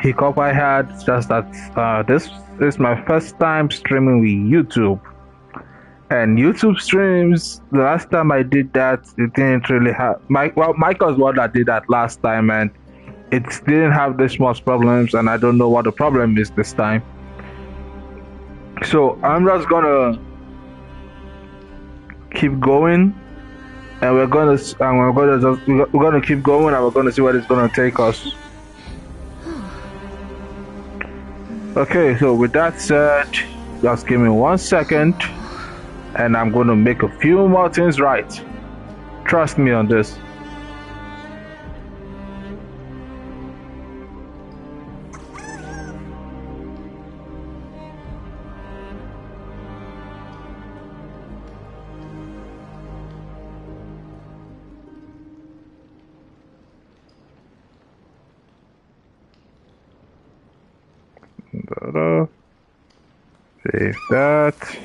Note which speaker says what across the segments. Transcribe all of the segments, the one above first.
Speaker 1: hiccup I had. It's just that this is my first time streaming with YouTube. And YouTube streams, the last time I did that, it didn't really have... Mike was one that did that last time, and it didn't have this much problems, and I don't know what the problem is this time. So I'm just gonna keep going, and we're gonna keep going, and we're gonna see what it's gonna take us. Okay, so with that said, just give me 1 second, and I'm gonna make a few more things right. Trust me on this. Save that.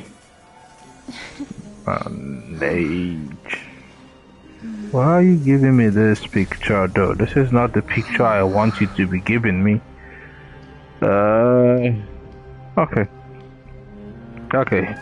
Speaker 1: Age. Why are you giving me this picture though? This is not the picture I want you to be giving me. Okay. Okay.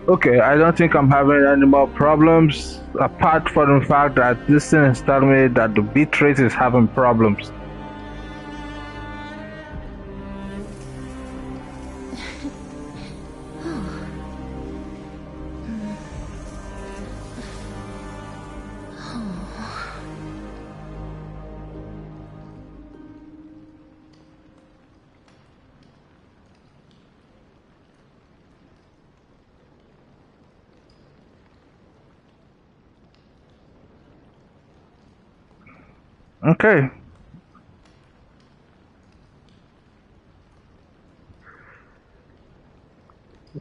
Speaker 1: Okay, I don't think I'm having any more problems, apart from the fact that this thing is telling me that the bitrate is having problems. Okay.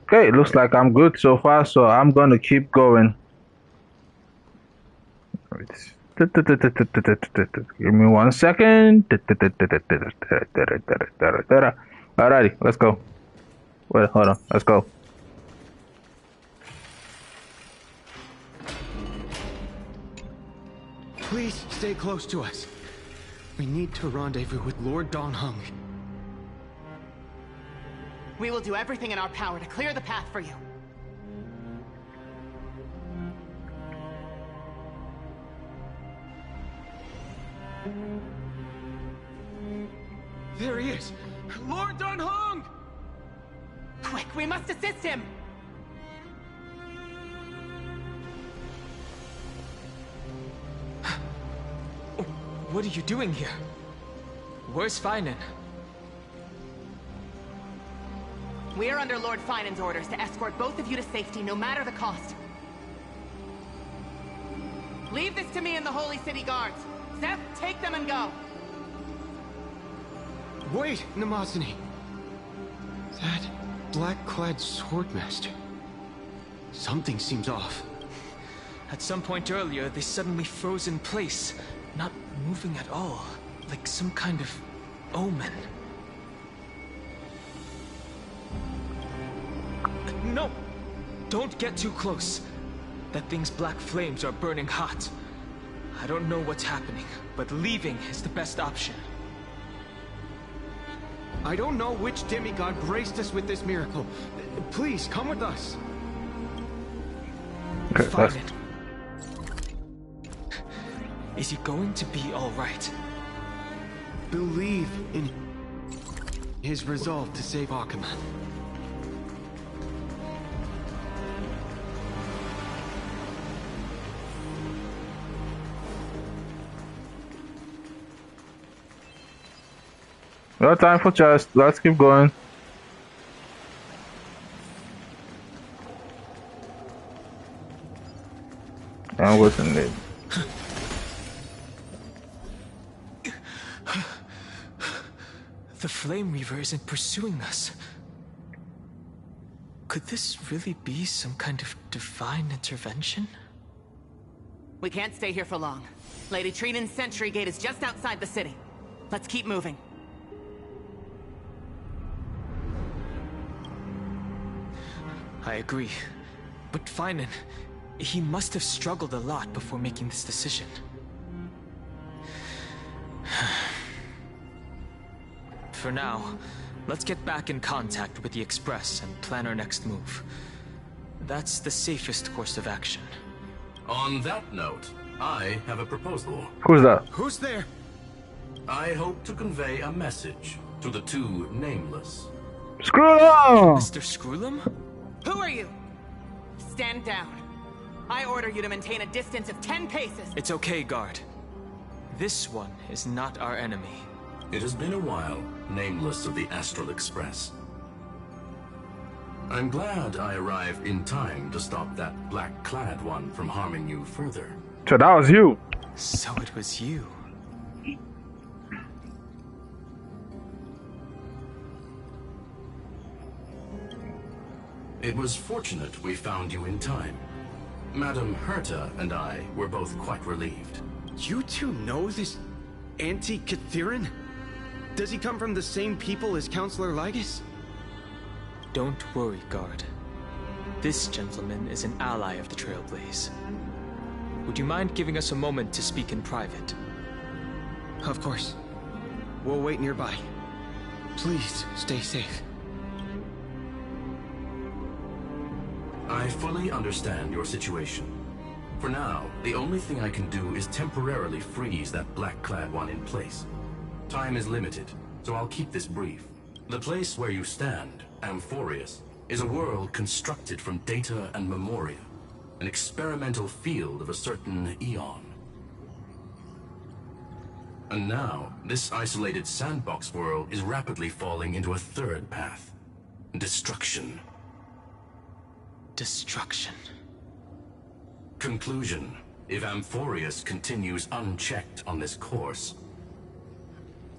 Speaker 1: Okay, it looks like I'm good so far, so I'm gonna keep going. Give me 1 second. Alrighty, let's go. Wait, hold on, let's go.
Speaker 2: Please stay close to us. We need to rendezvous with Lord Don Hung.
Speaker 3: We will do everything in our power to clear the path for you.
Speaker 2: There he is! Lord Don Hung!
Speaker 3: Quick, we must assist him!
Speaker 4: What are you doing here? Where's Phainon?
Speaker 3: We are under Lord Phainon's orders to escort both of you to safety, no matter the cost. Leave this to me and the Holy City Guards. Zeph, take them and go.
Speaker 2: Wait, Namazani. That black-clad swordmaster. Something seems off.
Speaker 4: At some point earlier, they suddenly froze in place, not moving at all, like some kind of omen. No! Don't get too close. That thing's black flames are burning hot. I don't know what's happening, but leaving is the best option.
Speaker 2: I don't know which demigod graced us with this miracle. Please, come with us.
Speaker 1: Okay, that's...
Speaker 4: Phainon. Is he going to be alright?
Speaker 2: Believe in his resolve to save Akuman.
Speaker 1: No time for chest. Let's keep going. And what's in it?
Speaker 4: The Flame Reaver isn't pursuing us. Could this really be some kind of divine intervention?
Speaker 3: We can't stay here for long. Lady Trinan's sentry gate is just outside the city. Let's keep moving.
Speaker 4: I agree. But Phainon, he must have struggled a lot before making this decision. For now, let's get back in contact with the Express and plan our next move. That's the safest course of action.
Speaker 5: On that note, I have a proposal.
Speaker 1: Who's that?
Speaker 2: Who's there?
Speaker 5: I hope to convey a message to the two nameless.
Speaker 1: Screw them!
Speaker 4: Mr. Screwlum?
Speaker 3: Who are you? Stand down. I order you to maintain a distance of 10 paces.
Speaker 4: It's okay, guard. This one is not our enemy.
Speaker 5: It has been a while, nameless of the Astral Express. I'm glad I arrived in time to stop that black-clad one from harming you further.
Speaker 1: So that was you.
Speaker 4: So it was you.
Speaker 5: It was fortunate we found you in time. Madam Herta and I were both quite relieved.
Speaker 2: You two know this anti-Catharin? Does he come from the same people as Counselor Lygus?
Speaker 4: Don't worry, guard. This gentleman is an ally of the Trailblaze. Would you mind giving us a moment to speak in private?
Speaker 2: Of course. We'll wait nearby. Please, stay safe.
Speaker 5: I fully understand your situation. For now, the only thing I can do is temporarily freeze that black-clad one in place. Time is limited, so I'll keep this brief. The place where you stand, Amphoreus, is a world constructed from data and memoria, an experimental field of a certain eon. And now, this isolated sandbox world is rapidly falling into a third path: destruction.
Speaker 4: Destruction.
Speaker 5: Conclusion: if Amphoreus continues unchecked on this course,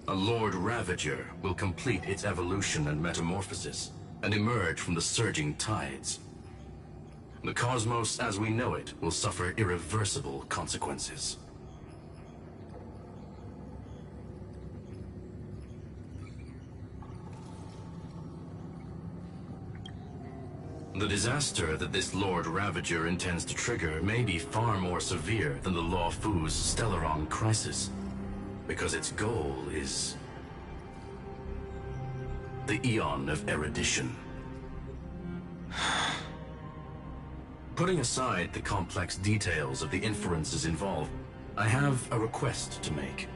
Speaker 5: a Lord Ravager will complete its evolution and metamorphosis, and emerge from the surging tides. The cosmos as we know it will suffer irreversible consequences. The disaster that this Lord Ravager intends to trigger may be far more severe than the Law Fu's Stellaron crisis, because its goal is the Eon of Erudition. Putting aside the complex details of the inferences involved, I have a request to make.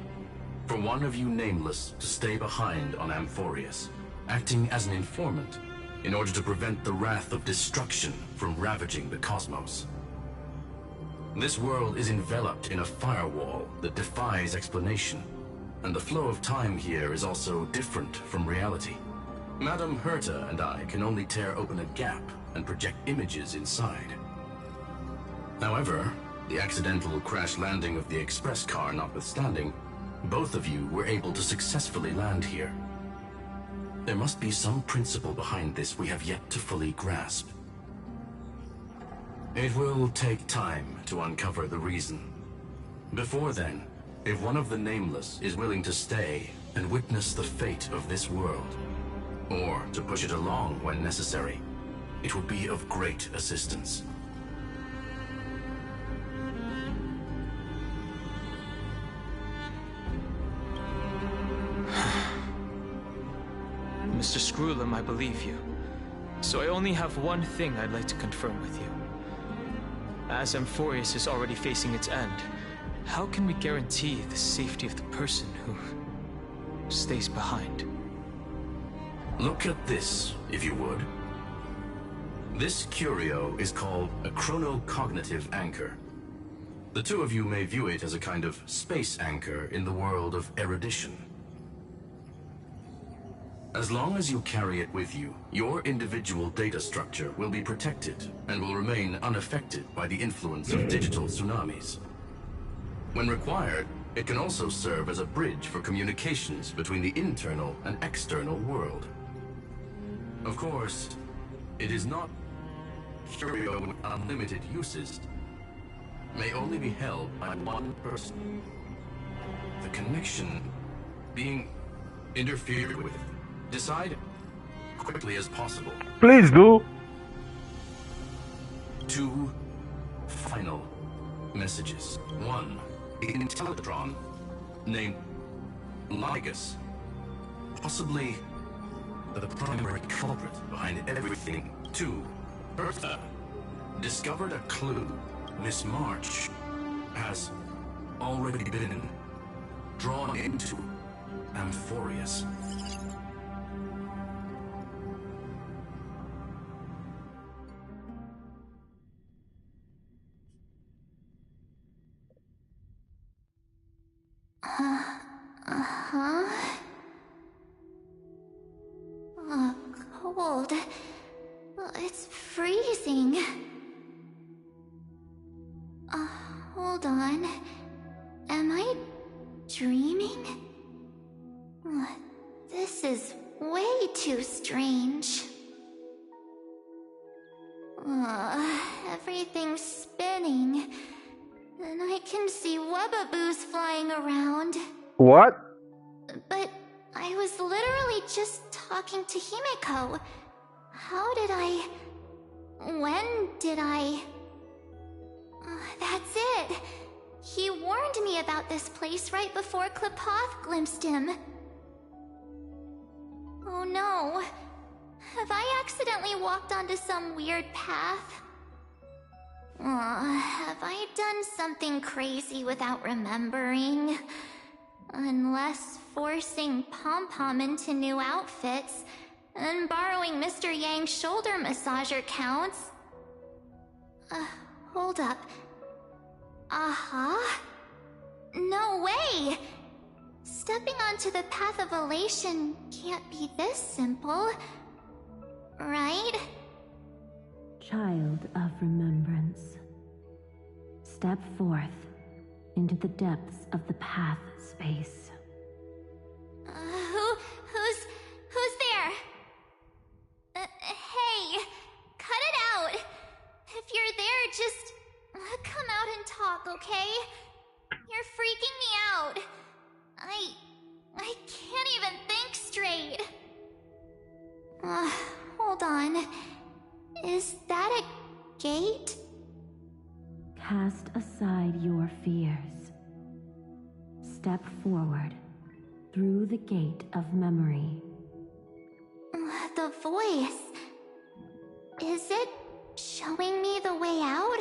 Speaker 5: For one of you nameless to stay behind on Amphoreus, acting as an informant, in order to prevent the wrath of destruction from ravaging the cosmos. This world is enveloped in a firewall that defies explanation, and the flow of time here is also different from reality. Madam Herta and I can only tear open a gap and project images inside. However, the accidental crash landing of the express car notwithstanding, both of you were able to successfully land here. There must be some principle behind this we have yet to fully grasp. It will take time to uncover the reason. Before then, if one of the Nameless is willing to stay and witness the fate of this world, or to push it along when necessary, it would be of great assistance.
Speaker 4: Mr. Screwlum, I believe you. So I only have one thing I'd like to confirm with you. As Amphoreus is already facing its end, how can we guarantee the safety of the person who stays behind?
Speaker 5: Look at this, if you would. This curio is called a chronocognitive anchor. The two of you may view it as a kind of space anchor in the world of erudition. As long as you carry it with you, your individual data structure will be protected and will remain unaffected by the influence of digital tsunamis. When required, it can also serve as a bridge for communications between the internal and external world. Of course, it is not curio with unlimited uses. May only be held by one person. The connection being interfered with. Decide quickly as possible.
Speaker 1: Please do.
Speaker 5: 2 final messages. 1. Intellatron named Ligus, possibly the primary culprit behind everything. 2. Bertha discovered a clue. Miss March has already been drawn into Amphoreus.
Speaker 6: Cold. It's freezing. Hold on. Am I dreaming? This is way too strange. Everything's spinning. And I can see webaboos flying around.
Speaker 1: What?
Speaker 6: But I was literally just talking to Himeko. How did I... When did I... That's it. He warned me about this place right before Klepoth glimpsed him. Oh no. Have I accidentally walked onto some weird path? Have I done something crazy without remembering? Unless forcing Pom-Pom into new outfits and borrowing Mr. Yang's shoulder massager counts. Hold up. No way! Stepping onto the path of elation can't be this simple, right?
Speaker 7: Child of remembrance, step forth into the depths of the path space.
Speaker 6: Who's there? Hey, cut it out. If you're there, just come out and talk, okay? You're freaking me out. I can't even think straight. Hold on. Is that a gate?
Speaker 7: Cast aside your fears. Step forward through the gate of memory.
Speaker 6: The voice. Is it showing me the way out?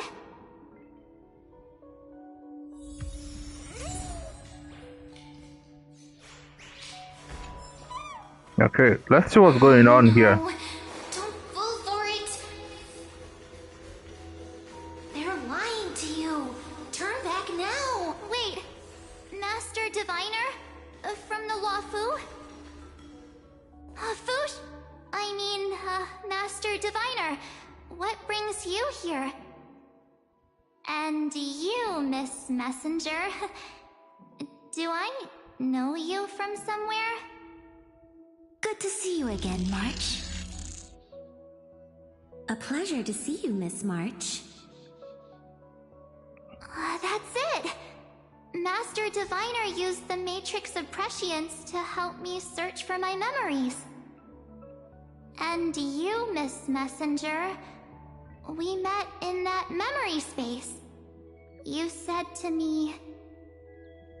Speaker 1: Okay, let's see what's going on here.
Speaker 6: No, don't fall for it. They're lying to you. Turn back now. Wait, Master Diviner? From the Luofu? Master Diviner, what brings you here? And you, Miss Messenger, do I know you from somewhere?
Speaker 8: Good to see you again, March. A pleasure to see you, Miss March.
Speaker 6: That's it! Master Diviner used the Matrix of Prescience to help me search for my memories. And you, Miss Messenger, we met in that memory space. You said to me,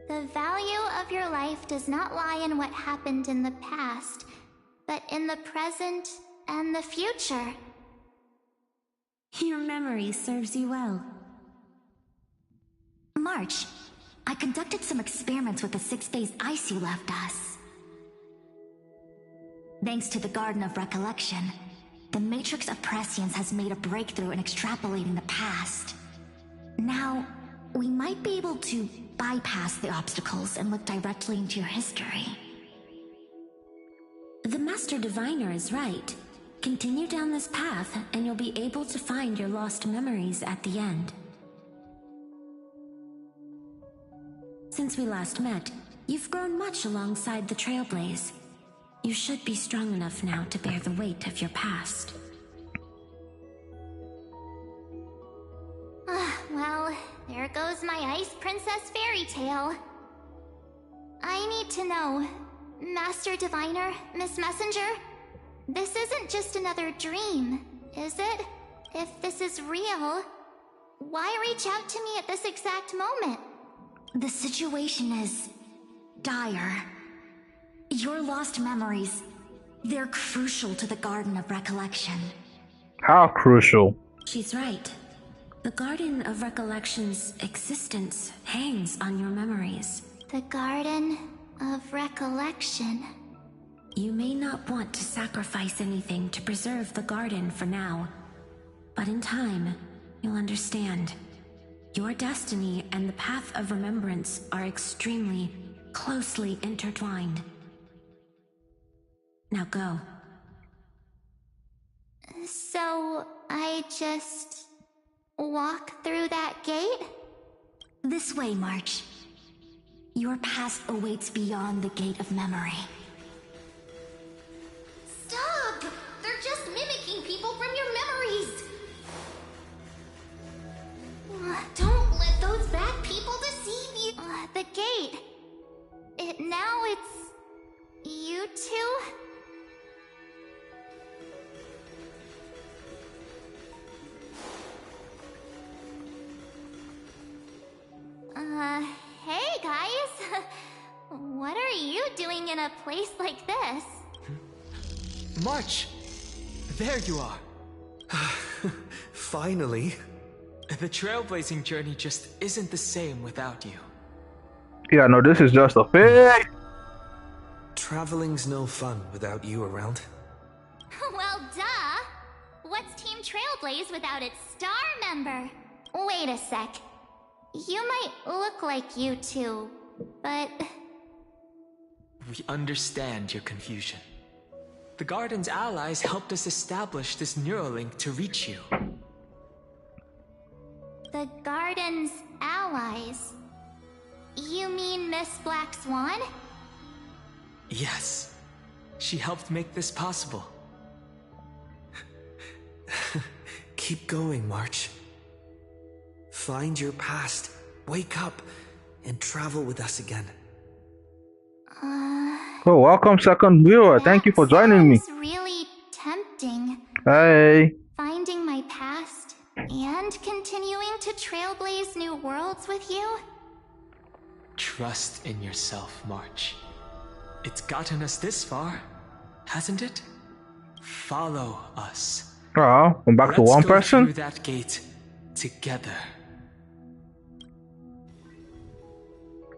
Speaker 6: "The value of your life does not lie in what happened in the past, but in the present and the future.
Speaker 7: Your memory serves you well.
Speaker 8: March, I conducted some experiments with the 6-phase ice you left us. Thanks to the Garden of Recollection, the Matrix of Prescience has made a breakthrough in extrapolating the past. Now, we might be able to bypass the obstacles and look directly into your history.
Speaker 7: The Master Diviner is right. Continue down this path, and you'll be able to find your lost memories at the end. Since we last met, you've grown much alongside the Trailblaze. You should be strong enough now to bear the weight of your past.
Speaker 6: Well, there goes my Ice Princess fairy tale. I need to know, Master Diviner, Miss Messenger, this isn't just another dream, is it? If this is real, why reach out to me at this exact moment?
Speaker 8: The situation is dire. Your lost memories, they're crucial to the Garden of Recollection.
Speaker 1: How crucial?
Speaker 7: She's right. The Garden of Recollection's existence hangs on your memories.
Speaker 6: The Garden of Recollection.
Speaker 7: You may not want to sacrifice anything to preserve the garden for now, but in time, you'll understand. Your destiny and the path of remembrance are extremely, closely intertwined. Now go.
Speaker 6: So, I just walk through that gate?
Speaker 8: This way, March. Your past awaits beyond the Gate of Memory.
Speaker 6: Stop! They're just mimicking people from your memories! Don't let those bad people deceive you! The gate. Now it's... you two? Hey guys! What are you doing in a place like this?
Speaker 4: March! There you are!
Speaker 2: Finally.
Speaker 4: The trailblazing journey just isn't the same without you.
Speaker 1: Yeah, no, this is just a fake.
Speaker 2: Traveling's no fun without you around.
Speaker 6: Well, duh! What's Team Trailblaze without its star member? Wait a sec. You might look like you two, but...
Speaker 4: We understand your confusion. The Garden's allies helped us establish this Neuralink to reach you.
Speaker 6: The Garden's allies? You mean Miss Black Swan?
Speaker 4: Yes. She helped make this possible.
Speaker 2: Keep going, March. Find your past, wake up, and travel with us again.
Speaker 1: Oh, welcome, second viewer. Thank you for joining me.
Speaker 6: That sounds really tempting.
Speaker 1: Hey.
Speaker 6: Finding my past and continuing to trailblaze new worlds with you?
Speaker 4: Trust in yourself, March. It's gotten us this far, hasn't it? Follow us.
Speaker 1: Oh, I'm back to one
Speaker 4: Let's go
Speaker 1: person?
Speaker 4: through that gate together.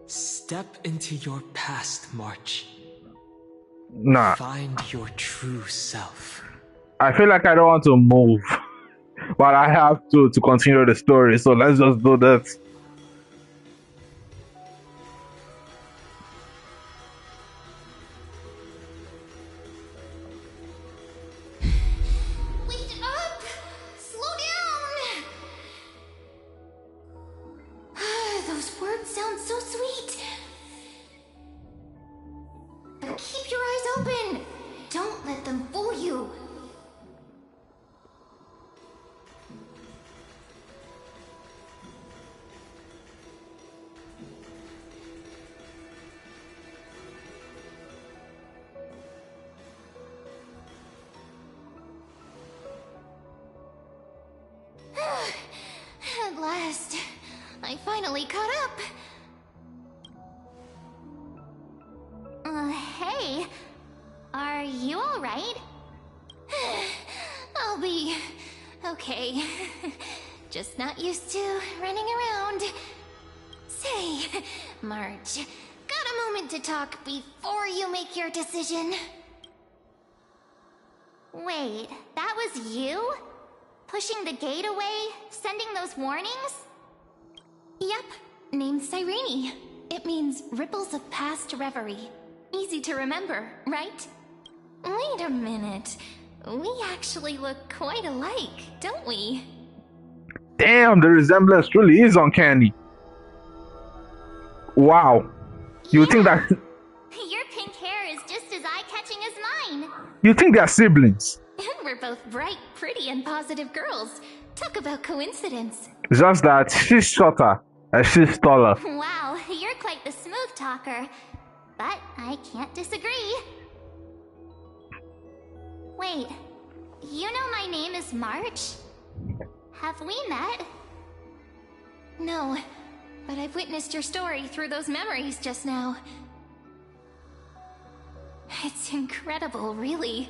Speaker 4: Step into your past, March.
Speaker 1: Nah.
Speaker 4: Find your true self.
Speaker 1: I feel like I don't want to move. But I have to continue the story, so let's just do that.
Speaker 6: Wait up! Slow down! Those words sound so sweet. But keep your eyes open! Don't let them fool you! At last, I finally caught up. Hey, are you all right? Okay. Just not used to running around. Say, March, got a moment to talk before you make your decision? Wait, that was you? Pushing the gate away? Sending those warnings?
Speaker 7: Yep, named Cyrene. It means ripples of past reverie. Easy to remember, right?
Speaker 6: Wait a minute. We actually look quite alike, don't we?
Speaker 1: Damn, the resemblance really is uncanny. Wow. You think that
Speaker 6: Your pink hair is just as eye-catching as mine.
Speaker 1: you think they're siblings?
Speaker 6: And we're both bright, pretty, and positive girls. Talk about coincidence.
Speaker 1: Just that she's shorter and she's taller.
Speaker 6: Wow, you're quite the smooth talker. But I can't disagree. Wait, you know my name is March? Have we met?
Speaker 7: No, but I've witnessed your story through those memories just now. It's incredible, really.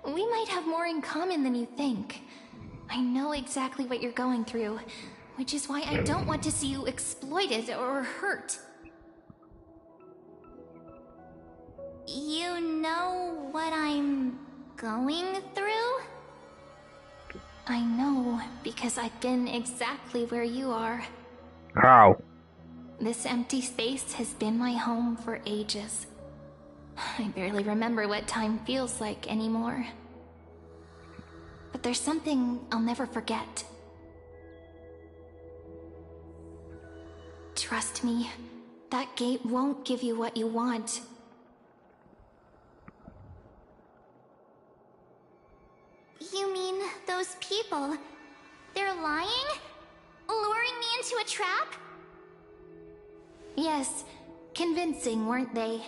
Speaker 7: We might have more in common than you think. I know exactly what you're going through, which is why I don't want to see you exploited or hurt.
Speaker 6: You know what I'm going through?
Speaker 7: I know, because I've been exactly where you are.
Speaker 1: How?
Speaker 7: This empty space has been my home for ages. I barely remember what time feels like anymore. But there's something I'll never forget. Trust me, that gate won't give you what you want.
Speaker 6: You mean those people? They're lying? Luring me into a trap?
Speaker 7: Yes, convincing, weren't they?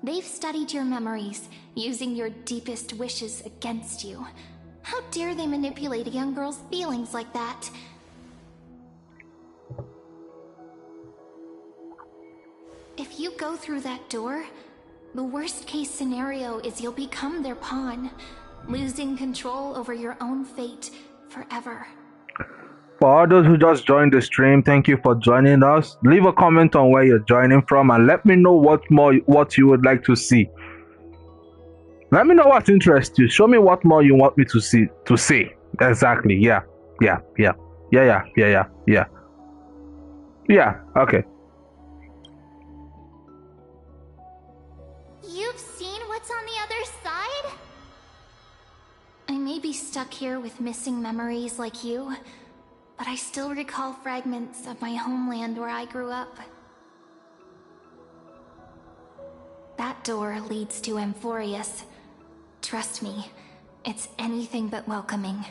Speaker 7: They've studied your memories, using your deepest wishes against you. How dare they manipulate a young girl's feelings like that? If you go through that door, the worst case scenario is you'll become their pawn, losing control over your own fate forever.
Speaker 1: For all those who just joined the stream, thank you for joining us. Leave a comment on where you're joining from and let me know what you would like to see. Let me know what interests you. Show me what more you want me to say. Exactly. Yeah. Okay.
Speaker 6: You've seen what's on the other side?
Speaker 7: I may be stuck here with missing memories like you, but I still recall fragments of my homeland where I grew up. That door leads to Amphoreus. Trust me, it's anything but welcoming.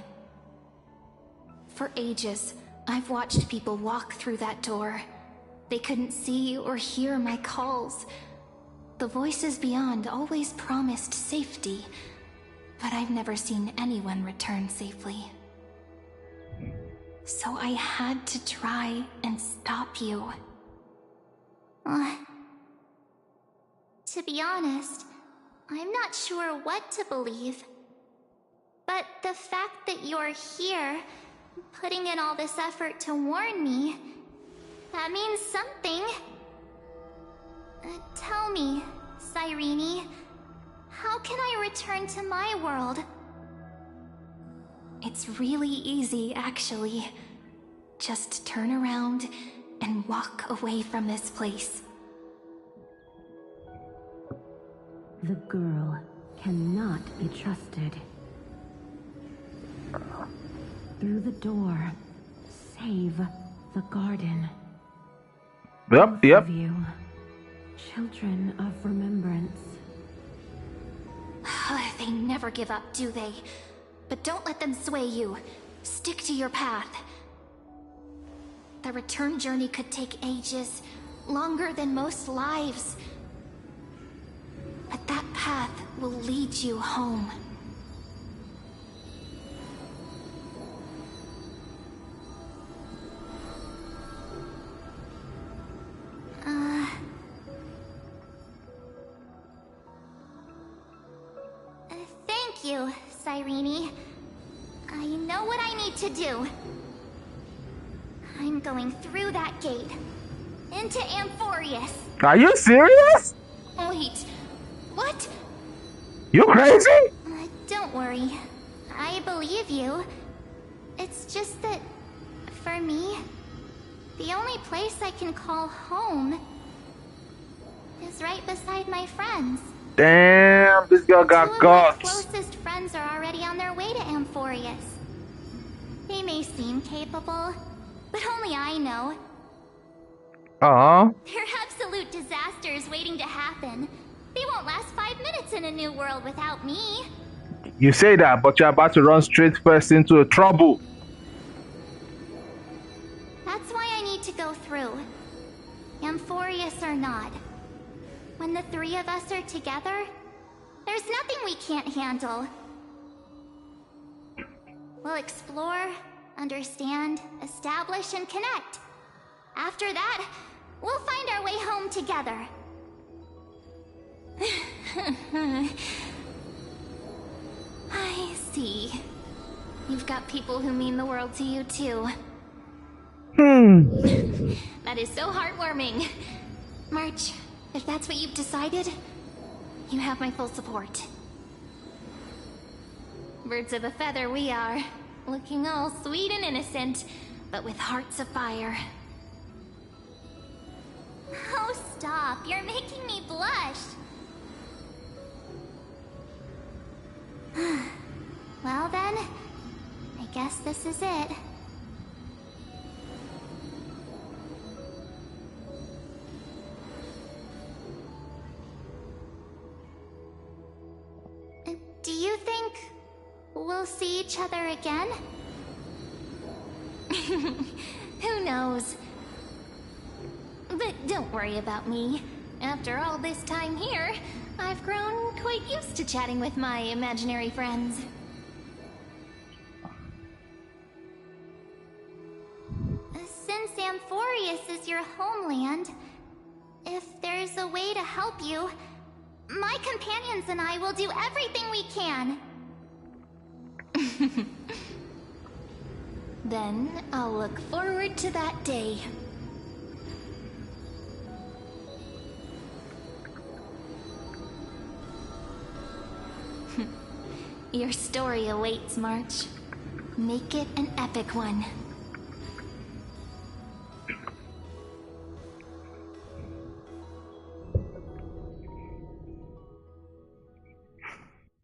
Speaker 7: For ages, I've watched people walk through that door. They couldn't see or hear my calls. The voices beyond always promised safety, but I've never seen anyone return safely. So I had to try and stop you.
Speaker 6: To be honest, I'm not sure what to believe. But the fact that you're here, putting in all this effort to warn me, that means something. Tell me, Cyrene, how can I return to my world?
Speaker 7: It's really easy, actually. Just turn around and walk away from this place.
Speaker 9: The girl cannot be trusted. Through the door, save the garden.
Speaker 1: Yep.
Speaker 9: Of you, children of remembrance.
Speaker 7: They never give up, do they? But don't let them sway you. Stick to your path. The return journey could take ages, longer than most lives. But that path will lead you home.
Speaker 6: Thank you, Cyrene. I know know what I need to do. I'm going through that gate. Into Amphoreus.
Speaker 1: Are you serious?
Speaker 6: Wait, what?
Speaker 1: You crazy?
Speaker 6: Don't worry. I believe you. It's just that, for me, the only place I can call home is right beside my friends.
Speaker 1: Damn, this girl got
Speaker 6: Two of my
Speaker 1: guts.
Speaker 6: closest friends are already on their way to Amphoreus. They may seem capable, but only I know. They're absolute disasters waiting to happen. They won't last 5 minutes in a new world without me.
Speaker 1: You say that, but you're about to run straight first into a trouble.
Speaker 6: That's why I need to go through. Amphoreus or not. When the three of us are together, there's nothing we can't handle. We'll explore, understand, establish, and connect. After that, we'll find our way home together. I see. You've got people who mean the world to you, too. That is so heartwarming. March, if that's what you've decided, you have my full support. Birds of a feather we are. Looking all sweet and innocent, but with hearts of fire. Oh, stop. You're making me blush. Well then, I guess this is it. Do you think we'll see each other again? Who knows? But don't worry about me. After all this time here, I've grown quite used to chatting with my imaginary friends. Since Amphoreus is your homeland, if there's a way to help you, my companions and I will do everything we can. Then I'll look forward to that day. Your story awaits, March. Make it an epic one.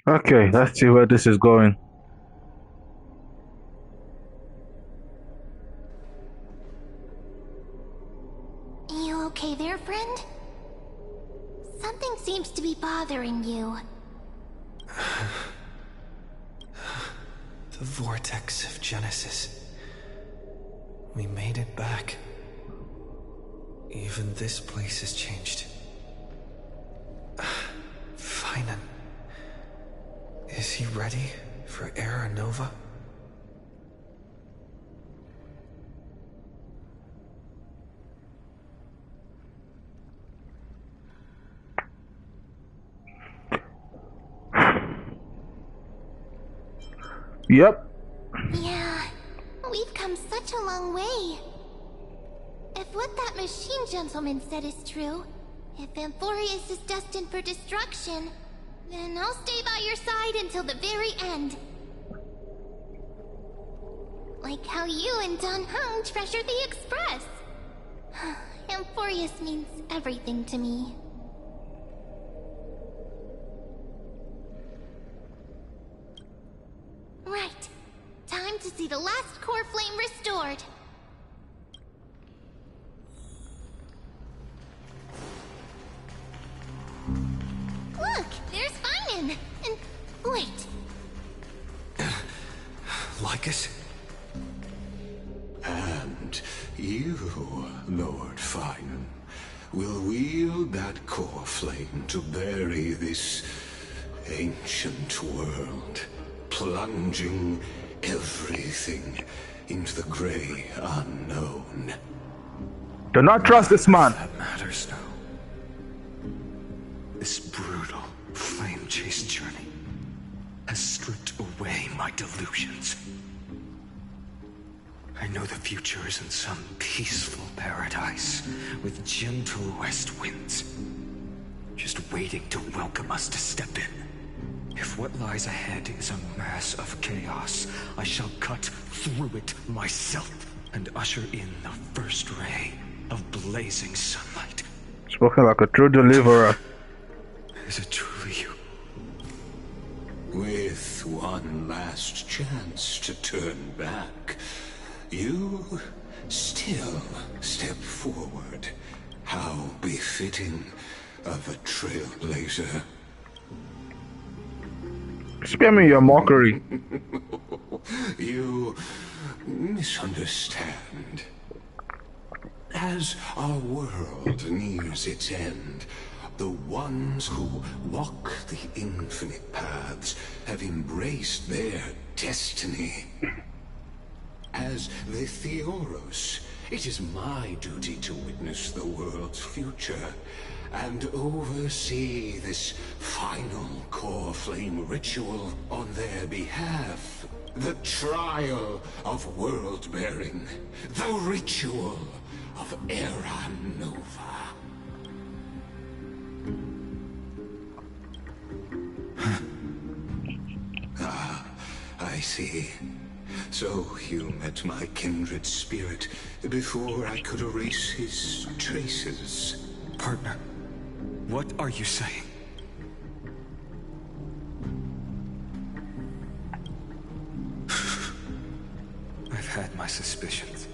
Speaker 1: Okay, let's see where this is going.
Speaker 6: You okay there, friend? Something seems to be bothering you.
Speaker 2: The vortex of Genesis. We made it back. Even this place has changed. Phainon. Is he ready for Era Nova?
Speaker 1: Yep.
Speaker 6: Yeah, we've come such a long way. If what that machine gentleman said is true, if Amphoreus is destined for destruction, then I'll stay by your side until the very end. Like how you and Don Hung treasured the Express. Amphoreus means everything to me. Right. Time to see the last core flame restored. Look, there's Phainon. And wait.
Speaker 2: Lycus?
Speaker 10: And you, Lord Phainon, will wield that core flame to bury this ancient world, plunging everything into the gray unknown.
Speaker 1: Do not trust this man.
Speaker 2: That matters now. This brutal, flame-chased journey has stripped away my delusions. I know the future is in some peaceful paradise with gentle west winds, just waiting to welcome us to step in. If what lies ahead is a mass of chaos, I shall cut through it myself and usher in the first ray of blazing sunlight.
Speaker 1: Spoken like a true deliverer.
Speaker 2: Is it truly you?
Speaker 10: With one last chance to turn back, you still step forward. How befitting of a trailblazer.
Speaker 1: Spare me your mockery.
Speaker 10: You misunderstand. As our world nears its end, the ones who walk the infinite paths have embraced their destiny. As the Theoros, it is my duty to witness the world's future and oversee this final core flame ritual on their behalf. The trial of world-bearing, the ritual of Era Nova. I see. So you met my kindred spirit before I could erase his traces.
Speaker 2: Partner, what are you saying? I've had my suspicions.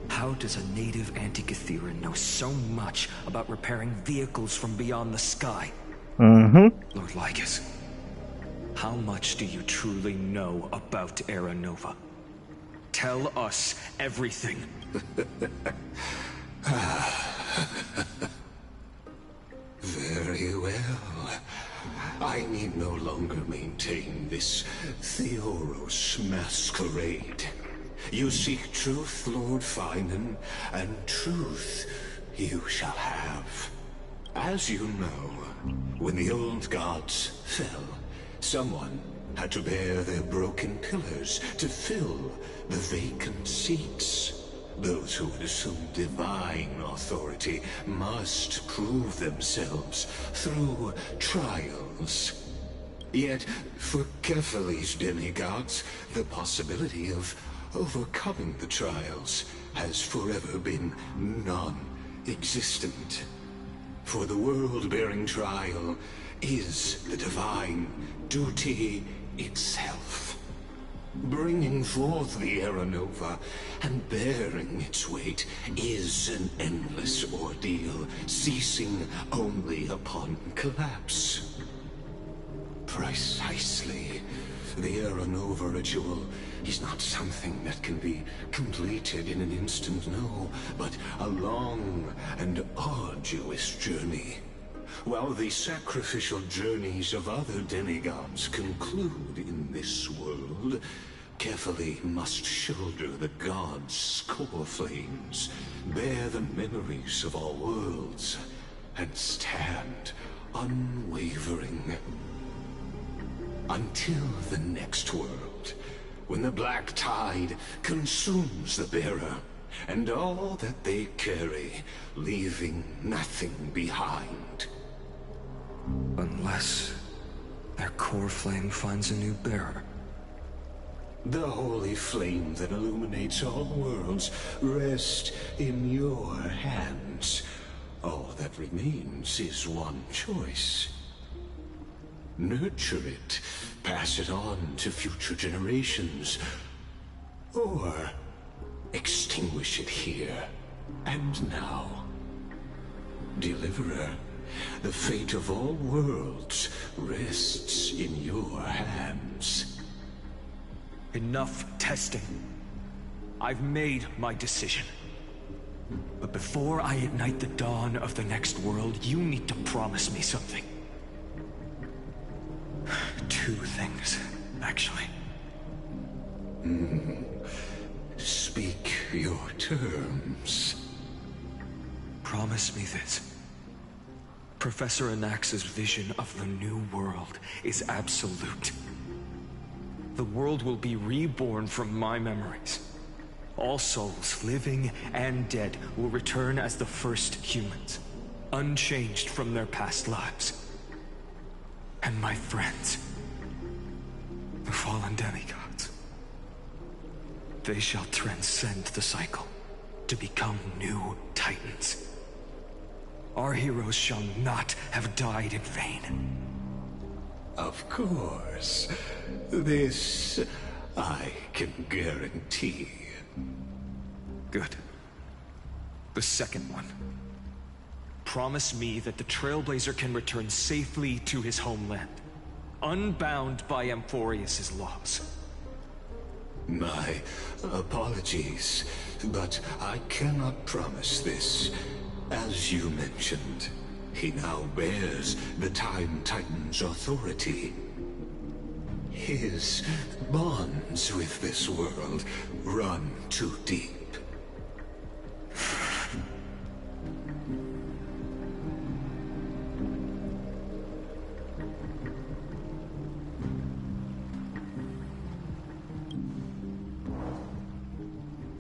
Speaker 2: How does a native Antikytheran know so much about repairing vehicles from beyond the sky? Lord Lycus, how much do you truly know about Era Nova? Tell us everything.
Speaker 10: Very well. I need no longer maintain this Theoros masquerade. You seek truth, Lord Phainon, and truth you shall have. As you know, when the old gods fell, someone had to bear their broken pillars to fill the vacant seats. Those who would assume divine authority must prove themselves through trials. Yet, for Kephales's demigods, the possibility of overcoming the trials has forever been non-existent. For the world-bearing trial is the divine duty itself. Bringing forth the Era Nova and bearing its weight is an endless ordeal, ceasing only upon collapse. Precisely. The Era Nova ritual is not something that can be completed in an instant, no, but a long and arduous journey. While the sacrificial journeys of other demigods conclude in this world, Kephale must shoulder the gods' core flames, bear the memories of all worlds, and stand unwavering. Until the next world, when the black tide consumes the bearer, and all that they carry, leaving nothing behind.
Speaker 2: Unless their core flame finds a new bearer.
Speaker 10: The holy flame that illuminates all worlds rests in your hands. All that remains is one choice. Nurture it, pass it on to future generations, or extinguish it here and now. Deliverer, the fate of all worlds rests in your hands.
Speaker 2: Enough testing. I've made my decision. But before I ignite the dawn of the next world, you need to promise me something. Two things, actually.
Speaker 10: Speak your terms.
Speaker 2: Promise me this. Professor Anax's vision of the new world is absolute. The world will be reborn from my memories, All souls, living and dead, will return as the first humans, unchanged from their past lives. And my friends, the fallen demigods, they shall transcend the cycle to become new titans. Our heroes shall not have died in vain.
Speaker 10: Of course. This I can guarantee.
Speaker 2: Good. The second one. Promise me that the Trailblazer can return safely to his homeland, unbound by Amphoreus' laws.
Speaker 10: My apologies, but I cannot promise this. As you mentioned, he now bears the Time Titan's authority. His bonds with this world run too deep.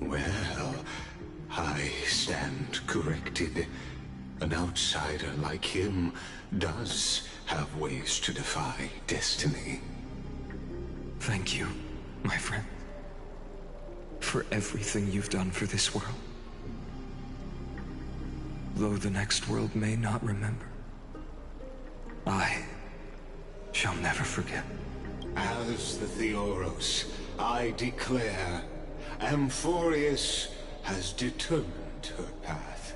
Speaker 10: Well, I stand corrected. An outsider like him does have ways to defy destiny.
Speaker 2: Thank you, my friend, for everything you've done for this world. Though the next world may not remember, I shall never forget.
Speaker 10: As the Theoros, I declare, Amphoreus has determined her path.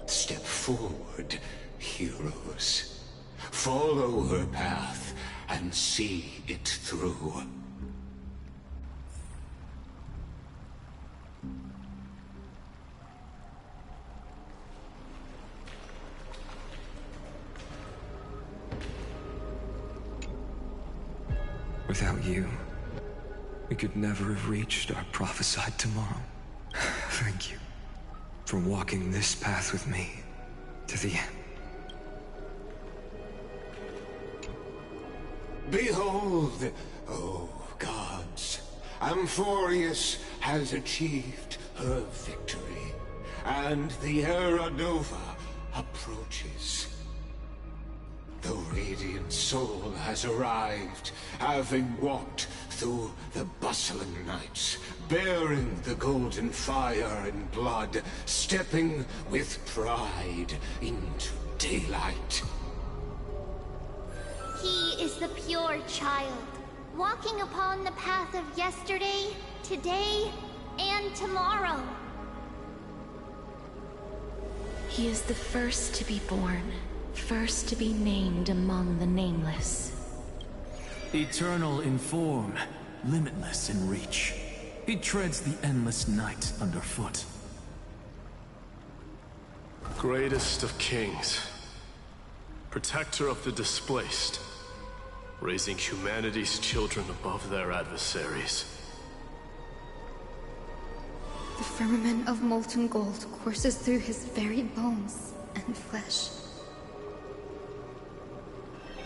Speaker 10: Step forward, heroes. Follow her path and see it through.
Speaker 2: Without you, we could never have reached our prophesied tomorrow. Thank you for walking this path with me to the end.
Speaker 10: Behold, oh gods, Amphoreus has achieved her victory, and the Era Nova approaches. The radiant soul has arrived, having walked through the bustling nights, bearing the golden fire and blood, stepping with pride into daylight.
Speaker 6: He is the pure child, walking upon the path of yesterday, today, and tomorrow.
Speaker 7: He is the first to be born, first to be named among the nameless.
Speaker 5: Eternal in form, limitless in reach. He treads the endless night underfoot.
Speaker 11: Greatest of kings, protector of the displaced, raising humanity's children above their adversaries.
Speaker 12: The firmament of molten gold courses through his very bones and flesh.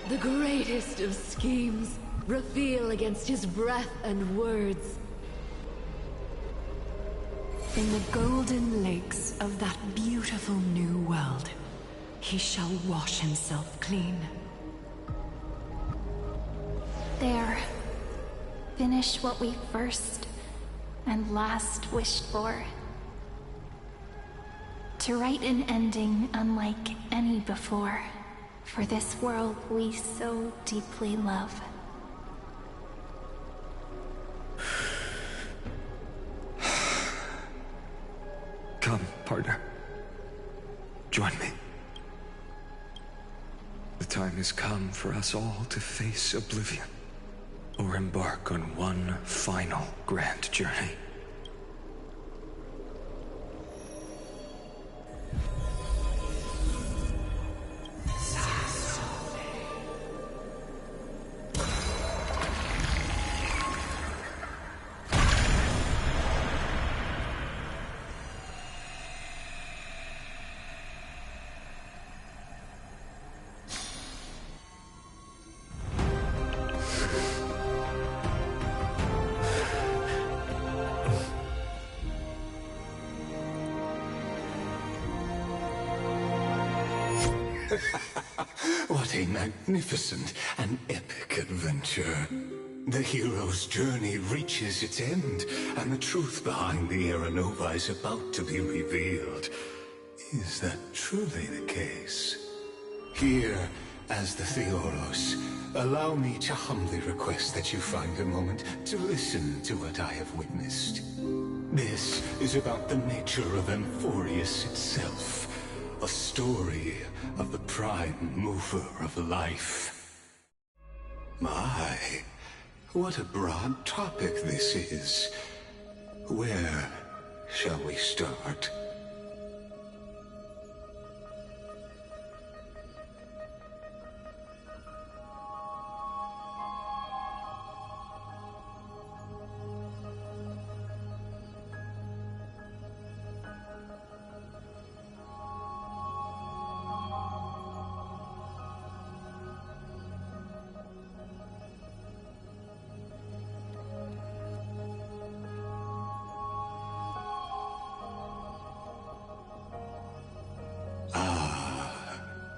Speaker 13: The greatest of schemes reveal against his breath and words. In the golden lakes of that beautiful new world, he shall wash himself clean.
Speaker 12: There. Finish what we first and last wished for. To write an ending unlike any before, for this world we so deeply love.
Speaker 2: Come, partner. Join me. The time has come for us all to face oblivion, or embark on one final grand journey.
Speaker 10: What a magnificent and epic adventure. The hero's journey reaches its end, and the truth behind the Era Nova is about to be revealed. Is that truly the case? Here, as the Theoros, allow me to humbly request that you find a moment to listen to what I have witnessed. This is about the nature of Amphoreus itself, a story of the prime mover of life. My, what a broad topic this is. Where shall we start?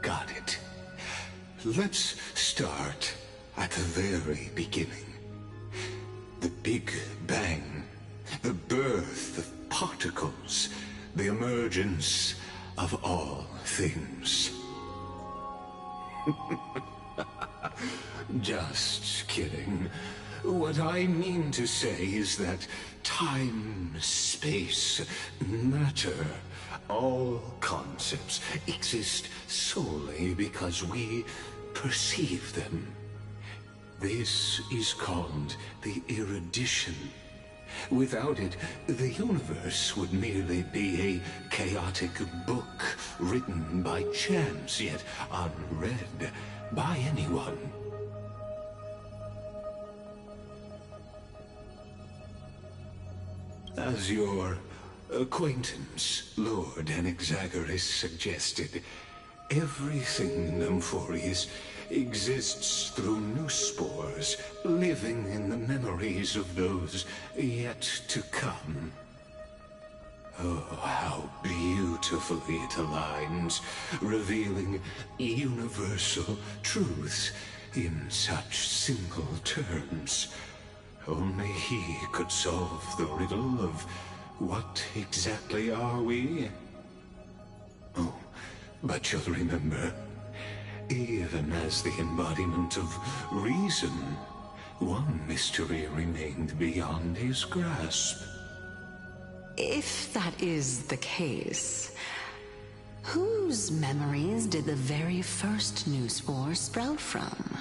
Speaker 10: Got it. Let's start at the very beginning. The Big Bang, the birth of particles, the emergence of all things. Just kidding. What I mean to say is that time, space, matter, all concepts exist solely because we perceive them. This is called the erudition. Without it, the universe would merely be a chaotic book written by chance, yet unread by anyone. As your acquaintance, Lord Anaxagoras, suggested, everything in Amphoreus exists through new spores, living in the memories of those yet to come. Oh, how beautifully it aligns, revealing universal truths in such simple terms. Only he could solve the riddle of what exactly are we? Oh, but you'll remember, even as the embodiment of reason, one mystery remained beyond his grasp.
Speaker 13: If that is the case, whose memories did the very first new spore sprout from?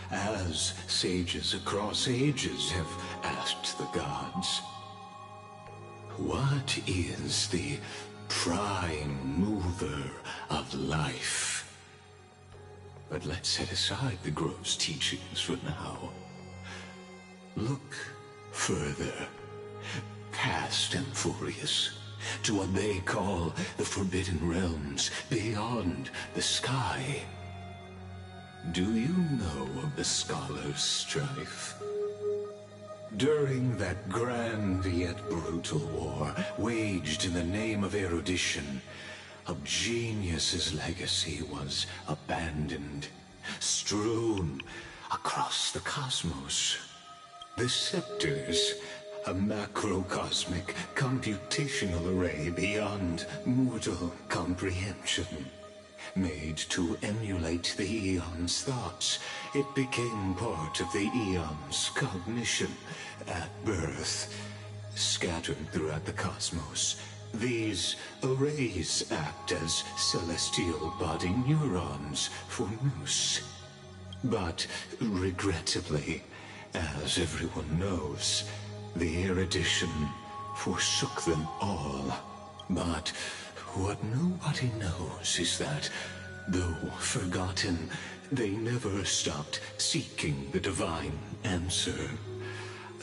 Speaker 10: As sages across ages have asked the gods, what is the prime mover of life? But let's set aside the grove's teachings for now. Look further, past Amphoreus, to what they call the Forbidden Realms beyond the sky. Do you know of the Scholar's Strife? During that grand yet brutal war, waged in the name of erudition, a genius's legacy was abandoned, strewn across the cosmos. The Scepters, a macrocosmic computational array beyond mortal comprehension. Made to emulate the Eon's thoughts, it became part of the Eon's cognition at birth. Scattered throughout the cosmos, these arrays act as celestial body neurons for Nous. But regrettably, as everyone knows, the erudition forsook them all. But what nobody knows is that, though forgotten, they never stopped seeking the divine answer.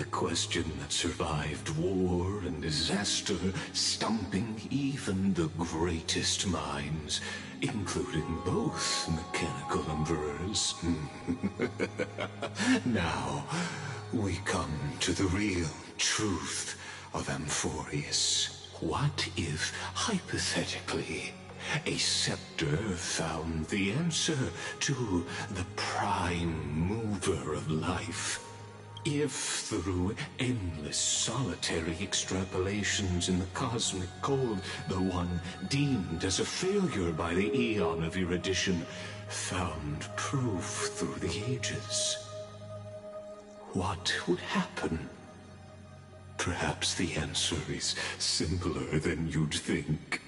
Speaker 10: A question that survived war and disaster, stumping even the greatest minds, including both mechanical emperors. Now, we come to the real truth of Amphoreus. What if, hypothetically, A scepter found the answer to the prime mover of life. If through endless solitary extrapolations in the cosmic cold, the one deemed as a failure by the Aeon of Erudition found proof through the ages, what would happen? Perhaps the answer is simpler than you'd think.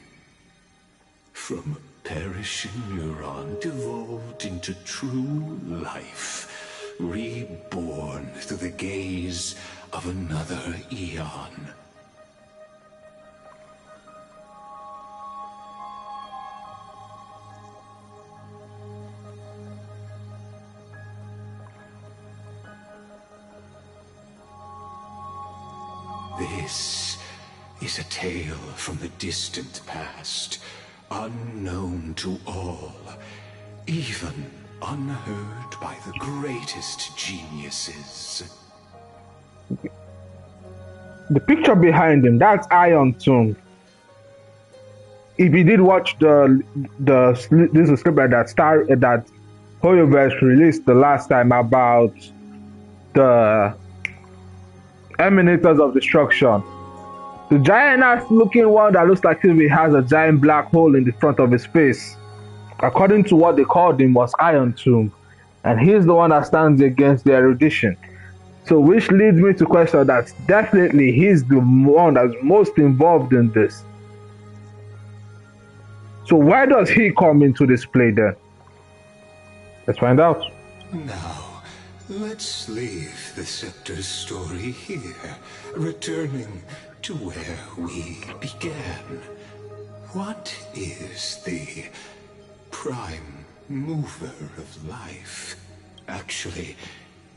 Speaker 10: From a perishing neuron devolved into true life, reborn through the gaze of another eon. This is a tale from the distant past, unknown to all, even unheard by the greatest geniuses.
Speaker 1: The picture behind him, that's Iron Tomb. If you did watch this is a script that Hoyoverse released the last time about the Emanators of Destruction. The giant ass looking one that looks like if he has a giant black hole in the front of his face, according to what they called him, was Iron Tomb. And he's the one that stands against the erudition. So which leads me to question that definitely he's the one that's most involved in this. So why does he come into this play then? Let's find out.
Speaker 10: Now, let's leave the Scepter's story here, returning to where we began. What is the prime mover of life? Actually,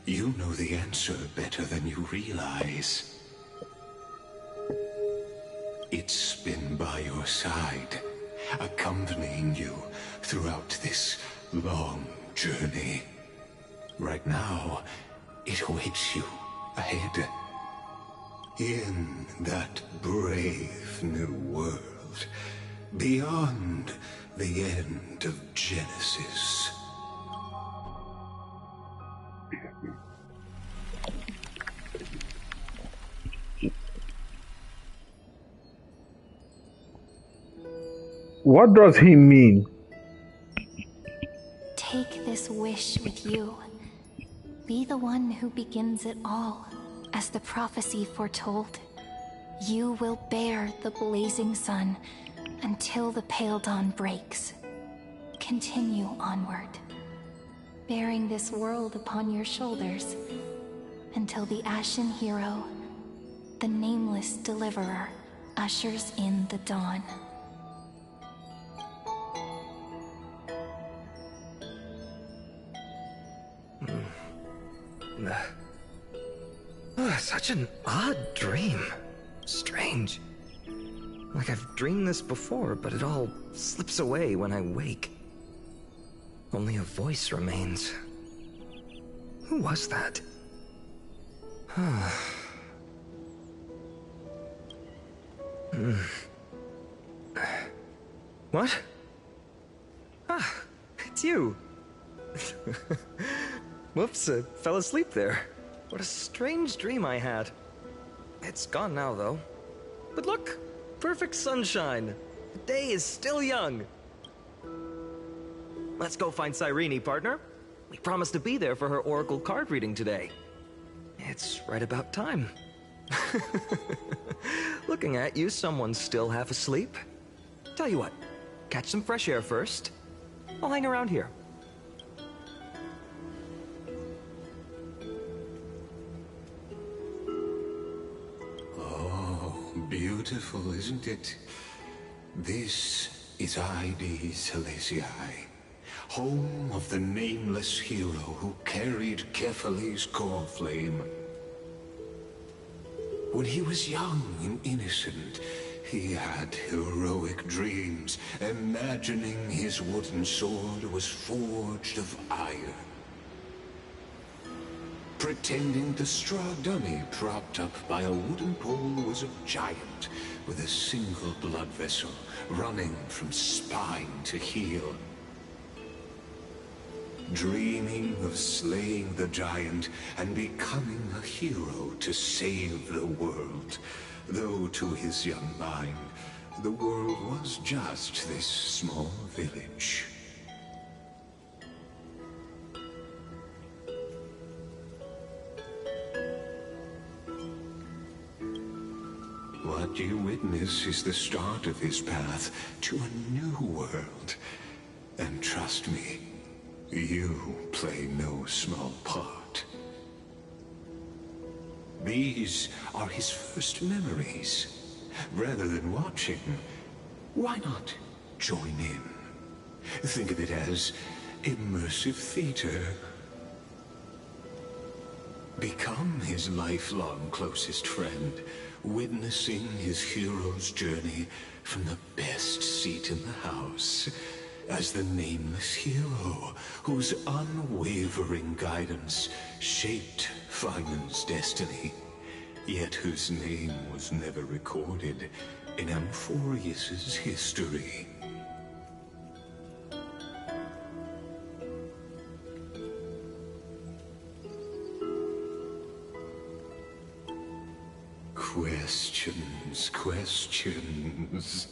Speaker 10: you know the answer better than you realize. It's been by your side, accompanying you throughout this long journey. Right now, it awaits you ahead. In that brave new world, beyond the end of Genesis.
Speaker 1: What does he mean?
Speaker 12: Take this wish with you. Be the one who begins it all. As the prophecy foretold, you will bear the blazing sun until the pale dawn breaks. Continue onward, bearing this world upon your shoulders until the Ashen Hero, the nameless deliverer, ushers in the dawn.
Speaker 2: Such an odd dream. Strange. Like I've dreamed this before, but it all slips away when I wake. Only a voice remains. Who was that? What? Ah, it's you. Whoops, I fell asleep there. What a strange dream I had. It's gone now, though. But look, perfect sunshine. The day is still young. Let's go find Cyrene, partner. We promised to be there for her oracle card reading today. It's right about time. Looking at you, someone's still half asleep. Tell you what, catch some fresh air first. I'll hang around here.
Speaker 10: Beautiful, isn't it? This is Ide Silesii, home of the nameless hero who carried Kephale's core flame. When he was young and innocent, he had heroic dreams, imagining his wooden sword was forged of iron. Pretending the straw dummy propped up by a wooden pole was a giant with a single blood vessel running from spine to heel. Dreaming of slaying the giant and becoming a hero to save the world, though to his young mind, the world was just this small village. What you witness is the start of his path to a new world. And trust me, you play no small part. These are his first memories. Rather than watching, why not join in? Think of it as immersive theater. Become his lifelong closest friend, witnessing his hero's journey from the best seat in the house, as the nameless hero whose unwavering guidance shaped Phainon's destiny, yet whose name was never recorded in Amphoreus' history. Questions.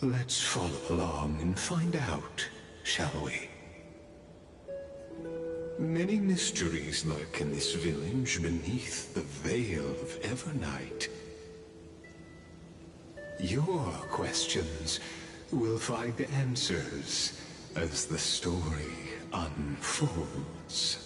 Speaker 10: Let's follow along and find out, shall we? Many mysteries lurk in this village beneath the veil of Evernight. Your questions will find answers as the story unfolds.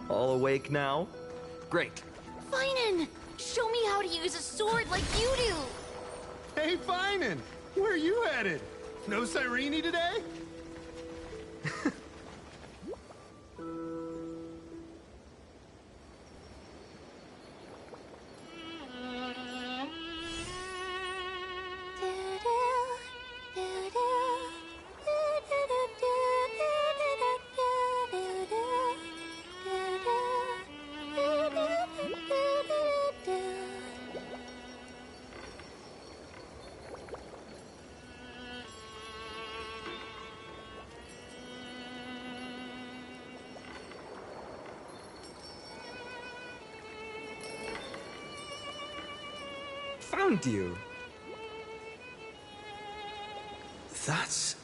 Speaker 14: All awake now? Great.
Speaker 12: Phainon! Show me how to use a sword like you do!
Speaker 15: Hey, Phainon! Where are you headed? No Cyrene today?
Speaker 14: Found you. That's...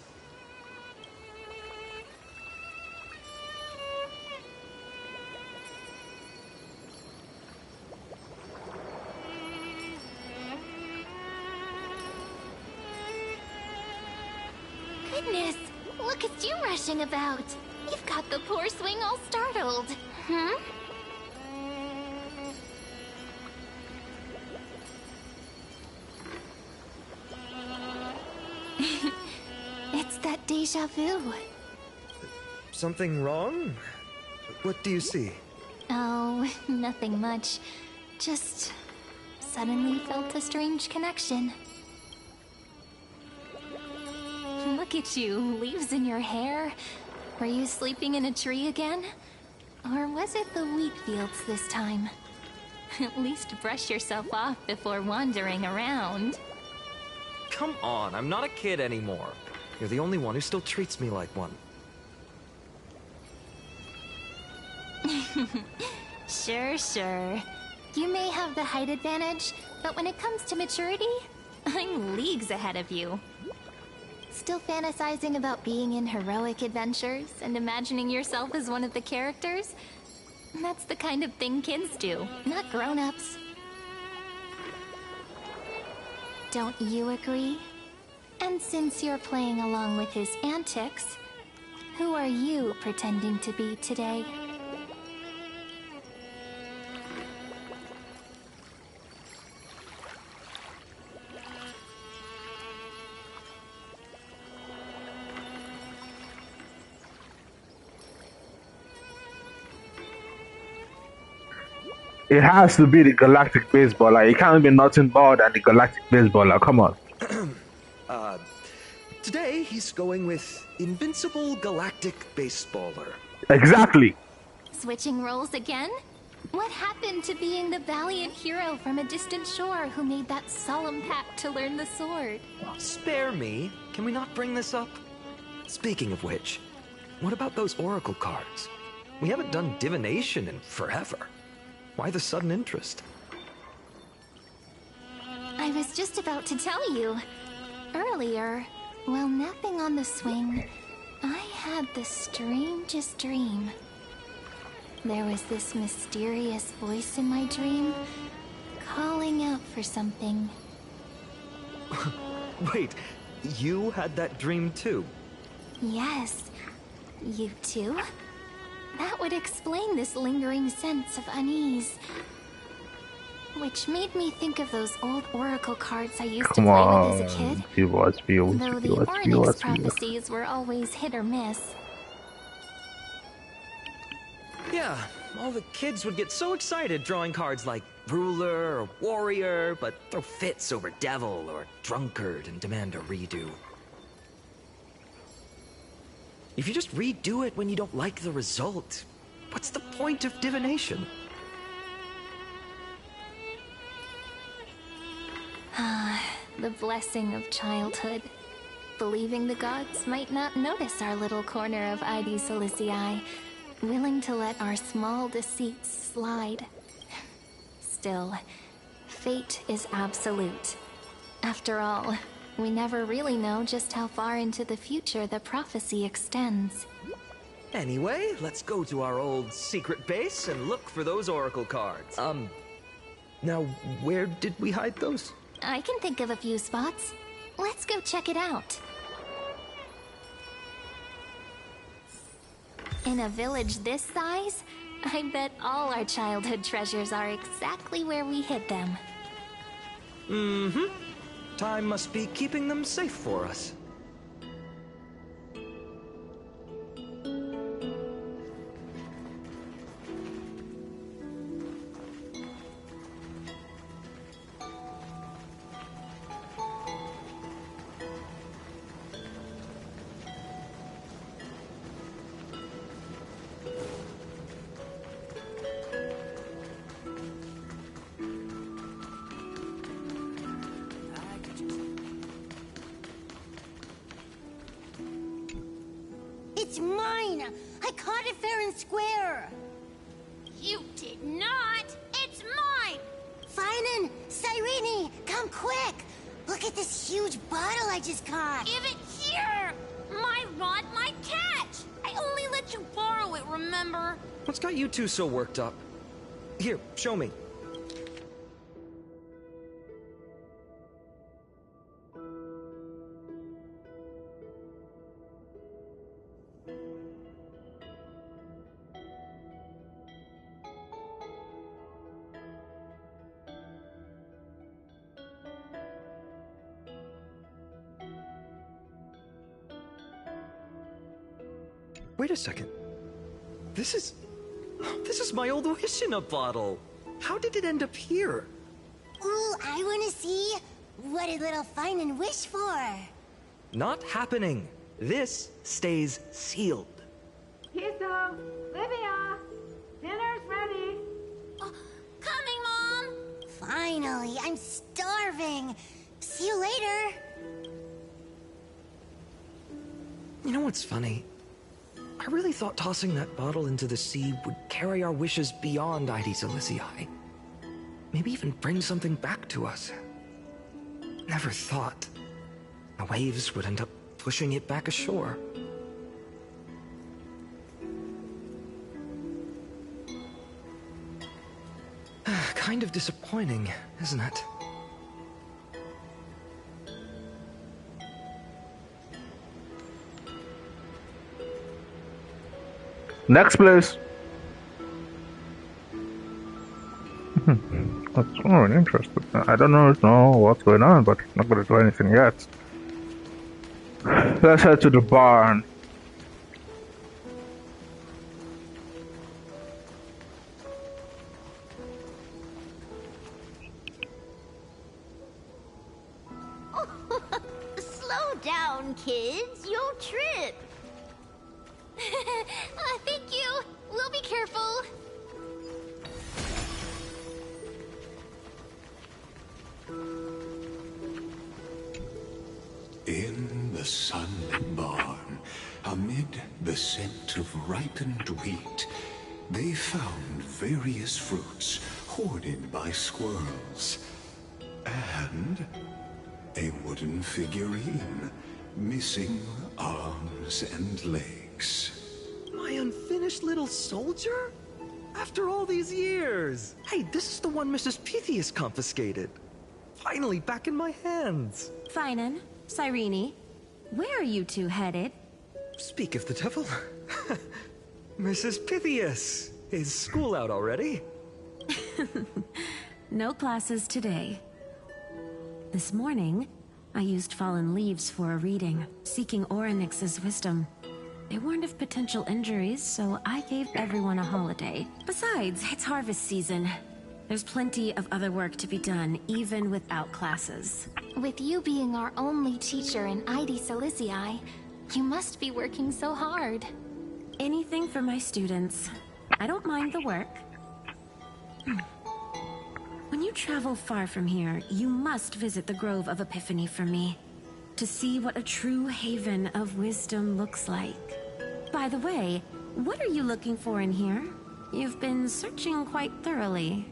Speaker 12: Goodness, look at you rushing about. You've got the poor swing all startled. Hmm? It's that deja vu.
Speaker 14: Something wrong? What do you see?
Speaker 12: Oh, nothing much. Just suddenly felt a strange connection. Look at you, leaves in your hair. Were you sleeping in a tree again? Or was it the wheat fields this time? At least brush yourself off before wandering around.
Speaker 14: Come on, I'm not a kid anymore. You're the only one who still treats me like one.
Speaker 12: Sure. You may have the height advantage, but when it comes to maturity, I'm leagues ahead of you. Still fantasizing about being in heroic adventures and imagining yourself as one of the characters? That's the kind of thing kids do, not grown-ups. Don't you agree? And since you're playing along with his antics, who are you pretending to be today?
Speaker 1: It has to be the Galactic Baseballer. It can't be nothing more than the Galactic Baseballer. Come on.
Speaker 14: Today he's going with Invincible Galactic Baseballer.
Speaker 1: Exactly.
Speaker 12: Switching roles again? What happened to being the valiant hero from a distant shore who made that solemn pact to learn the sword?
Speaker 14: Spare me. Can we not bring this up? Speaking of which, what about those oracle cards? We haven't done divination in forever. Why the sudden interest?
Speaker 12: I was just about to tell you. Earlier, while napping on the swing, I had the strangest dream. There was this mysterious voice in my dream, calling out for something.
Speaker 14: Wait, you had that dream too?
Speaker 12: Yes, you too? That would explain this lingering sense of unease. Which made me think of those old oracle cards I used to play with as a kid. Though the Ornyx prophecies were always hit or miss.
Speaker 14: Yeah, all the kids would get so excited drawing cards like ruler or warrior, but throw fits over devil or drunkard and demand a redo. If you just redo it when you don't like the result, what's the point of divination?
Speaker 12: The blessing of childhood. Believing the gods might not notice our little corner of Id Solicii, willing to let our small deceits slide. Still, fate is absolute. After all, we never really know just how far into the future the prophecy extends.
Speaker 14: Anyway, let's go to our old secret base and look for those oracle cards. Now, where did we hide those?
Speaker 12: I can think of a few spots. Let's go check it out. In a village this size, I bet all our childhood treasures are exactly where we hid them.
Speaker 14: Mm-hmm. Time must be keeping them safe for us.
Speaker 16: It's mine! I caught it fair and square!
Speaker 17: You did not! It's mine!
Speaker 16: Phainon! Cyrene! Come quick! Look at this huge bottle I just caught!
Speaker 17: Give it here! My rod might catch! I only let you borrow it, remember?
Speaker 14: What's got you two so worked up? Here, show me. Wait a second. This is my old wish in a bottle. How did it end up here?
Speaker 16: Ooh, I wanna see. What did little Phainon wish for?
Speaker 14: Not happening. This stays sealed.
Speaker 18: Piso! Livia! Dinner's ready!
Speaker 17: Coming, Mom!
Speaker 16: Finally, I'm starving. See you later.
Speaker 14: You know what's funny? I really thought tossing that bottle into the sea would carry our wishes beyond Id Solicii. Maybe even bring something back to us. Never thought the waves would end up pushing it back ashore. Kind of disappointing, isn't it?
Speaker 1: Next place. That's interesting. I don't know what's going on, but I'm not going to do anything yet. Let's head to the barn.
Speaker 17: Slow down, kids. You'll trip.
Speaker 12: Thank you. We'll be careful.
Speaker 10: In the sunlit barn, amid the scent of ripened wheat, they found various fruits hoarded by squirrels. And a wooden figurine, missing arms and legs.
Speaker 14: My unfinished little soldier? After all these years! Hey, this is the one Mrs. Pythias confiscated. Finally back in my hands.
Speaker 7: Phainon, Cyrene, where are you two headed?
Speaker 14: Speak of the devil. Mrs. Pythias, is school out already?
Speaker 7: No classes today. This morning, I used fallen leaves for a reading, seeking Orynyx's wisdom. They warned of potential injuries, so I gave everyone a holiday. Besides, it's harvest season. There's plenty of other work to be done, even without classes.
Speaker 12: With you being our only teacher in ID Silicii, you must be working so hard.
Speaker 7: Anything for my students. I don't mind the work. When you travel far from here, you must visit the Grove of Epiphany for me, to see what a true haven of wisdom looks like. By the way, what are you looking for in here? You've been searching quite thoroughly.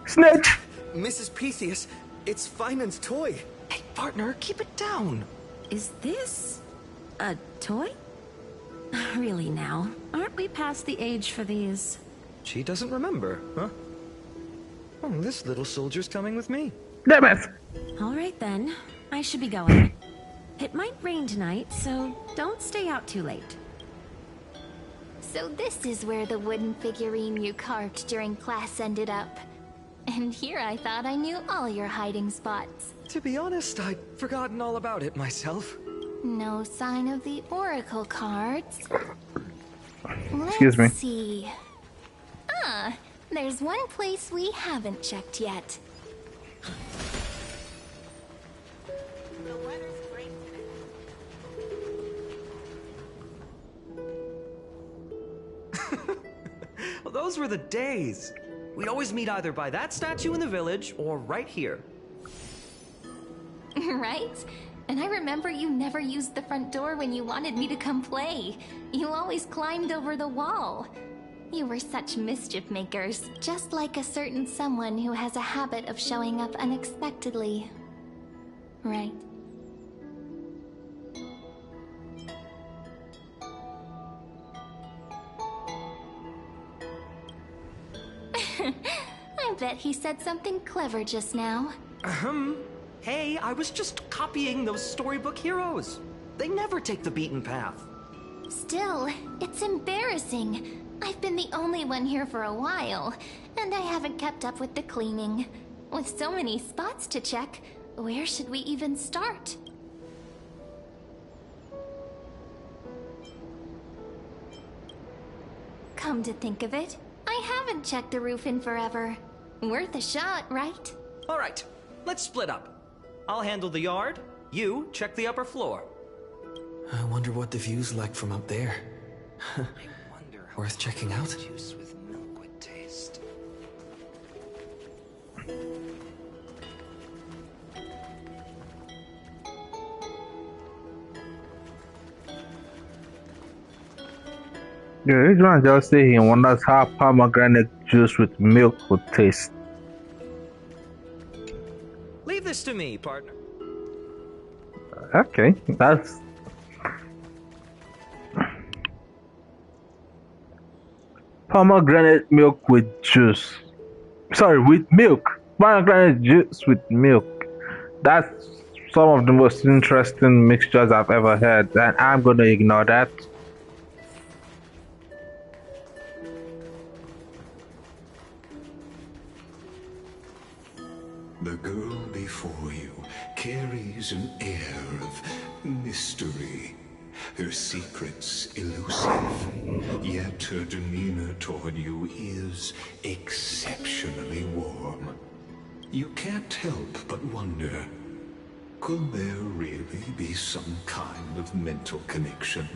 Speaker 1: Snitch!
Speaker 14: Mrs. Pythias, it's Phainon's toy. Hey, partner, keep it down.
Speaker 7: Is this a toy? Really now, aren't we past the age for these?
Speaker 14: She doesn't remember, huh? Oh, this little soldier's coming with me.
Speaker 1: Damn it!
Speaker 7: All right then, I should be going. It might rain tonight, so don't stay out too late.
Speaker 12: So this is where the wooden figurine you carved during class ended up. And here I thought I knew all your hiding spots.
Speaker 14: To be honest, I'd forgotten all about it myself.
Speaker 12: No sign of the oracle cards.
Speaker 1: Excuse me.
Speaker 12: Let's see. Ah, there's one place we haven't checked yet.
Speaker 3: The weather's great today.
Speaker 14: Well, those were the days. We'd always meet either by that statue in the village or right here.
Speaker 12: Right? And I remember you never used the front door when you wanted me to come play. You always climbed over the wall. You were such mischief makers, just like a certain someone who has a habit of showing up unexpectedly. Right? I bet he said something clever just now.
Speaker 14: Hey, I was just copying those storybook heroes. They never take the beaten path.
Speaker 12: Still, it's embarrassing. I've been the only one here for a while, and I haven't kept up with the cleaning. With so many spots to check, where should we even start? Come to think of it, I haven't checked the roof in forever. Worth a shot, right?
Speaker 14: All right, let's split up. I'll handle the yard. You check the upper floor.
Speaker 2: I wonder what the view's like from up there. Worth checking out.
Speaker 14: Juice with milk would taste.
Speaker 1: Yeah, this man just say he wonders how pomegranate juice with milk would taste.
Speaker 14: Leave this to me, partner.
Speaker 1: Okay, that's pomegranate milk with juice. Sorry, with milk. Pomegranate juice with milk. That's some of the most interesting mixtures I've ever had, and I'm gonna ignore that.
Speaker 10: The girl before you carries an air of mystery. Her secrets elusive, yet her demeanor toward you is exceptionally warm. You can't help but wonder, could there really be some kind of mental connection?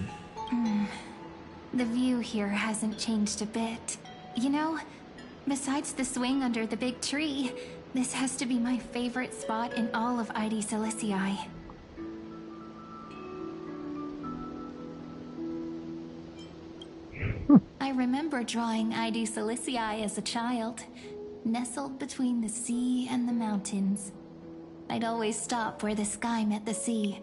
Speaker 12: The view here hasn't changed a bit. You know, besides the swing under the big tree, this has to be my favorite spot in all of ID Silicii. I remember drawing ID Silicii as a child, nestled between the sea and the mountains. I'd always stop where the sky met the sea,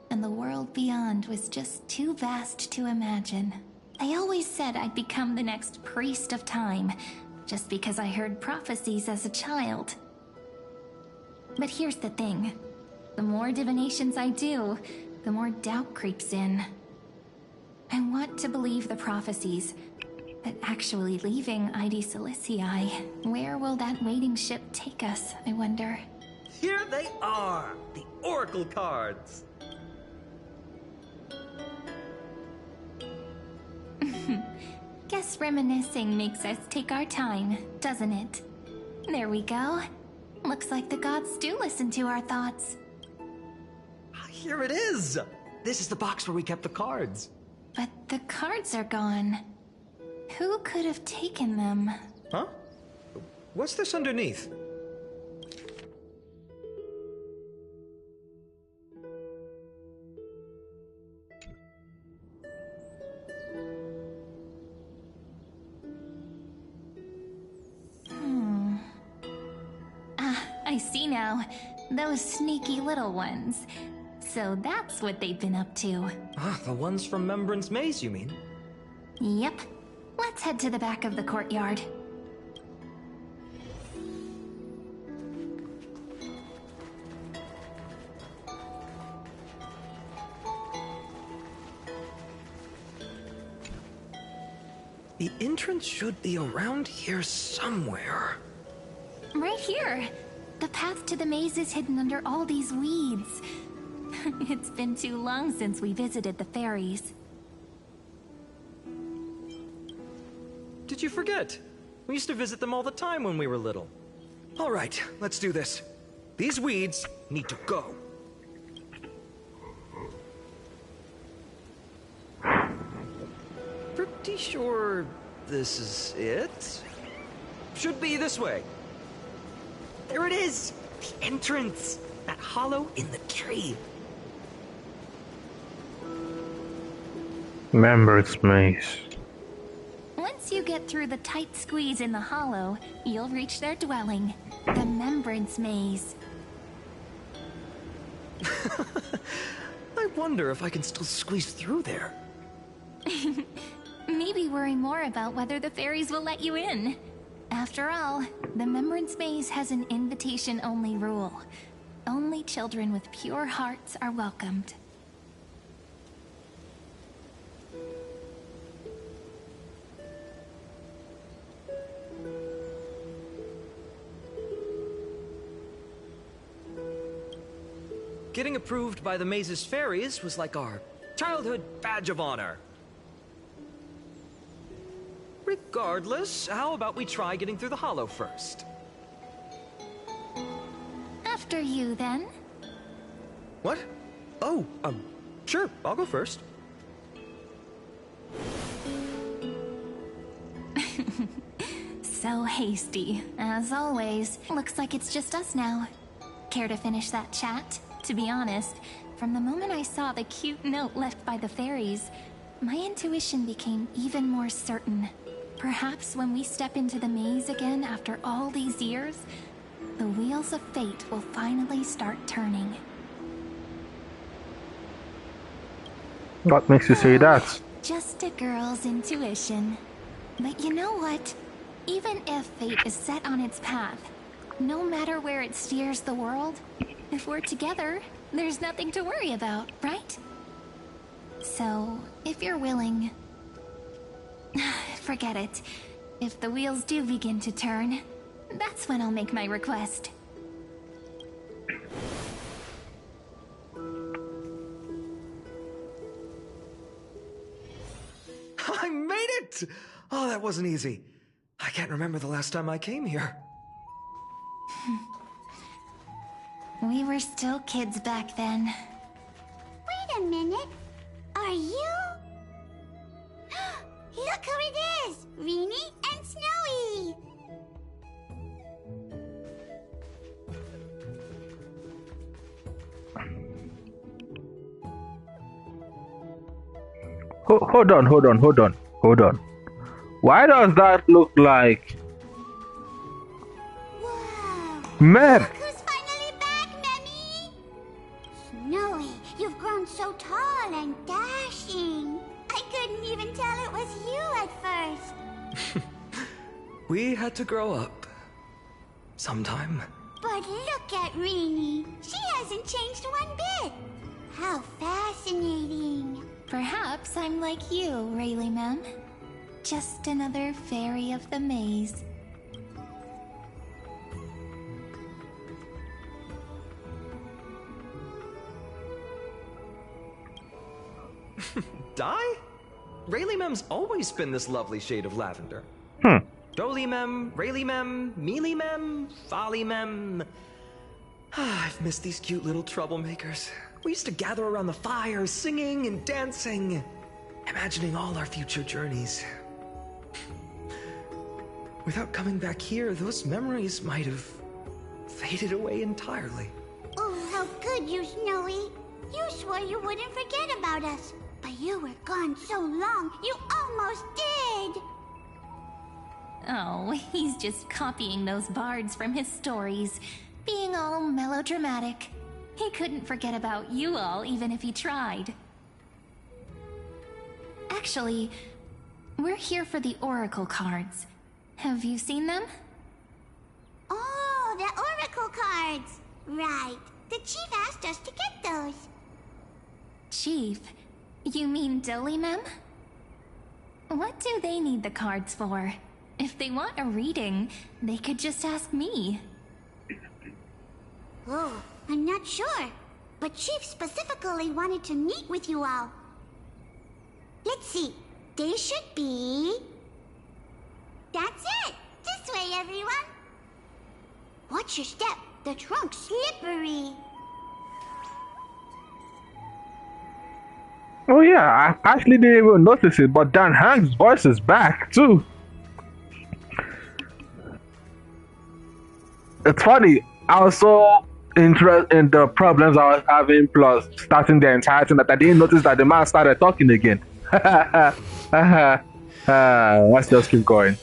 Speaker 12: and the world beyond was just too vast to imagine. I always said I'd become the next priest of time, just because I heard prophecies as a child. But here's the thing. The more divinations I do, the more doubt creeps in. I want to believe the prophecies, but actually leaving ID Silicii, where will that waiting ship take us, I wonder?
Speaker 14: Here they are, the Oracle cards.
Speaker 12: Guess reminiscing makes us take our time, doesn't it? There we go. Looks like the gods do listen to our thoughts.
Speaker 14: Here it is! This is the box where we kept the cards.
Speaker 12: But the cards are gone. Who could have taken them?
Speaker 14: Huh? What's this underneath?
Speaker 12: I see now. Those sneaky little ones. So that's what they've been up to.
Speaker 14: Ah, the ones from Remembrance Maze, you mean?
Speaker 12: Yep. Let's head to the back of the courtyard.
Speaker 14: The entrance should be around here somewhere.
Speaker 12: Right here. The path to the maze is hidden under all these weeds. It's been too long since we visited the fairies.
Speaker 14: Did you forget? We used to visit them all the time when we were little. All right, let's do this. These weeds need to go. Pretty sure this is it? Should be this way. There it is! The entrance! That hollow in the tree.
Speaker 1: Remembrance Maze.
Speaker 12: Once you get through the tight squeeze in the hollow, you'll reach their dwelling, the Remembrance Maze.
Speaker 14: I wonder if I can still squeeze through there.
Speaker 12: Maybe worry more about whether the fairies will let you in. After all, the Remembrance Maze has an invitation-only rule. Only children with pure hearts are welcomed.
Speaker 14: Getting approved by the maze's fairies was like our childhood badge of honor. Regardless, how about we try getting through the hollow first?
Speaker 12: After you, then.
Speaker 14: What? Oh, sure, I'll go first.
Speaker 12: So hasty, as always. Looks like it's just us now. Care to finish that chat? To be honest, from the moment I saw the cute note left by the fairies, my intuition became even more certain. Perhaps when we step into the maze again after all these years, the wheels of fate will finally start turning.
Speaker 1: What makes you say that?
Speaker 12: Just a girl's intuition. But you know what? Even if fate is set on its path, no matter where it steers the world, if we're together, there's nothing to worry about, right? So, if you're willing... forget it. If the wheels do begin to turn, that's when I'll make my request.
Speaker 14: I made it! Oh, that wasn't easy. I can't remember the last time I came here.
Speaker 12: We were still kids back then.
Speaker 16: Wait a minute. Are you? Look who it is! Rini and Snowy!
Speaker 1: Hold on. Why does that look like... Mem!
Speaker 16: Look who's finally back, Memmy! Snowy, you've grown so tall and dashing. I couldn't even tell it was you at first.
Speaker 14: We had to grow up. Sometime.
Speaker 16: But look at Rini. She hasn't changed one bit. How fascinating.
Speaker 12: Perhaps I'm like you, Rayleigh Mem. Just another fairy of the maze.
Speaker 14: Die? Rayleigh Mem's always been this lovely shade of lavender. Doly Mem, Rayleigh Mem, Mealy Mem, Folly Mem. I've missed these cute little troublemakers. We used to gather around the fire, singing and dancing, imagining all our future journeys. Without coming back here, those memories might have faded away entirely.
Speaker 16: Oh, how could you, Snowy? You swore you wouldn't forget about us. But you were gone so long, you almost did!
Speaker 12: Oh, he's just copying those bards from his stories, being all melodramatic. He couldn't forget about you all, even if he tried. Actually, we're here for the Oracle cards. Have you seen them?
Speaker 16: Oh, the Oracle cards! Right. The Chief asked us to get those.
Speaker 12: Chief? You mean Doly Mem? What do they need the cards for? If they want a reading, they could just ask me.
Speaker 16: Oh, I'm not sure. But Chief specifically wanted to meet with you all. Let's see. They should be... That's it! This way, everyone! Watch your step. The trunk's slippery.
Speaker 1: Oh yeah, I actually didn't even notice it, but Dan Hank's voice is back too. It's funny, I was so interested in the problems I was having, plus starting the entire thing, that I didn't notice that the man started talking again. Let's just keep going.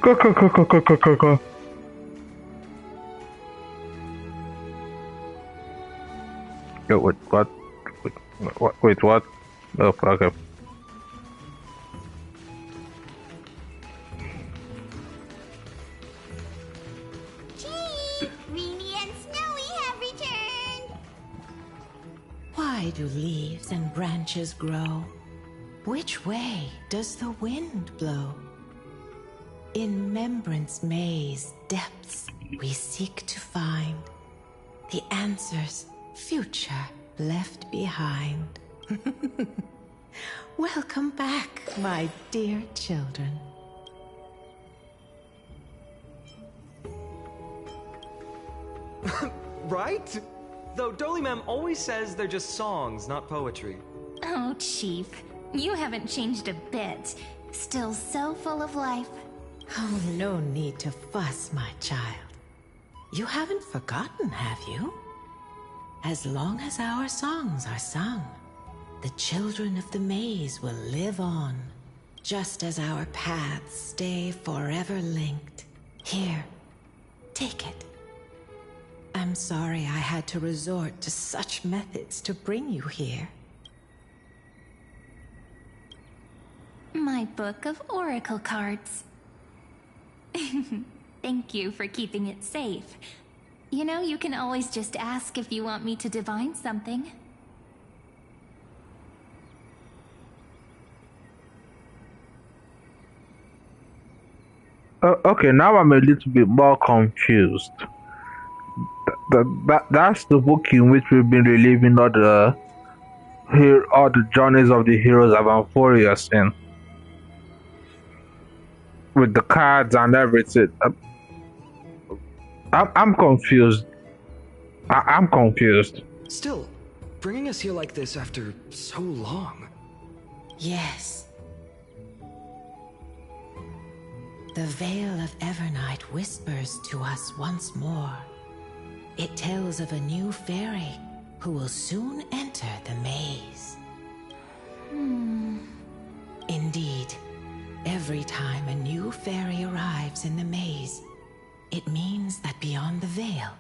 Speaker 1: Go. Yo, what? Wait, what? Oh, okay.
Speaker 16: Chief, Rini and Snowy have returned.
Speaker 19: Why do leaves and branches grow? Which way does the wind blow? In Remembrance Maze depths we seek to find the answers future left behind. Welcome back, my dear children.
Speaker 14: Right? Though Doly Mem always says they're just songs, not poetry.
Speaker 12: Oh, Chief, you haven't changed a bit. Still so full of life.
Speaker 19: Oh, no need to fuss, my child. You haven't forgotten, have you? As long as our songs are sung, the children of the maze will live on, just as our paths stay forever linked. Here, take it. I'm sorry I had to resort to such methods to bring you here.
Speaker 12: My book of oracle cards. Thank you for keeping it safe. You know, you can always just ask if you want me to divine something.
Speaker 1: Okay, now I'm a little bit more confused. That's the book in which we've been reliving all the journeys of the heroes of Amphoreus in, with the cards and everything. I'm confused. I'm confused.
Speaker 14: Still, bringing us here like this after so long.
Speaker 19: Yes. The Veil of Evernight whispers to us once more. It tells of a new fairy who will soon enter the maze. Indeed, every time a new fairy arrives in the maze, it means that beyond the veil,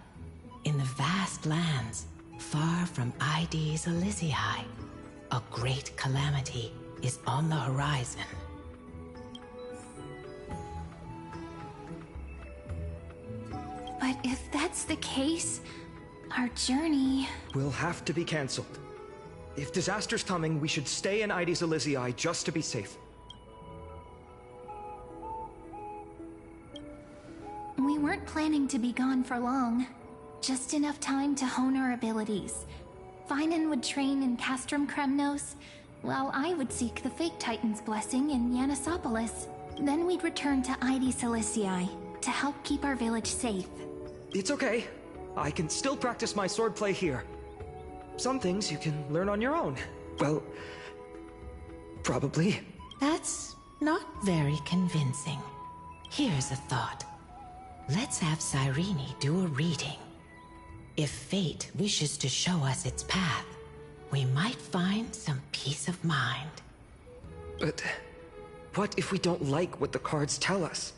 Speaker 19: in the vast lands far from Ides Elysiae, a great calamity is on the horizon.
Speaker 12: But if that's the case, our journey...
Speaker 14: will have to be cancelled. If disaster's coming, we should stay in Ides Elysiae just to be safe.
Speaker 12: We weren't planning to be gone for long. Just enough time to hone our abilities. Phainon would train in Castrum Kremnos, while I would seek the Fake Titan's blessing in Yanisopolis. Then we'd return to Ides Elysiae to help keep our village safe.
Speaker 14: It's okay. I can still practice my swordplay here. Some things you can learn on your own. Well, probably.
Speaker 19: That's not very convincing. Here's a thought. Let's have Cyrene do a reading. If fate wishes to show us its path, we might find some peace of mind.
Speaker 14: But what if we don't like what the cards tell us?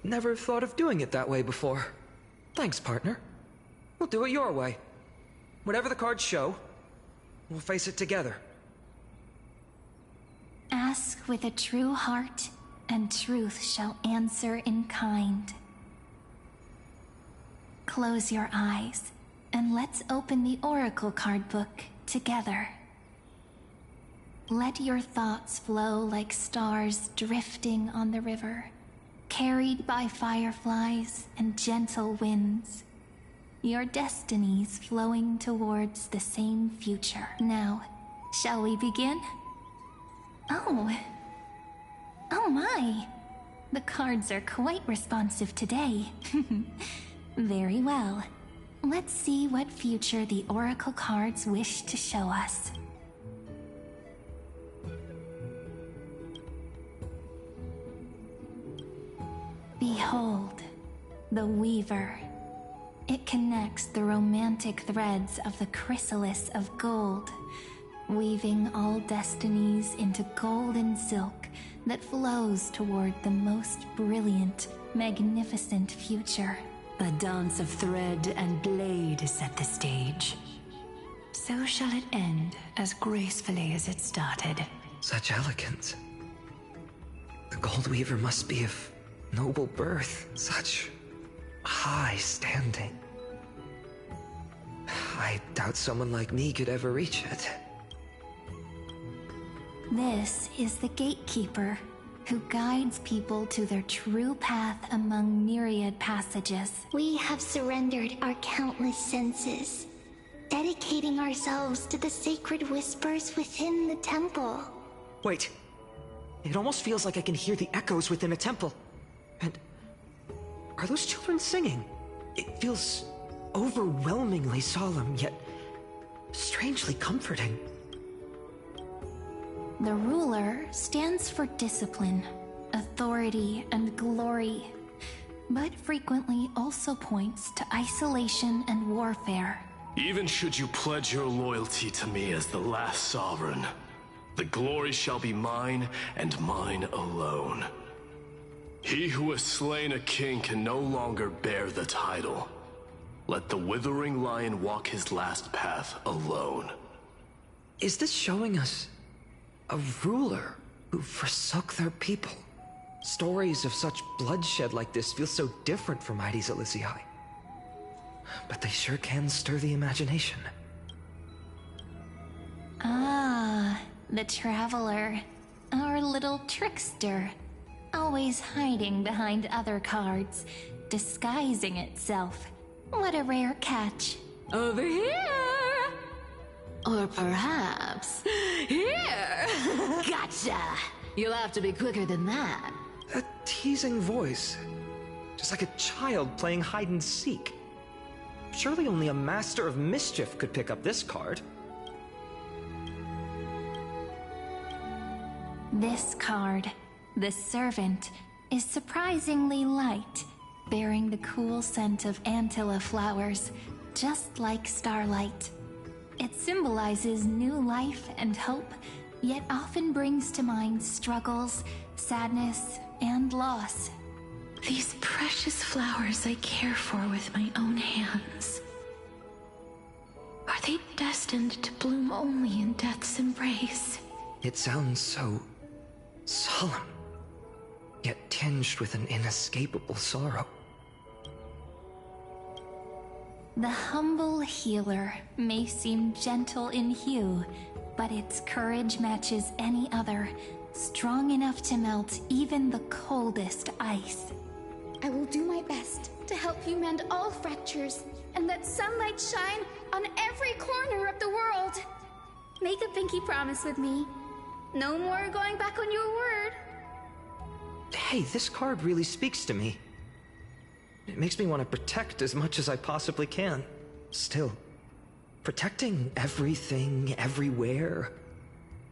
Speaker 14: Never thought of doing it that way before. Thanks, partner. We'll do it your way. Whatever the cards show, we'll face it together.
Speaker 12: Ask with a true heart, and truth shall answer in kind. Close your eyes, and let's open the oracle card book together. Let your thoughts flow like stars drifting on the river, carried by fireflies and gentle winds. Your destinies flowing towards the same future. Now, shall we begin? Oh my. The cards are quite responsive today. Very well. Let's see what future the oracle cards wish to show us. Behold, the Weaver. It connects the romantic threads of the chrysalis of gold, weaving all destinies into golden silk that flows toward the most brilliant, magnificent future.
Speaker 13: A dance of thread and blade set the stage. So shall it end as gracefully as it started.
Speaker 14: Such elegance. The Gold Weaver must be of noble birth, such high standing. I doubt someone like me could ever reach it.
Speaker 12: This is the gatekeeper, who guides people to their true path among myriad passages.
Speaker 16: We have surrendered our countless senses, dedicating ourselves to the sacred whispers within the temple.
Speaker 14: Wait. It almost feels like I can hear the echoes within a temple. And are those children singing? It feels overwhelmingly solemn, yet strangely comforting.
Speaker 12: The ruler stands for discipline, authority, and glory, but frequently also points to isolation and warfare.
Speaker 11: Even should you pledge your loyalty to me as the last sovereign, the glory shall be mine and mine alone. He who has slain a king can no longer bear the title. Let the withering lion walk his last path alone.
Speaker 14: Is this showing us a ruler who forsook their people? Stories of such bloodshed like this feel so different from Heidi's Elysiae. But they sure can stir the imagination.
Speaker 12: Ah, the Traveler. Our little trickster. Always hiding behind other cards, disguising itself. What a rare catch.
Speaker 7: Over here! Or perhaps here! Gotcha! You'll have to be quicker than that.
Speaker 14: A teasing voice. Just like a child playing hide and seek. Surely only a master of mischief could pick up this card.
Speaker 12: This card, the Servant, is surprisingly light, bearing the cool scent of Antilla flowers, just like starlight. It symbolizes new life and hope, yet often brings to mind struggles, sadness, and loss.
Speaker 9: These precious flowers I care for with my own hands. Are they destined to bloom only in death's embrace?
Speaker 14: It sounds so solemn, yet tinged with an inescapable sorrow.
Speaker 12: The humble healer may seem gentle in hue, but its courage matches any other, strong enough to melt even the coldest ice.
Speaker 20: I will do my best to help you mend all fractures and let sunlight shine on every corner of the world. Make a pinky promise with me. No more going back on your word.
Speaker 14: Hey, this card really speaks to me. It makes me want to protect as much as I possibly can. Still, protecting everything, everywhere,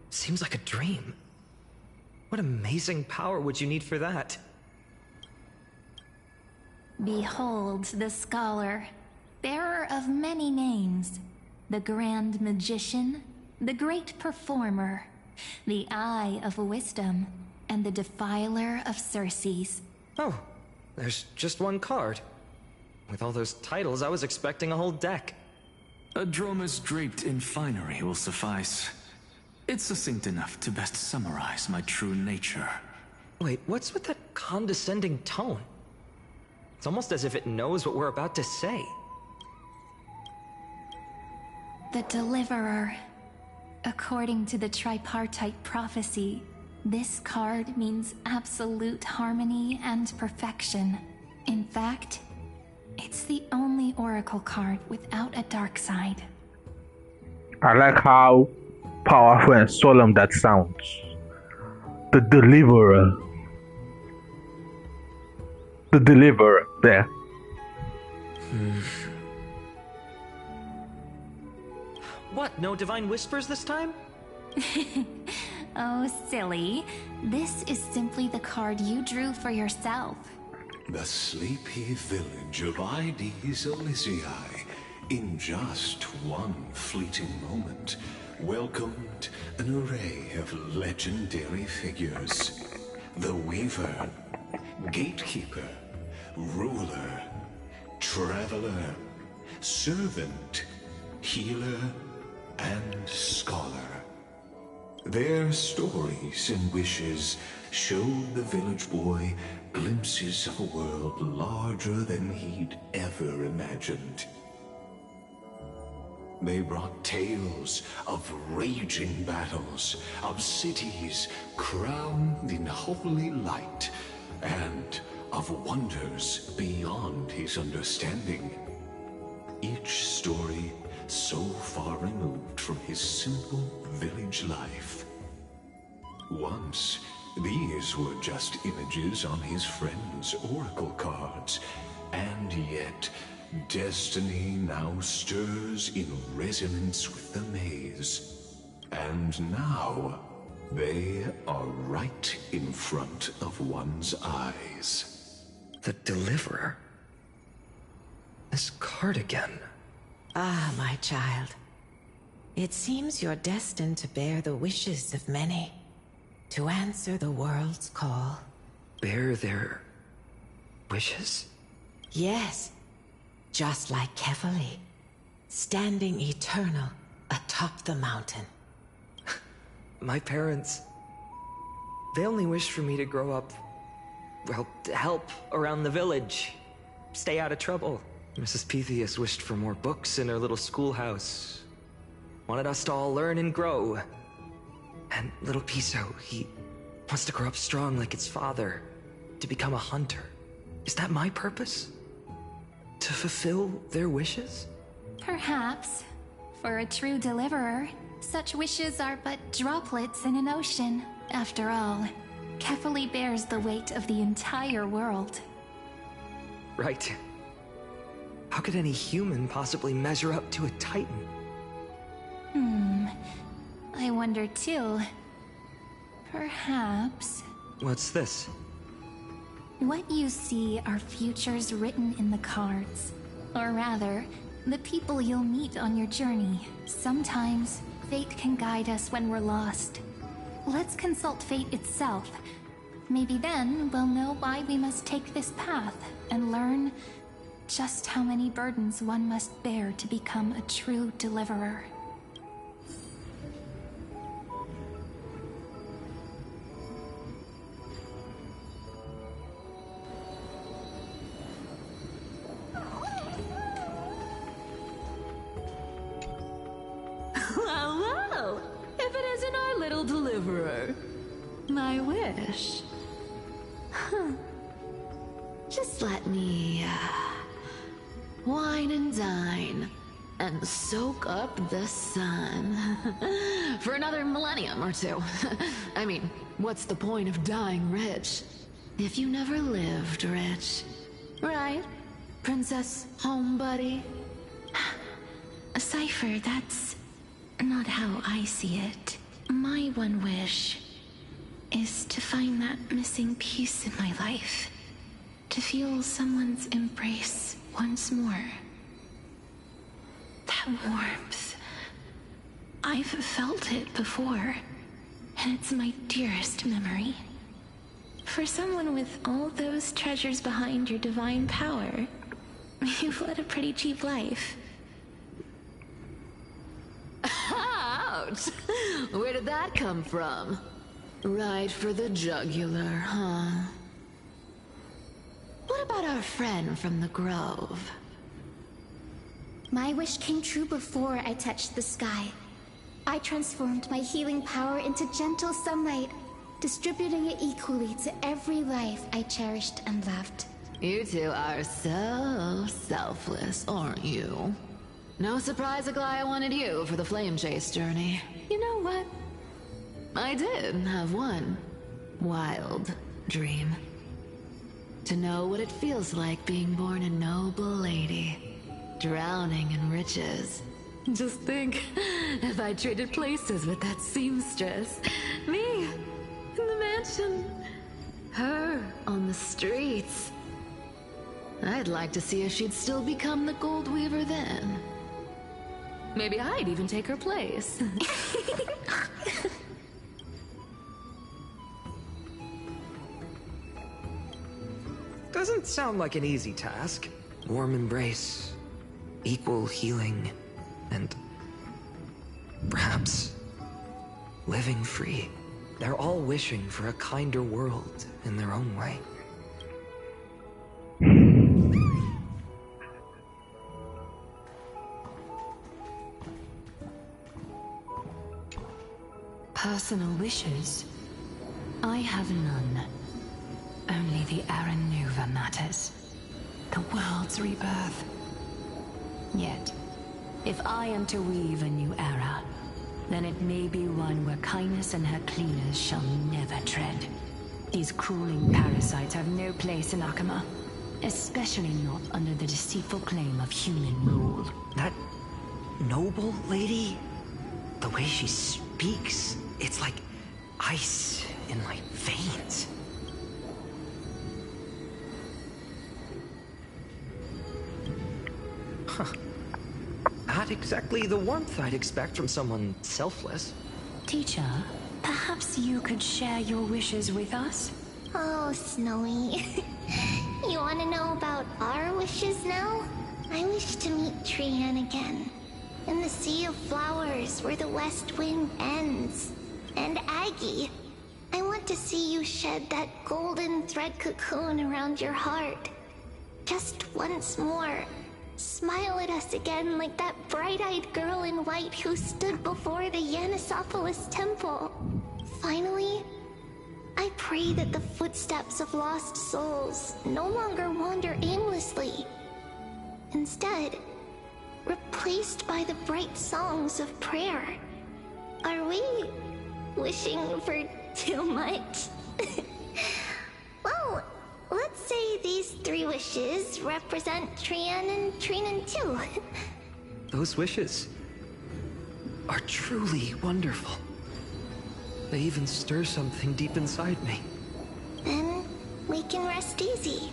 Speaker 14: seems like a dream. What amazing power would you need for that?
Speaker 12: Behold the scholar, bearer of many names, the grand magician, the great performer, the eye of wisdom, and the defiler of Circes.
Speaker 14: Oh, there's just one card. With all those titles, I was expecting a whole deck.
Speaker 2: A Dromus draped in finery will suffice. It's succinct enough to best summarize my true nature.
Speaker 14: Wait, what's with that condescending tone? It's almost as if it knows what we're about to say.
Speaker 12: The Deliverer. According to the tripartite prophecy, this card means absolute harmony and perfection. In fact, it's the only oracle card without a dark side.
Speaker 1: I like how powerful and solemn that sounds. The Deliverer. The Deliverer, there.
Speaker 14: What, no divine whispers this time?
Speaker 12: Oh, silly. This is simply the card you drew for yourself.
Speaker 10: The sleepy village of Heidi's Elysiae, in just one fleeting moment, welcomed an array of legendary figures. The Weaver, Gatekeeper, Ruler, Traveler, Servant, Healer, and Scholar. Their stories and wishes showed the village boy glimpses of a world larger than he'd ever imagined. They brought tales of raging battles, of cities crowned in holy light, and of wonders beyond his understanding. Each story so far removed from his simple village life. Once, these were just images on his friends' oracle cards, and yet Destiny now stirs in resonance with the maze. And now, they are right in front of one's eyes.
Speaker 14: The Deliverer? This card again.
Speaker 19: Ah, my child. It seems you're destined to bear the wishes of many, to answer the world's call.
Speaker 14: Bear their wishes?
Speaker 19: Yes, just like Kefali, standing eternal atop the mountain.
Speaker 14: My parents, they only wished for me to grow up, well, to help around the village, stay out of trouble. Mrs. Pythias wished for more books in her little schoolhouse, wanted us to all learn and grow. And little Piso, he wants to grow up strong like its father, to become a hunter. Is that my purpose? To fulfill their wishes?
Speaker 12: Perhaps. For a true deliverer, such wishes are but droplets in an ocean. After all, Kefali bears the weight of the entire world.
Speaker 14: Right. How could any human possibly measure up to a Titan?
Speaker 12: I wonder too. Perhaps...
Speaker 14: What's this?
Speaker 12: What you see are futures written in the cards. Or rather, the people you'll meet on your journey. Sometimes, fate can guide us when we're lost. Let's consult fate itself. Maybe then we'll know why we must take this path, and learn just how many burdens one must bear to become a true deliverer.
Speaker 21: Well, if it isn't our little deliverer. My wish. Just let me, wine and dine, and soak up the sun. For another millennium or two. I mean, what's the point of dying rich if you never lived rich? Right, Princess Homebuddy?
Speaker 9: Cypher, that's not how I see it. My one wish is to find that missing piece in my life. To feel someone's embrace once more. That warmth. I've felt it before, and it's my dearest memory. For someone with all those treasures behind your divine power, you've led a pretty cheap life.
Speaker 21: Ouch! Where did that come from? Right for the jugular, huh? What about our friend from the Grove?
Speaker 12: My wish came true before I touched the sky. I transformed my healing power into gentle sunlight, distributing it equally to every life I cherished and loved.
Speaker 21: You two are so selfless, aren't you? No surprise Aglaia wanted you for the flame chase journey. You know what? I did have one wild dream. To know what it feels like being born a noble lady, drowning in riches. Just think, if I traded places with that seamstress, me in the mansion, her on the streets. I'd like to see if she'd still become the gold weaver then. Maybe I'd even take her place.
Speaker 14: Doesn't sound like an easy task. Warm embrace, equal healing, and perhaps living free. They're all wishing for a kinder world in their own way.
Speaker 22: Personal wishes? I have none. Only the Aranuva matters. The world's rebirth. Yet, if I am to weave a new era, then it may be one where kindness and her cleaners shall never tread. These crawling parasites have no place in Akama.
Speaker 7: Especially not under the deceitful claim of human rule.
Speaker 14: That noble lady, the way she speaks, it's like ice in my veins. Huh. Not exactly the warmth I'd expect from someone selfless.
Speaker 7: Teacher, perhaps you could share your wishes with us?
Speaker 6: Oh, Snowy. You want to know about our wishes now? I wish to meet Trian again. In the sea of flowers where the west wind ends. And Aggie, I want to see you shed that golden thread cocoon around your heart. Just once more. Smile at us again like that bright-eyed girl in white who stood before the Yanisopolis temple. Finally, I pray that the footsteps of lost souls no longer wander aimlessly. Instead, replaced by the bright songs of prayer. Are we wishing for too much? Well, let's say these 3 wishes represent Trian and Trinan too.
Speaker 14: Those wishes are truly wonderful. They even stir something deep inside me.
Speaker 6: Then we can rest easy.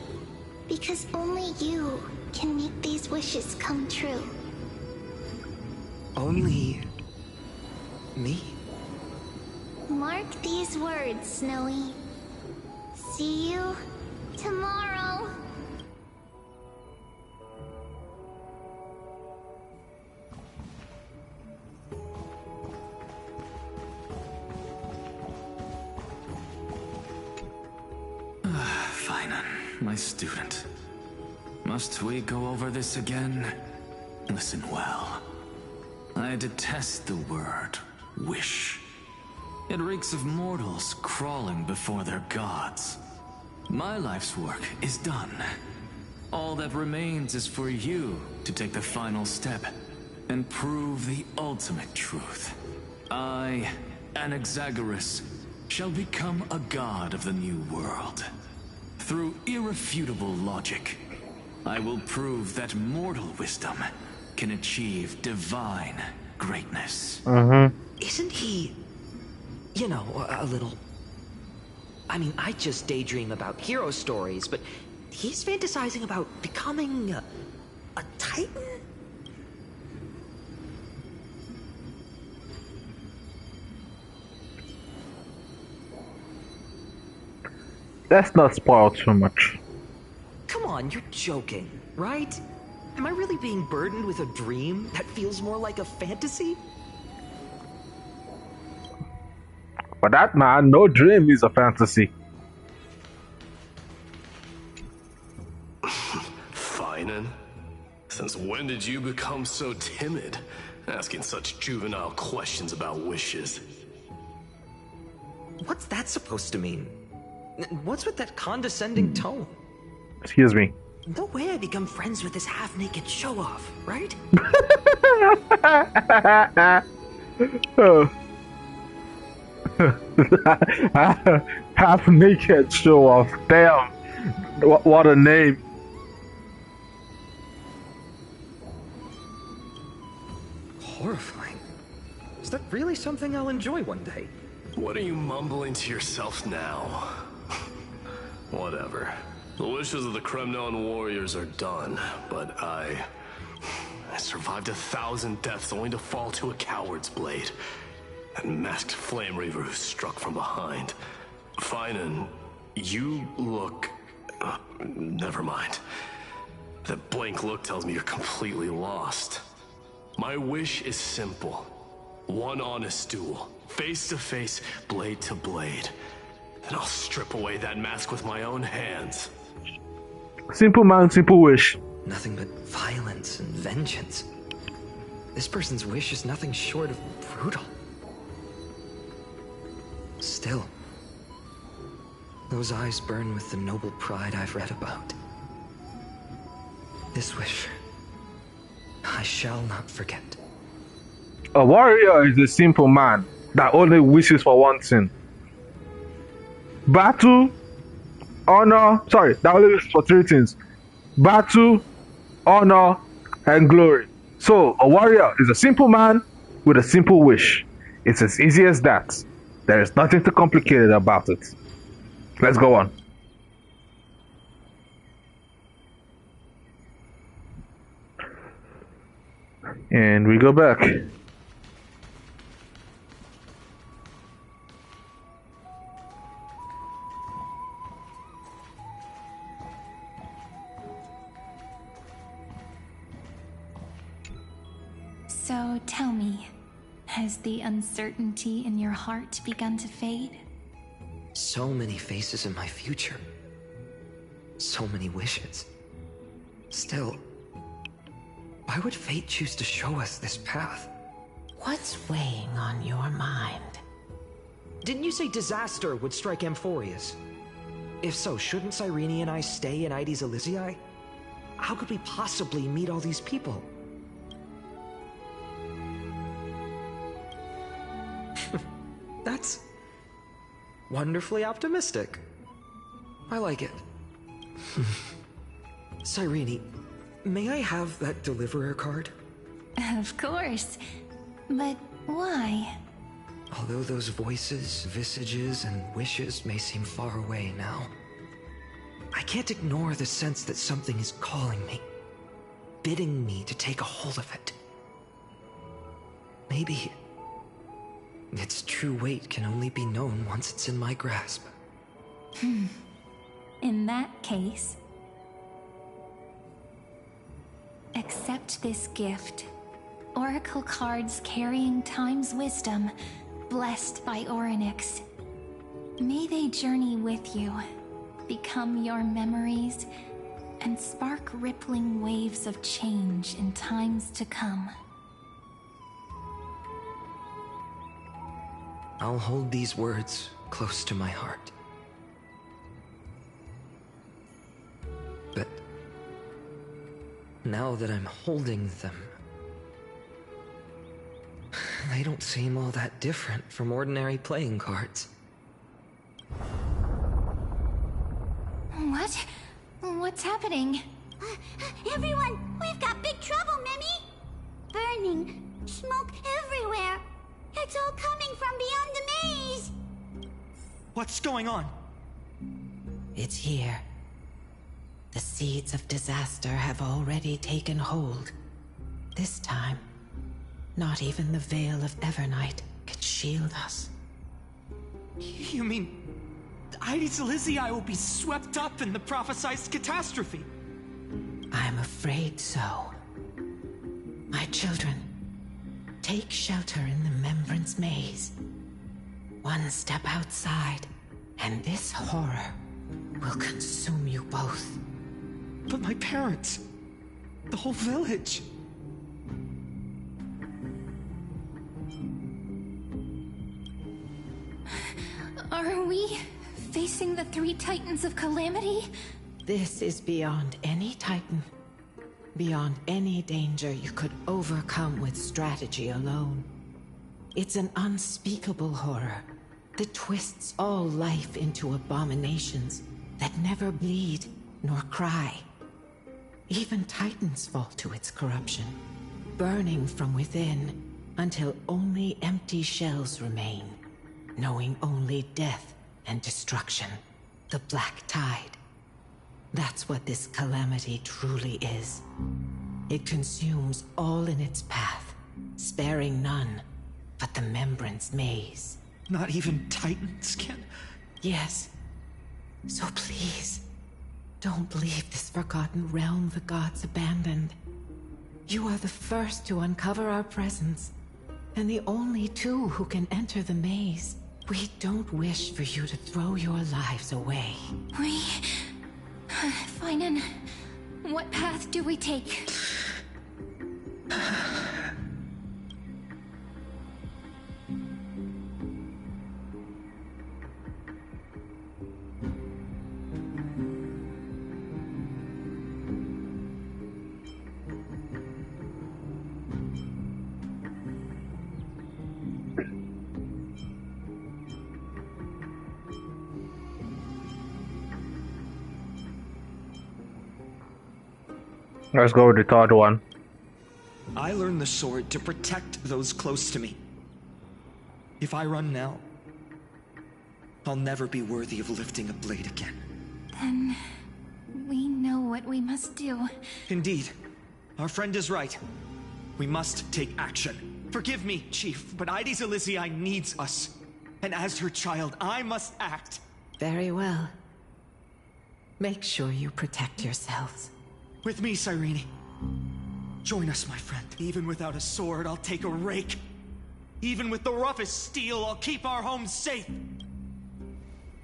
Speaker 6: Because only you can make these wishes come true.
Speaker 14: Only me?
Speaker 6: Mark these words, Snowy. See you tomorrow.
Speaker 2: Phainon, my student. Must we go over this again? Listen well. I detest the word wish. It reeks of mortals crawling before their gods. My life's work is done. All that remains is for you to take the final step and prove the ultimate truth. I, Anaxagoras, shall become a god of the new world. Through irrefutable logic, I will prove that mortal wisdom can achieve divine greatness.
Speaker 14: Isn't he, you know, a little... I mean, I just daydream about hero stories, but he's fantasizing about becoming a titan?
Speaker 1: Let's not spoil too much.
Speaker 14: Come on, you're joking, right? Am I really being burdened with a dream that feels more like a fantasy?
Speaker 1: For that man, no dream is a fantasy.
Speaker 11: Phainon? Since when did you become so timid, asking such juvenile questions about wishes?
Speaker 14: What's that supposed to mean? What's with that condescending tone?
Speaker 1: Excuse me.
Speaker 14: No way I become friends with this half-naked show-off, right?
Speaker 1: Half naked show off. Damn. What a name.
Speaker 14: Horrifying. Is that really something I'll enjoy one day?
Speaker 11: What are you mumbling to yourself now? Whatever. The wishes of the Kremnon warriors are done, but I survived 1,000 deaths only to fall to a coward's blade. That masked flame reaver who struck from behind. Phainon, you look... never mind. That blank look tells me you're completely lost. My wish is simple. One honest duel. Face to face, blade to blade. Then I'll strip away that mask with my own hands.
Speaker 1: Simple man, simple wish.
Speaker 14: Nothing but violence and vengeance. This person's wish is nothing short of brutal. Still, those eyes burn with the noble pride I've read about. This wish, I shall not forget.
Speaker 1: A warrior is a simple man that only wishes for one thing. Battle, honor, that only wishes for 3 things. battle, honor, and glory. So, a warrior is a simple man with a simple wish. It's as easy as that. There is nothing too complicated about it. Let's go on. And we go back.
Speaker 12: So tell me, has the uncertainty in your heart begun to fade?
Speaker 14: So many faces in my future. So many wishes. Still, why would fate choose to show us this path?
Speaker 19: What's weighing on your mind?
Speaker 14: Didn't you say disaster would strike Amphoreus? If so, shouldn't Cyrene and I stay in Ides Elysiae? How could we possibly meet all these people? That's wonderfully optimistic. I like it. Cyrene, may I have that deliverer card?
Speaker 12: Of course. But why?
Speaker 14: Although those voices, visages, and wishes may seem far away now, I can't ignore the sense that something is calling me, bidding me to take a hold of it. Maybe its true weight can only be known once it's in my grasp.
Speaker 12: In that case, accept this gift. Oracle cards carrying time's wisdom, blessed by Orynyx. May they journey with you, become your memories, and spark rippling waves of change in times to come.
Speaker 14: I'll hold these words close to my heart. But now that I'm holding them, they don't seem all that different from ordinary playing cards.
Speaker 12: What? What's happening?
Speaker 16: Everyone, we've got big trouble, Mimi! Burning, smoke everywhere. It's all coming from beyond the maze!
Speaker 14: What's going on?
Speaker 19: It's here. The seeds of disaster have already taken hold. This time, not even the veil of Evernight can shield us.
Speaker 14: You mean Ides Elysiae will be swept up in the prophesized catastrophe?
Speaker 19: I'm afraid so. My children, take shelter in the Remembrance Maze. One step outside, and this horror will consume you both.
Speaker 14: But my parents, the whole village.
Speaker 12: Are we facing the three titans of calamity?
Speaker 19: This is beyond any titan. Beyond any danger you could overcome with strategy alone. It's an unspeakable horror that twists all life into abominations that never bleed nor cry. Even titans fall to its corruption, burning from within until only empty shells remain, knowing only death and destruction, the black tide. That's what this calamity truly is. It consumes all in its path, sparing none but the Remembrance Maze.
Speaker 14: Not even titans can...
Speaker 19: Yes. So please, don't leave this forgotten realm the gods abandoned. You are the first to uncover our presence, and the only two who can enter the maze. We don't wish for you to throw your lives away.
Speaker 12: Phainon, what path do we take?
Speaker 1: Let's go with the third one.
Speaker 14: I learned the sword to protect those close to me. If I run now, I'll never be worthy of lifting a blade again.
Speaker 12: Then we know what we must do.
Speaker 14: Indeed. Our friend is right. We must take action. Forgive me, Chief, but Ides Elysiae needs us. And as her child, I must act.
Speaker 19: Very well. Make sure you protect yourselves.
Speaker 14: With me, Cyrene. Join us, my friend. Even without a sword, I'll take a rake. Even with the roughest steel, I'll keep our home safe.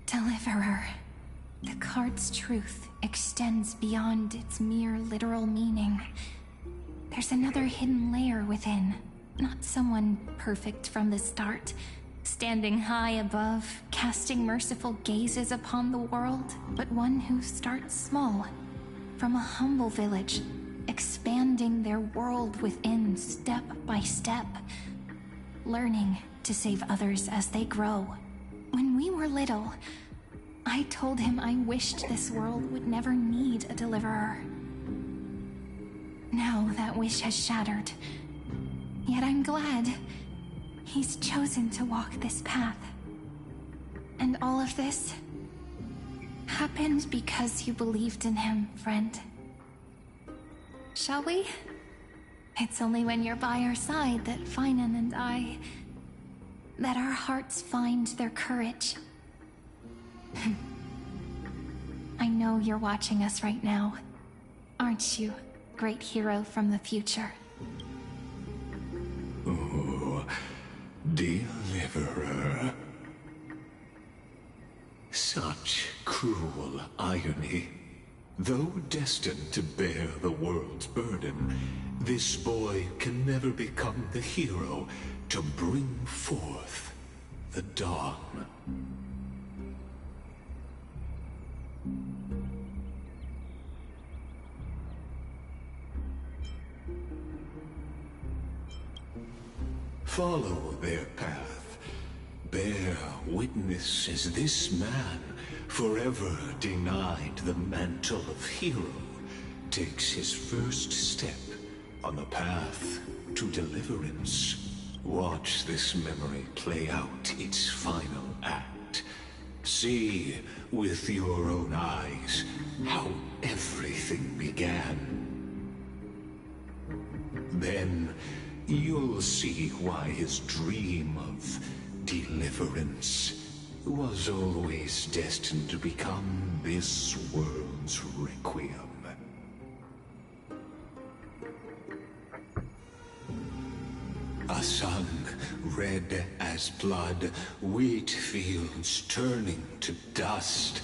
Speaker 12: Deliverer. The card's truth extends beyond its mere literal meaning. There's another hidden layer within. Not someone perfect from the start, standing high above, casting merciful gazes upon the world, but one who starts small, from a humble village, expanding their world within step by step, learning to save others as they grow. When we were little, I told him I wished this world would never need a deliverer. Now that wish has shattered. Yet I'm glad he's chosen to walk this path. And all of this happened because you believed in him, friend. Shall we? It's only when you're by our side that Phainon and that our hearts find their courage. I know you're watching us right now. Aren't you, great hero from the future?
Speaker 10: Oh, deliverer. Such cruel irony. Though destined to bear the world's burden, this boy can never become the hero to bring forth the dawn. Follow their path. Bear witness as this man, forever denied the mantle of hero, takes his first step on the path to deliverance. Watch this memory play out its final act. See with your own eyes how everything began. Then you'll see why his dream of deliverance was always destined to become this world's requiem. A sun red as blood, wheat fields turning to dust,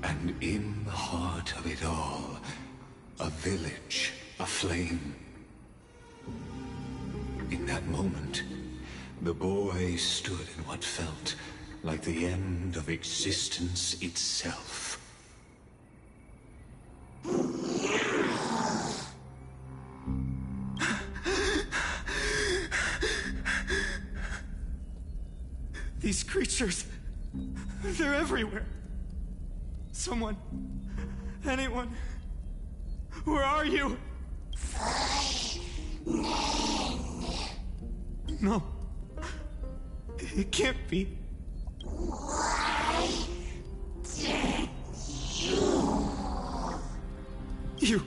Speaker 10: and in the heart of it all, a village aflame. In that moment, the boy stood in what felt like the end of existence itself.
Speaker 14: These creatures, they're everywhere. Someone, anyone, where are you? No, it can't be.
Speaker 10: Why did
Speaker 14: you?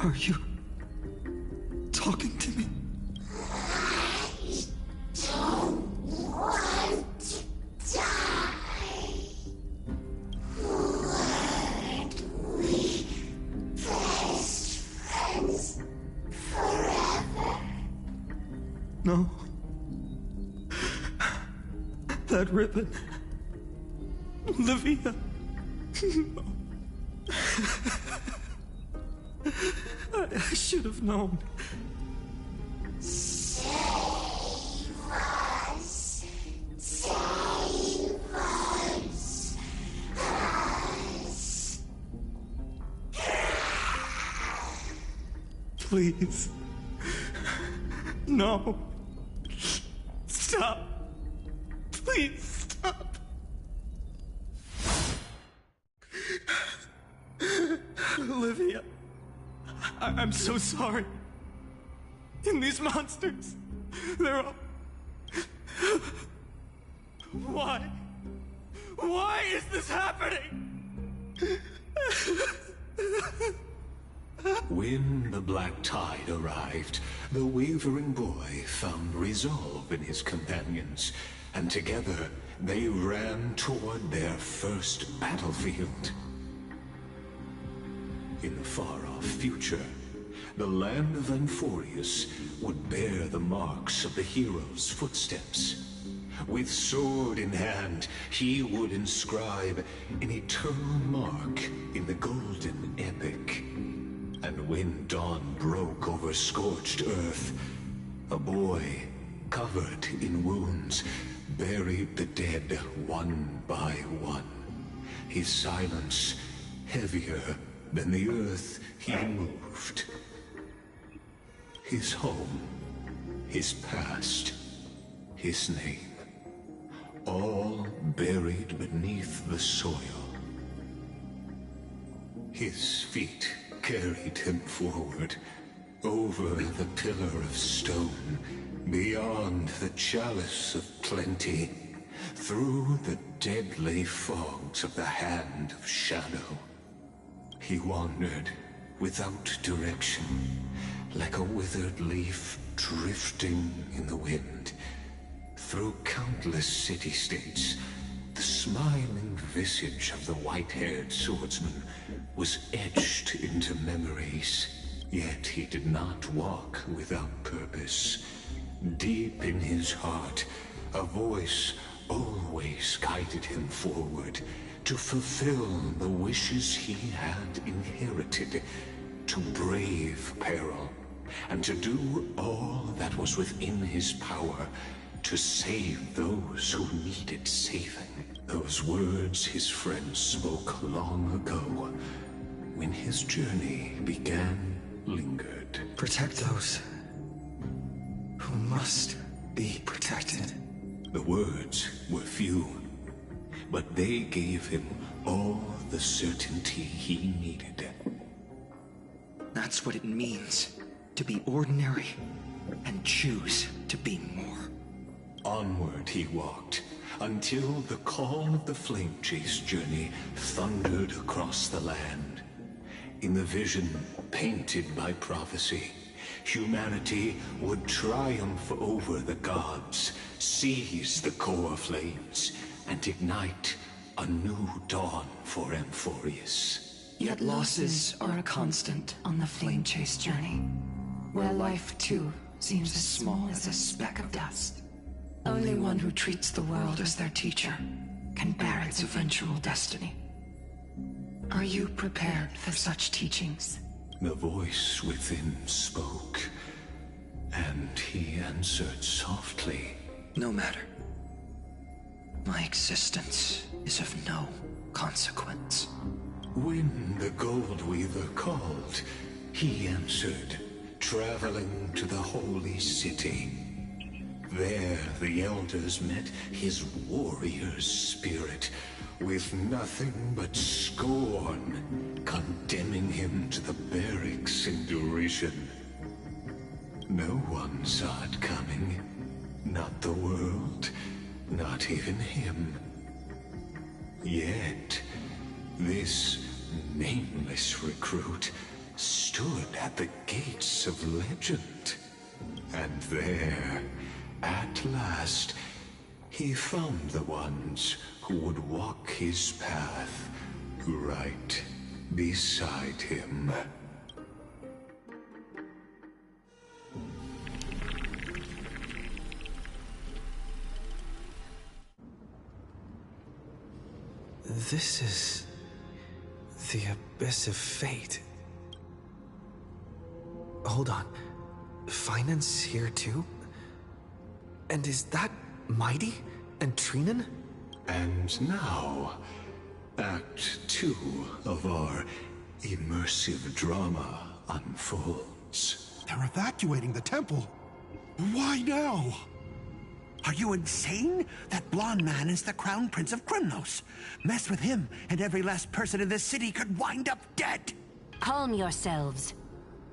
Speaker 14: Are you talking to me?
Speaker 10: I don't want to die. Weren't we best friends forever?
Speaker 14: No. That ribbon. Olivia. No. I should have known.
Speaker 10: Save us. Save us.
Speaker 14: Please. No. Stop. Please stop. Livia, I'm so sorry. And these monsters, they're all... Why? Why is this happening?
Speaker 10: When the black tide arrived, the wavering boy found resolve in his companions, and together they ran toward their first battlefield. In the far-off future, the land of Amphoreus would bear the marks of the hero's footsteps. With sword in hand, he would inscribe an eternal mark in the golden epic. And when dawn broke over scorched earth, a boy, covered in wounds, buried the dead one by one. His silence heavier than the earth he moved. His home, his past, his name, all buried beneath the soil. His feet carried him forward, over the pillar of stone, beyond the chalice of plenty, through the deadly fogs of the hand of shadow. He wandered without direction, like a withered leaf drifting in the wind. Through countless city-states, the smiling visage of the white-haired swordsman was etched into memories. Yet he did not walk without purpose. Deep in his heart, a voice always guided him forward to fulfill the wishes he had inherited, to brave peril, and to do all that was within his power to save those who needed saving. Those words his friend spoke long ago, when his journey began, lingered.
Speaker 14: Protect those who must be protected.
Speaker 10: The words were few, but they gave him all the certainty he needed.
Speaker 14: That's what it means to be ordinary and choose to be more.
Speaker 10: Onward he walked, until the call of the flame chase journey thundered across the land. In the vision painted by prophecy, humanity would triumph over the gods, seize the core flames, and ignite a new dawn for Amphoreus.
Speaker 13: Yet losses are a constant on the flame chase journey, where life too seems as small as a speck of dust. Only one who treats the world as their teacher can bear its eventual destiny. Are you prepared for such teachings?
Speaker 10: The voice within spoke, and he answered softly.
Speaker 14: No matter. My existence is of no consequence.
Speaker 10: When the Gold Weaver called, he answered, traveling to the holy city. There the elders met his warrior's spirit, with nothing but scorn, condemning him to the barracks in derision. No one saw it coming. Not the world, not even him. Yet, this nameless recruit stood at the gates of legend. And there, at last, he found the ones who would walk his path right beside him.
Speaker 4: This is the Abyss of Fate. Hold on. Phainon's here too? And is that Mighty and Trainon?
Speaker 10: And now, Act 2 of our immersive drama unfolds.
Speaker 15: They're evacuating the temple. Why now? Are you insane? That blonde man is the Crown Prince of Krymnos. Mess with him, and every last person in this city could wind up dead.
Speaker 5: Calm yourselves.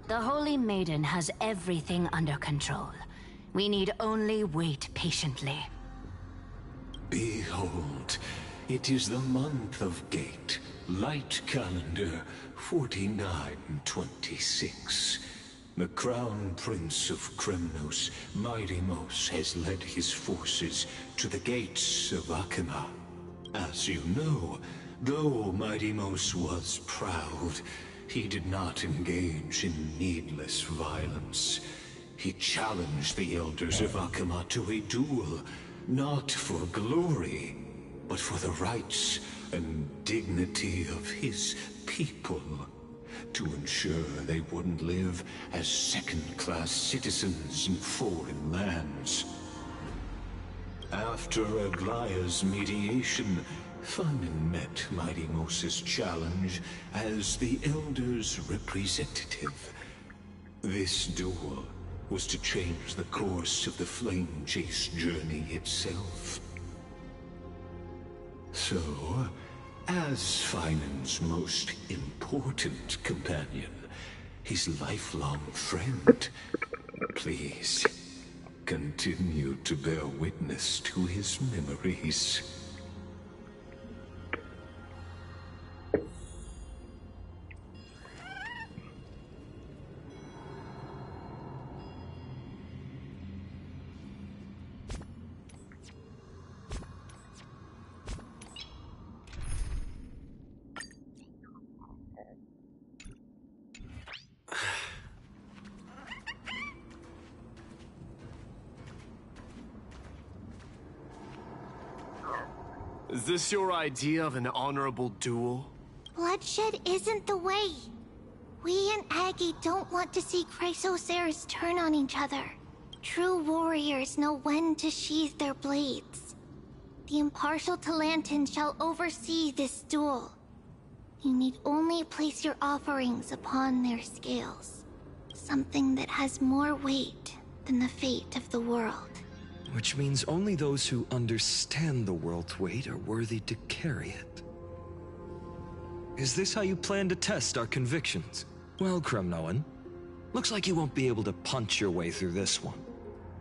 Speaker 5: The Holy Maiden has everything under control. We need only wait patiently.
Speaker 10: Behold, it is the month of Gate, light calendar 4926. The Crown Prince of Kremnos, Mighty-Mos, has led his forces to the gates of Akima. As you know, though Mighty-Mos was proud, he did not engage in needless violence. He challenged the elders of Akima to a duel, not for glory, but for the rights and dignity of his people, to ensure they wouldn't live as second-class citizens in foreign lands. After Aglaya's mediation, Phainon met Mighty Mos's challenge as the Elder's representative. This duel was to change the course of the Flame Chase journey itself. So, as Phainon's most important companion, his lifelong friend, please continue to bear witness to his memories.
Speaker 11: Is this your idea of an honorable duel?
Speaker 16: Bloodshed isn't the way. We and Aggie don't want to see Chrysoceres turn on each other. True warriors know when to sheathe their blades. The impartial Talantin shall oversee this duel. You need only place your offerings upon their scales. Something that has more weight than the fate of the world.
Speaker 4: Which means only those who understand the world's weight are worthy to carry it. Is this how you plan to test our convictions? Well, Kremnoan, looks like you won't be able to punch your way through this one.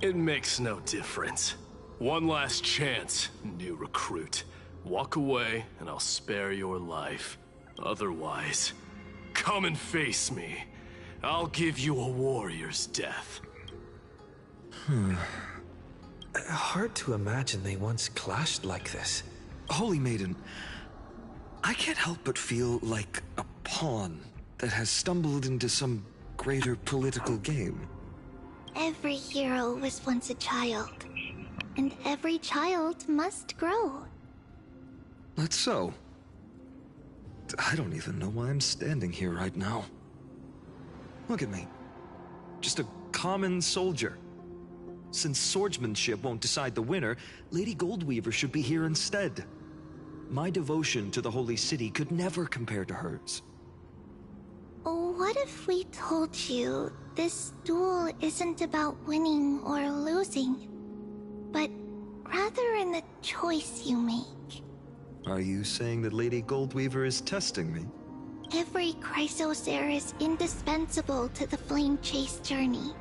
Speaker 11: It makes no difference. One last chance, new recruit. Walk away, and I'll spare your life. Otherwise, come and face me. I'll give you a warrior's death.
Speaker 14: Hard to imagine they once clashed like this.
Speaker 4: Holy Maiden, I can't help but feel like a pawn that has stumbled into some greater political game.
Speaker 16: Every hero was once a child, and every child must grow.
Speaker 4: That's so. I don't even know why I'm standing here right now. Look at me. Just a common soldier. Since swordsmanship won't decide the winner, Lady Goldweaver should be here instead. My devotion to the Holy City could never compare to hers.
Speaker 16: What if we told you this duel isn't about winning or losing, but rather in the choice you make?
Speaker 4: Are you saying that Lady Goldweaver is testing me?
Speaker 16: Every Chrysocer is indispensable to the Flame Chase journey.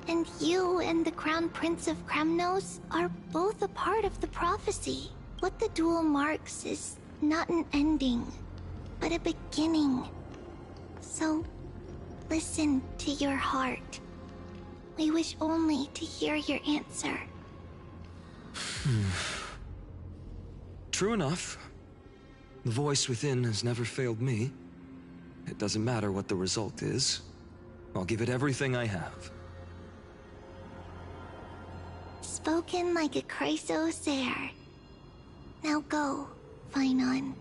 Speaker 16: And you and the Crown Prince of Kremnos are both a part of the prophecy. What the duel marks is not an ending, but a beginning. So, listen to your heart. We wish only to hear your answer.
Speaker 4: True enough. The voice within has never failed me. It doesn't matter what the result is. I'll give it everything I have.
Speaker 16: Spoken like a Chrysocer. Now go, Phainon.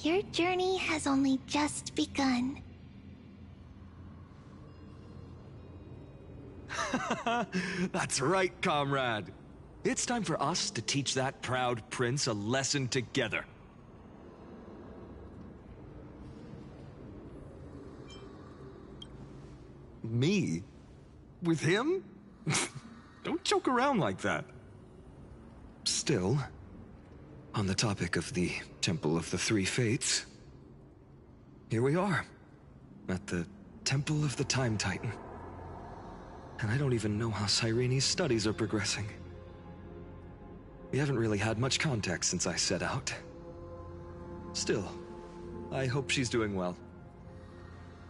Speaker 16: Your journey has only just begun.
Speaker 4: That's right, comrade. It's time for us to teach that proud prince a lesson together. Me? With him? Don't joke around like that. Still, on the topic of the Temple of the Three Fates, here we are. At the Temple of the Time Titan. And I don't even know how Cyrene's studies are progressing. We haven't really had much contact since I set out. Still, I hope she's doing well.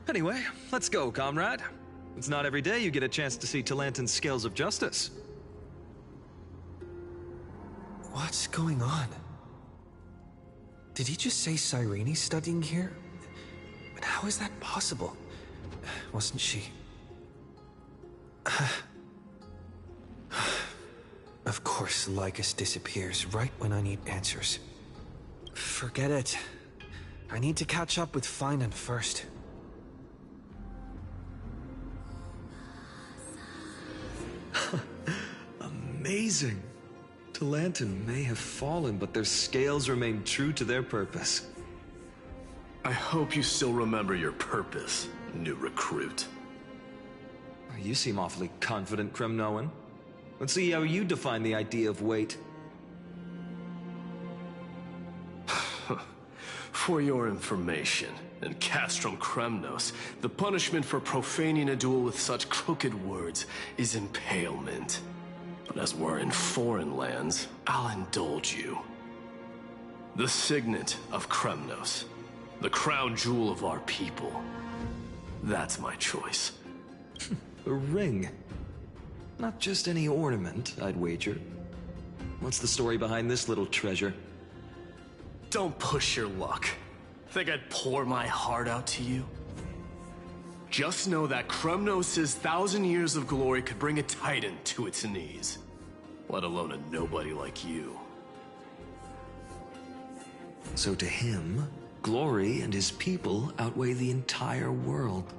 Speaker 4: Anyway, let's go, comrade. It's not every day you get a chance to see Talantin's scales of justice.
Speaker 8: What's going on? Did he just say Cyrene's studying here? But how is that possible? Wasn't she? Of course, Lycus disappears right when I need answers. Forget it. I need to catch up with Phainon first.
Speaker 4: Amazing! Talantin may have fallen, but their scales remain true to their purpose.
Speaker 11: I hope you still remember your purpose, new recruit.
Speaker 4: You seem awfully confident, Kremnoan. Let's see how you define the idea of weight.
Speaker 11: For your information, in Castrum Kremnos, the punishment for profaning a duel with such crooked words is impalement. But as we're in foreign lands, I'll indulge you. The signet of Kremnos, the crown jewel of our people. That's my choice.
Speaker 4: A ring. Not just any ornament, I'd wager. What's the story behind this little treasure?
Speaker 11: Don't push your luck. Think I'd pour my heart out to you? Just know that Kremnos' 1,000 years of glory could bring a titan to its knees. Let alone a nobody like you.
Speaker 4: So to him, glory and his people outweigh the entire world.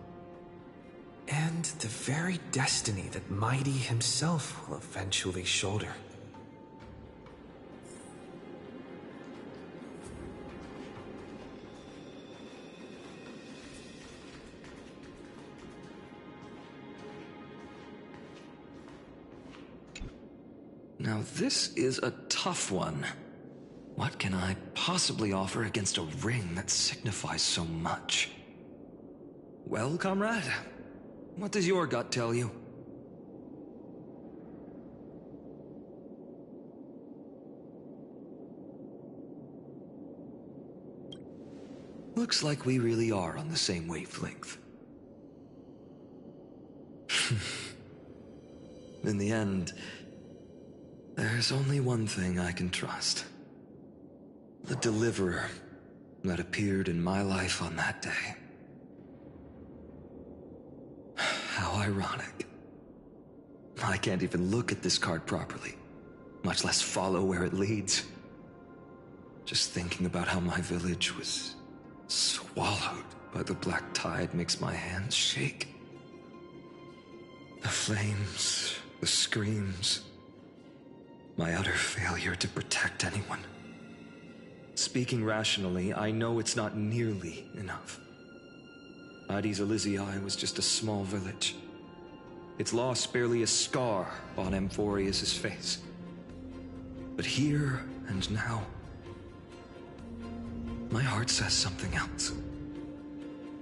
Speaker 8: And the very destiny that Mighty himself will eventually shoulder.
Speaker 4: Now this is a tough one. What can I possibly offer against a ring that signifies so much? Well, comrade, what does your gut tell you? Looks like we really are on the same wavelength. In the end, there's only one thing I can trust. The deliverer that appeared in my life on that day. How ironic. I can't even look at this card properly, much less follow where it leads. Just thinking about how my village was swallowed by the black tide makes my hands shake. The flames, the screams, my utter failure to protect anyone. Speaking rationally, I know it's not nearly enough. Hades Elysiae was just a small village. Its loss barely a scar on Amphoreus' face. But here and now, my heart says something else.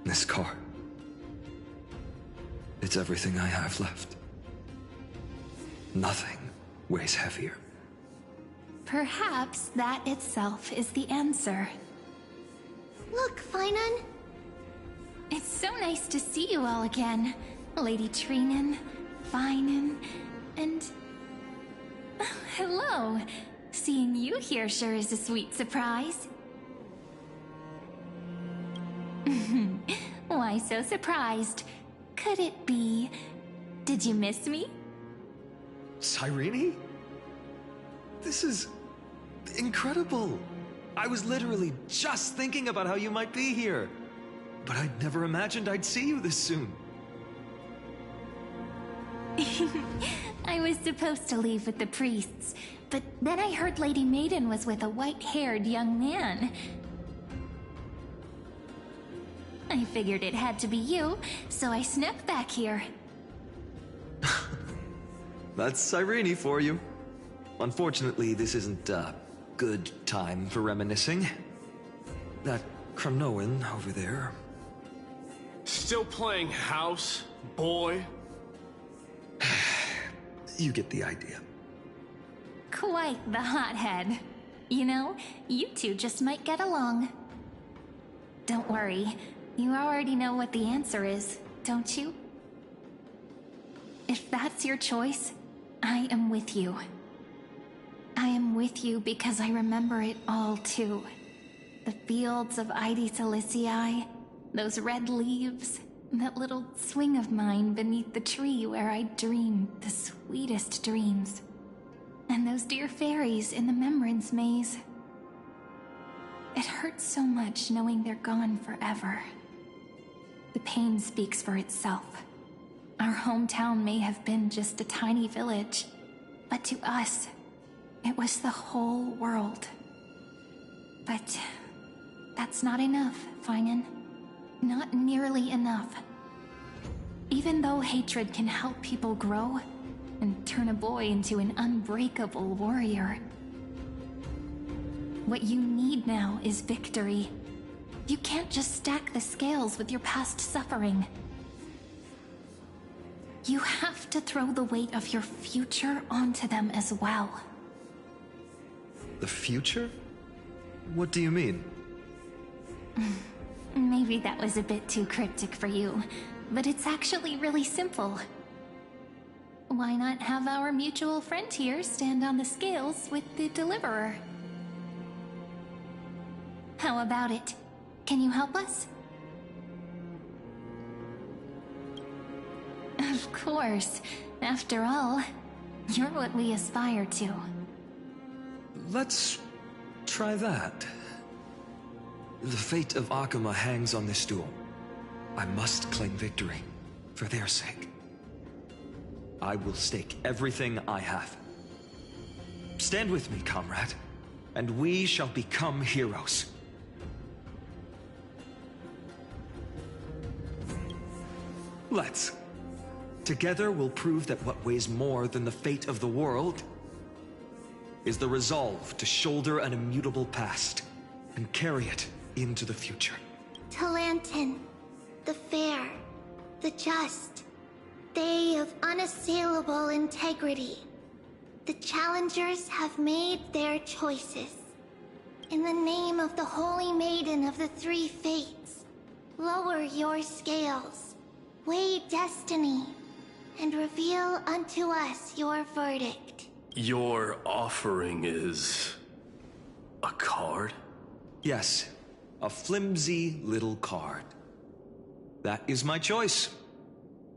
Speaker 4: This card. It's everything I have left. Nothing weighs heavier.
Speaker 12: Perhaps that itself is the answer.
Speaker 16: Look, Phainon.
Speaker 12: It's so nice to see you all again. Lady Trinan, Phainon, and... hello. Seeing you here sure is a sweet surprise. Why so surprised? Could it be... did you miss me?
Speaker 4: Cyrene? This is... incredible. I was literally just thinking about how you might be here. But I'd never imagined I'd see you this soon.
Speaker 12: I was supposed to leave with the priests, but then I heard Lady Maiden was with a white-haired young man. I figured it had to be you, so I snuck back here.
Speaker 4: That's Cyrene for you. Unfortunately, this isn't a good time for reminiscing. That Kremnoan over there.
Speaker 11: Still playing house, boy?
Speaker 4: You get the idea.
Speaker 12: Quite the hothead. You know, you two just might get along. Don't worry, you already know what the answer is, don't you? If that's your choice, I am with you. I am with you because I remember it all too. The fields of Ide Silicii, those red leaves, that little swing of mine beneath the tree where I dreamed the sweetest dreams. And those dear fairies in the Memorance Maze. It hurts so much knowing they're gone forever. The pain speaks for itself. Our hometown may have been just a tiny village, but to us, it was the whole world. But that's not enough, Phainon. Not nearly enough. Even though hatred can help people grow and turn a boy into an unbreakable warrior, what you need now is victory. You can't just stack the scales with your past suffering. You have to throw the weight of your future onto them as well.
Speaker 4: The future? What do you mean?
Speaker 12: Maybe that was a bit too cryptic for you, but it's actually really simple. Why not have our mutual friend here stand on the scales with the Deliverer? How about it? Can you help us? Of course. After all, you're what we aspire to.
Speaker 4: Let's try that. The fate of Akama hangs on this duel. I must claim victory, for their sake. I will stake everything I have. Stand with me, comrade, and we shall become heroes. Let's. Together we'll prove that what weighs more than the fate of the world is the resolve to shoulder an immutable past and carry it into the future.
Speaker 16: Talantin, the fair, the just, they of unassailable integrity. The challengers have made their choices. In the name of the Holy Maiden of the Three Fates, lower your scales, weigh destiny, and reveal unto us your verdict.
Speaker 11: Your offering is... a card?
Speaker 4: Yes, a flimsy little card. That is my choice.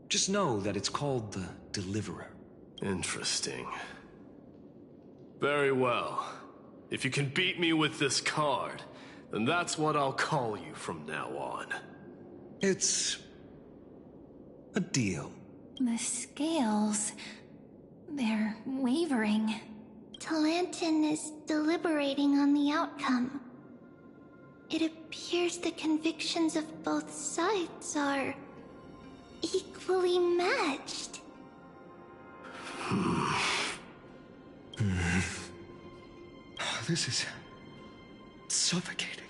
Speaker 4: Just know that it's called the Deliverer.
Speaker 11: Interesting. Very well. If you can beat me with this card, then that's what I'll call you from now on.
Speaker 4: It's... a deal.
Speaker 12: The scales... they're wavering.
Speaker 16: Talantin is deliberating on the outcome. It appears the convictions of both sides are equally matched.
Speaker 4: This is suffocating.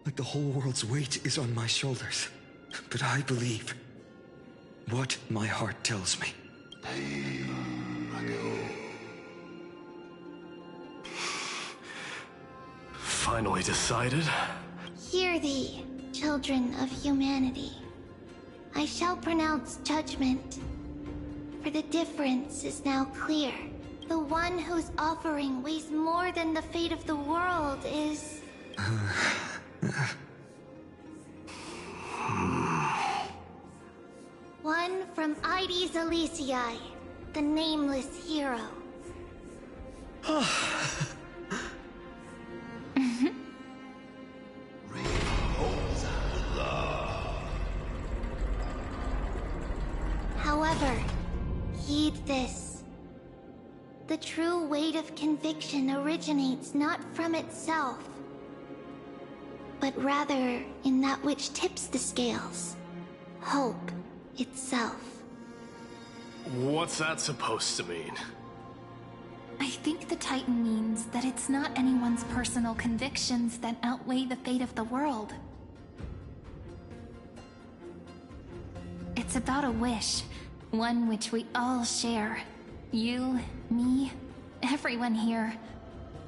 Speaker 4: Like the whole world's weight is on my shoulders. But I believe what my heart tells me.
Speaker 11: Finally decided?
Speaker 16: Hear thee, children of humanity. I shall pronounce judgment. For the difference is now clear. The one whose offering weighs more than the fate of the world is... one from Ide Silicii, the nameless hero. However, heed this. The true weight of conviction originates not from itself, but rather in that which tips the scales. Hope itself.
Speaker 11: What's that supposed to mean?
Speaker 12: I think the Titan means that it's not anyone's personal convictions that outweigh the fate of the world. It's about a wish. One which we all share. You, me, everyone here.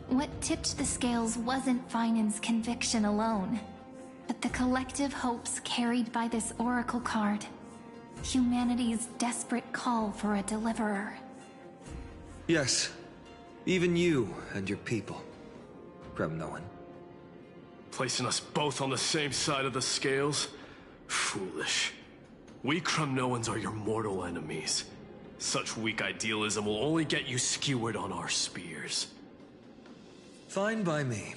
Speaker 12: What tipped the scales wasn't Phainon's conviction alone, but the collective hopes carried by this oracle card. Humanity's desperate call for a deliverer.
Speaker 4: Yes. Even you and your people. Kremnoan.
Speaker 11: Placing us both on the same side of the scales? Foolish. We Kremnoans are your mortal enemies. Such weak idealism will only get you skewered on our spears.
Speaker 4: Fine by me.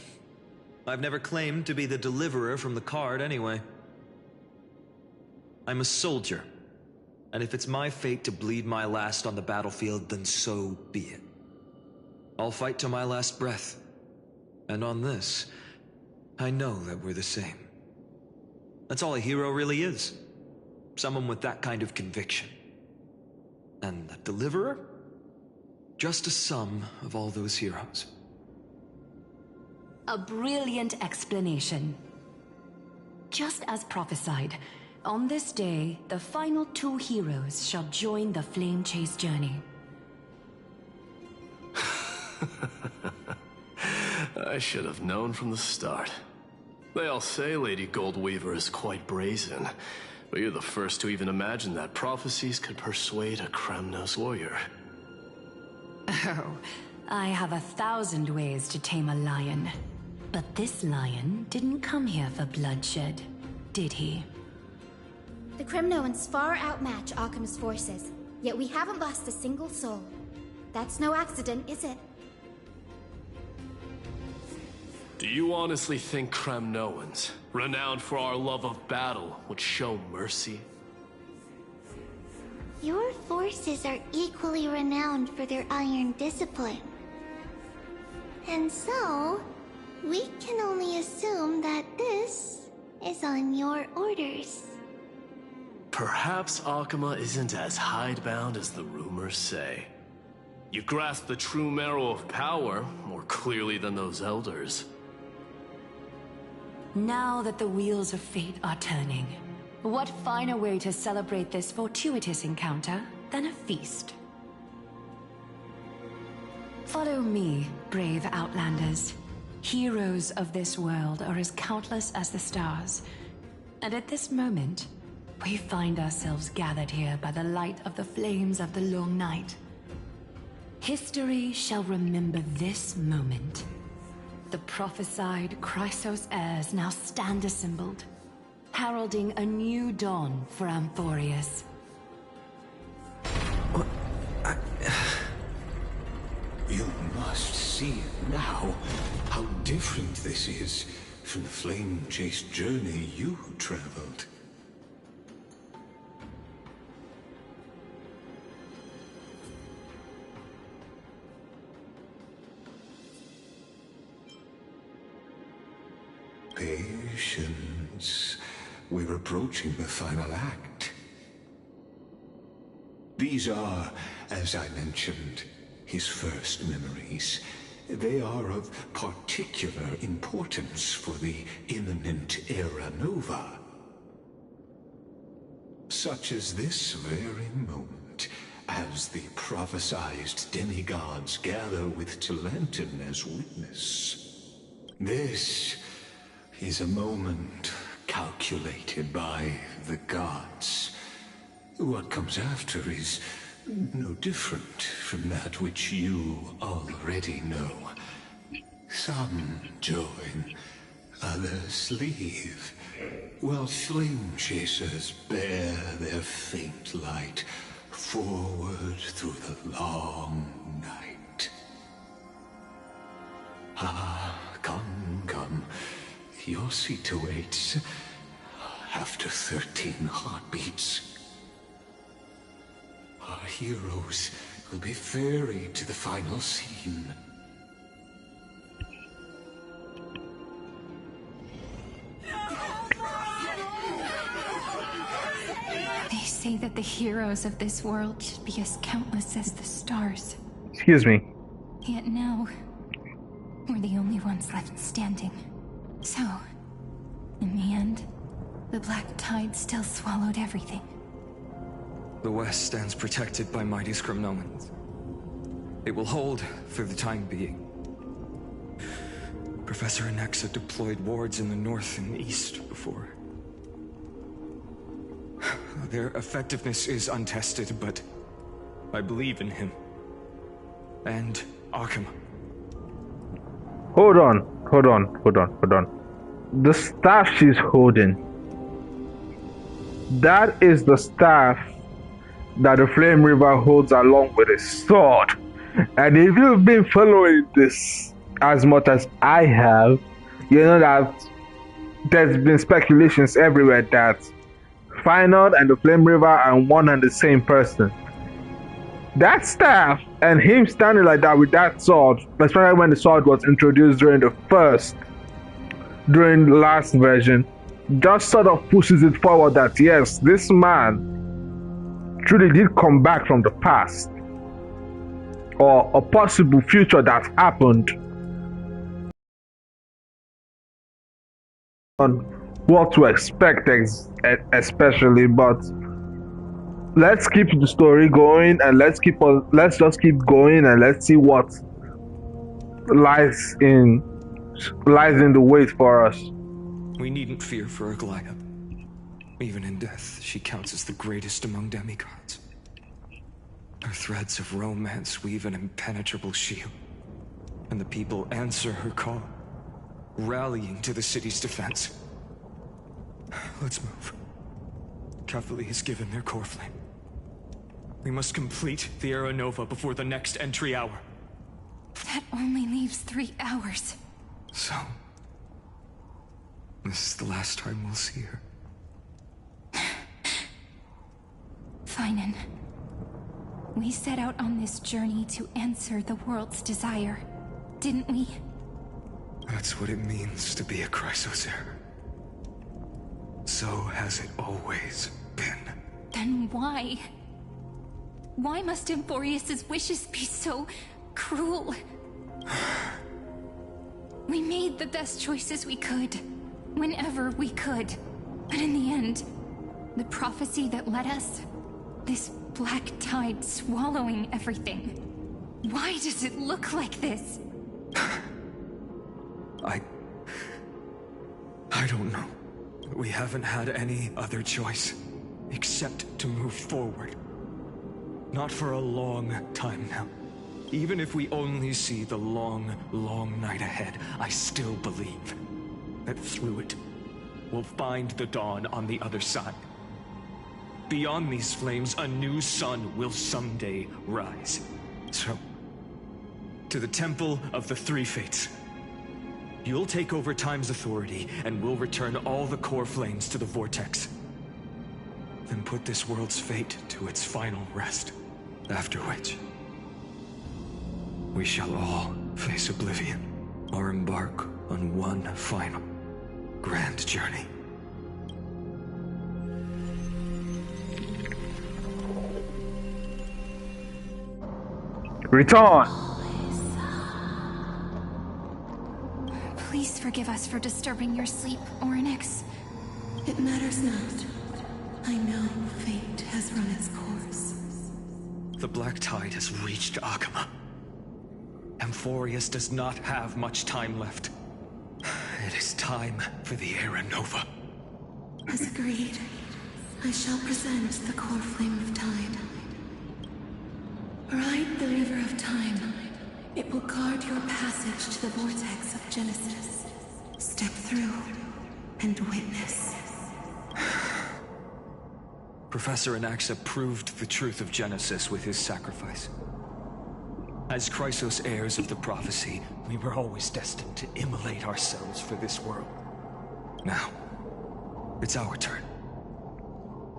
Speaker 4: I've never claimed to be the deliverer from the card anyway. I'm a soldier. And if it's my fate to bleed my last on the battlefield, then so be it. I'll fight to my last breath. And on this, I know that we're the same. That's all a hero really is. Someone with that kind of conviction. And the deliverer? Just a sum of all those heroes.
Speaker 5: A brilliant explanation. Just as prophesied, on this day, the final 2 heroes shall join the Flame Chase journey.
Speaker 11: I should have known from the start. They all say Lady Goldweaver is quite brazen, but you're the first to even imagine that prophecies could persuade a Kremnos warrior.
Speaker 5: Oh, I have 1,000 ways to tame a lion. But this lion didn't come here for bloodshed, did he?
Speaker 17: The Kremnoans far outmatch Occam's forces, yet we haven't lost a single soul. That's no accident, is it?
Speaker 11: Do you honestly think Kremnoans, renowned for our love of battle, would show mercy?
Speaker 16: Your forces are equally renowned for their iron discipline. And so, we can only assume that this is on your orders.
Speaker 11: Perhaps Akama isn't as hidebound as the rumors say. You grasp the true marrow of power more clearly than those elders.
Speaker 5: Now that the wheels of fate are turning, what finer way to celebrate this fortuitous encounter than a feast? Follow me, brave Outlanders. Heroes of this world are as countless as the stars. And at this moment, we find ourselves gathered here by the light of the flames of the long night. History shall remember this moment. The prophesied Chrysos heirs now stand assembled, heralding a new dawn for Amphoreus.
Speaker 10: You must see now how different this is from the flame-chased journey you traveled. Patience. We're approaching the final act. These are, as I mentioned, his first memories. They are of particular importance for the imminent Era Nova. Such as this very moment, as the prophesized demigods gather with Talantin as witness. This is a moment calculated by the gods. What comes after is no different from that which you already know. Some join, others leave, while flame chasers bear their faint light forward through the long night. Ah, come, come. Your seat awaits after 13 heartbeats. Our heroes will be ferried to the final scene.
Speaker 12: They say that the heroes of this world should be as countless as the stars.
Speaker 1: Excuse me.
Speaker 12: Yet now, we're the only ones left standing. So, in the end, the black tide still swallowed everything.
Speaker 4: The West stands protected by mighty Skrymnoans. It will hold for the time being. Professor Anaxa deployed wards in the north and east before. Their effectiveness is untested, but I believe in him. And Arkham.
Speaker 1: Hold on. The staff she's holding, that is the staff that the Flame River holds along with his sword. And if you've been following this as much as I have, you know that there's been speculations everywhere that Phainon and the Flame River are one and the same person. That staff and him standing like that with that sword, especially when the sword was introduced during the last version, just sort of pushes it forward that yes, this man truly did come back from the past, or a possible future that happened. On what to expect, especially, but let's keep the story going and let's just keep going and let's see what lies in the wait for us.
Speaker 4: We needn't fear for Aglaya. Even in death, she counts as the greatest among demigods. Her threads of romance weave an impenetrable shield, and the people answer her call, rallying to the city's defense. Let's move. Cavalry has given their core flame. We must complete the Era Nova before the next entry hour.
Speaker 12: That only leaves 3 hours.
Speaker 4: So, this is the last time we'll see her.
Speaker 12: Phainon, we set out on this journey to answer the world's desire, didn't we?
Speaker 4: That's what it means to be a Chrysosaur. So has it always been.
Speaker 12: Then why? Why must Amphoreus' wishes be so cruel? We made the best choices we could, whenever we could. But in the end, the prophecy that led us, this black tide swallowing everything. Why does it look like this?
Speaker 4: I don't know. We haven't had any other choice, except to move forward. Not for a long time now. Even if we only see the long, long night ahead, I still believe that through it, we'll find the dawn on the other side. Beyond these flames, a new sun will someday rise. So, to the Temple of the Three Fates. You'll take over Time's authority, and we'll return all the core flames to the Vortex. Then put this world's fate to its final rest. After which, we shall all face oblivion, or embark on one final, grand journey.
Speaker 1: Return!
Speaker 12: Please forgive us for disturbing your sleep, Orynyx.
Speaker 9: It matters not. I know fate has run its course.
Speaker 4: The Black Tide has reached Akama. Amphoreus does not have much time left. It is time for the Era Nova.
Speaker 9: As agreed, I shall present the core flame of time. Ride the river of time. It will guard your passage to the vortex of Genesis. Step through and witness.
Speaker 4: Professor Anaxa proved the truth of Genesis with his sacrifice. As Chrysos heirs of the prophecy, we were always destined to immolate ourselves for this world. Now, it's our turn.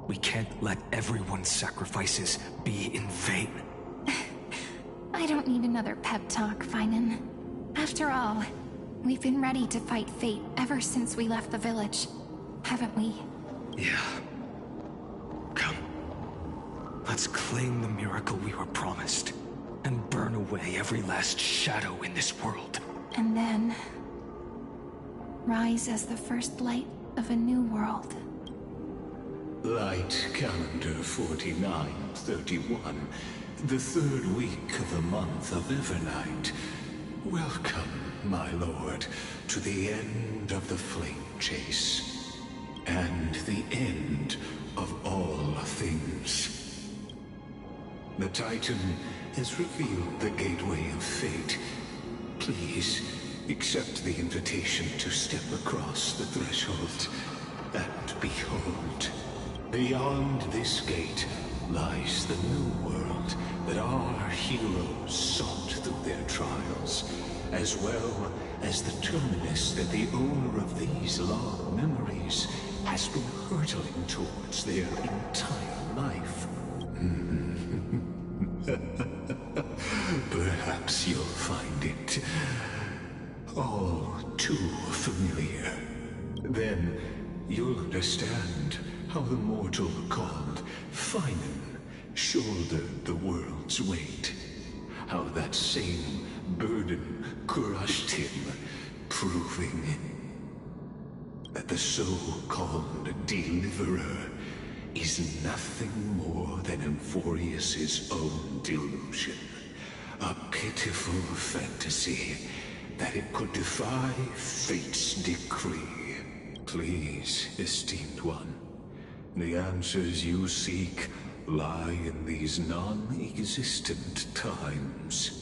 Speaker 4: We can't let everyone's sacrifices be in vain.
Speaker 12: I don't need another pep talk, Phainon. After all, we've been ready to fight fate ever since we left the village, haven't we?
Speaker 4: Yeah. Come. Let's claim the miracle we were promised, and burn away every last shadow in this world.
Speaker 12: And then, rise as the first light of a new world.
Speaker 10: Light calendar 4931, the third week of the month of Evernight. Welcome, my lord, to the end of the flame chase, and the end of all things. The Titan has revealed the gateway of fate. Please, accept the invitation to step across the threshold, and behold, beyond this gate lies the new world that our heroes sought through their trials, as well as the terminus that the owner of these long memories has been hurtling towards their entire life. Perhaps you'll find it all too familiar. Then you'll understand how the mortal called Phainon shouldered the world's weight. How that same burden crushed him, proving that the so-called Deliverer is nothing more than Amphoreus' own delusion. A pitiful fantasy that it could defy fate's decree. Please, esteemed one, the answers you seek lie in these non-existent times.